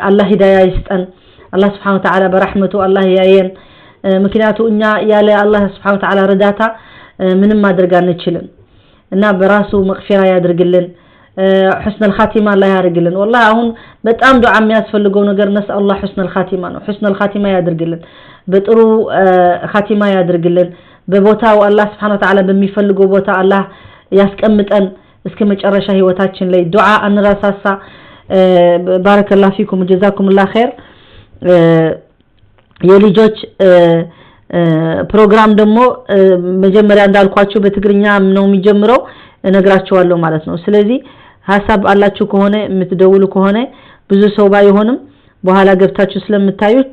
A: الله ሂዳያ ይስጠን الله سبحانه وتعالى برحمته الله ያየን ምክንያቱ እኛ ያለ الله سبحانه وتعالى ረዳታ ምንም ማድረግ አንችልም እና በራሱ መግፊራ ያድርግልን حسن الخاتمه الله ያድርግልን والله አሁን በጣም ዱዓ የሚያስፈልገው ነገር ነስ الله حسن الخاتمه ነው حسن الخاتمه ያድርግልን በጥሩ ኻቲማ ያድርግልን በቦታው الله سبحانه وتعالى በሚፈልገው ቦታ الله ያስቀምጠን እስከ መጨረሻ ህይወታችን ላይ ዱዓ አንራሳሳ بارك الله فيكم وجزاكم الله خير የልጆች ፕሮግራም ደግሞ መጀመሪያ እንዳልኳችሁ በትግርኛ ነው የሚጀምረው እነግራችኋለሁ ማለት ነው ስለዚህ ሐሳብ አላችሁ ከሆነ የምትደውሉ ከሆነ ብዙ ሰው ባይሆንም በኋላ ገብታችሁ ስለምታዩት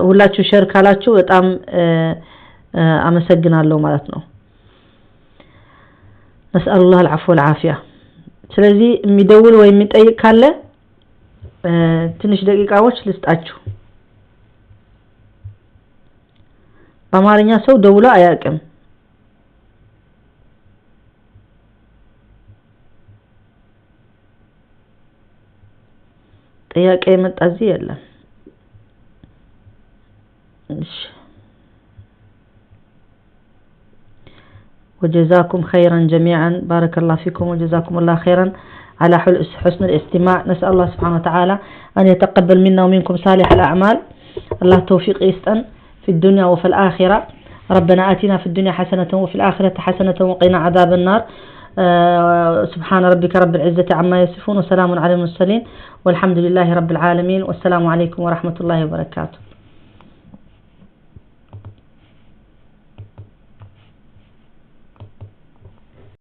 A: ሁላችሁ ሼር ካላችሁ በጣም አመሰግናለሁ ማለት ነው نسأل الله العفو والعافية ስለዚህ የሚደውል ወይ የሚጠይቅ ካለ ትንሽ ደቂቃዎች ልስጣችሁ በአማርኛ ሰው ደውሎ አያውቅም ጥያቄ የመጣ እዚህ የለም وجزاكم خيرا جميعا، بارك الله فيكم وجزاكم الله خيرا على حسن الاستماع. نسأل الله سبحانه وتعالى أن يتقبل منا ومنكم صالح الأعمال. الله توفيق يستن في الدنيا وفي الآخرة. ربنا آتنا في الدنيا حسنة وفي الآخرة حسنة وقنا عذاب النار. سبحان ربك رب العزة عما يصفون وسلام على المرسلين والحمد لله رب العالمين، والسلام عليكم ورحمة الله وبركاته.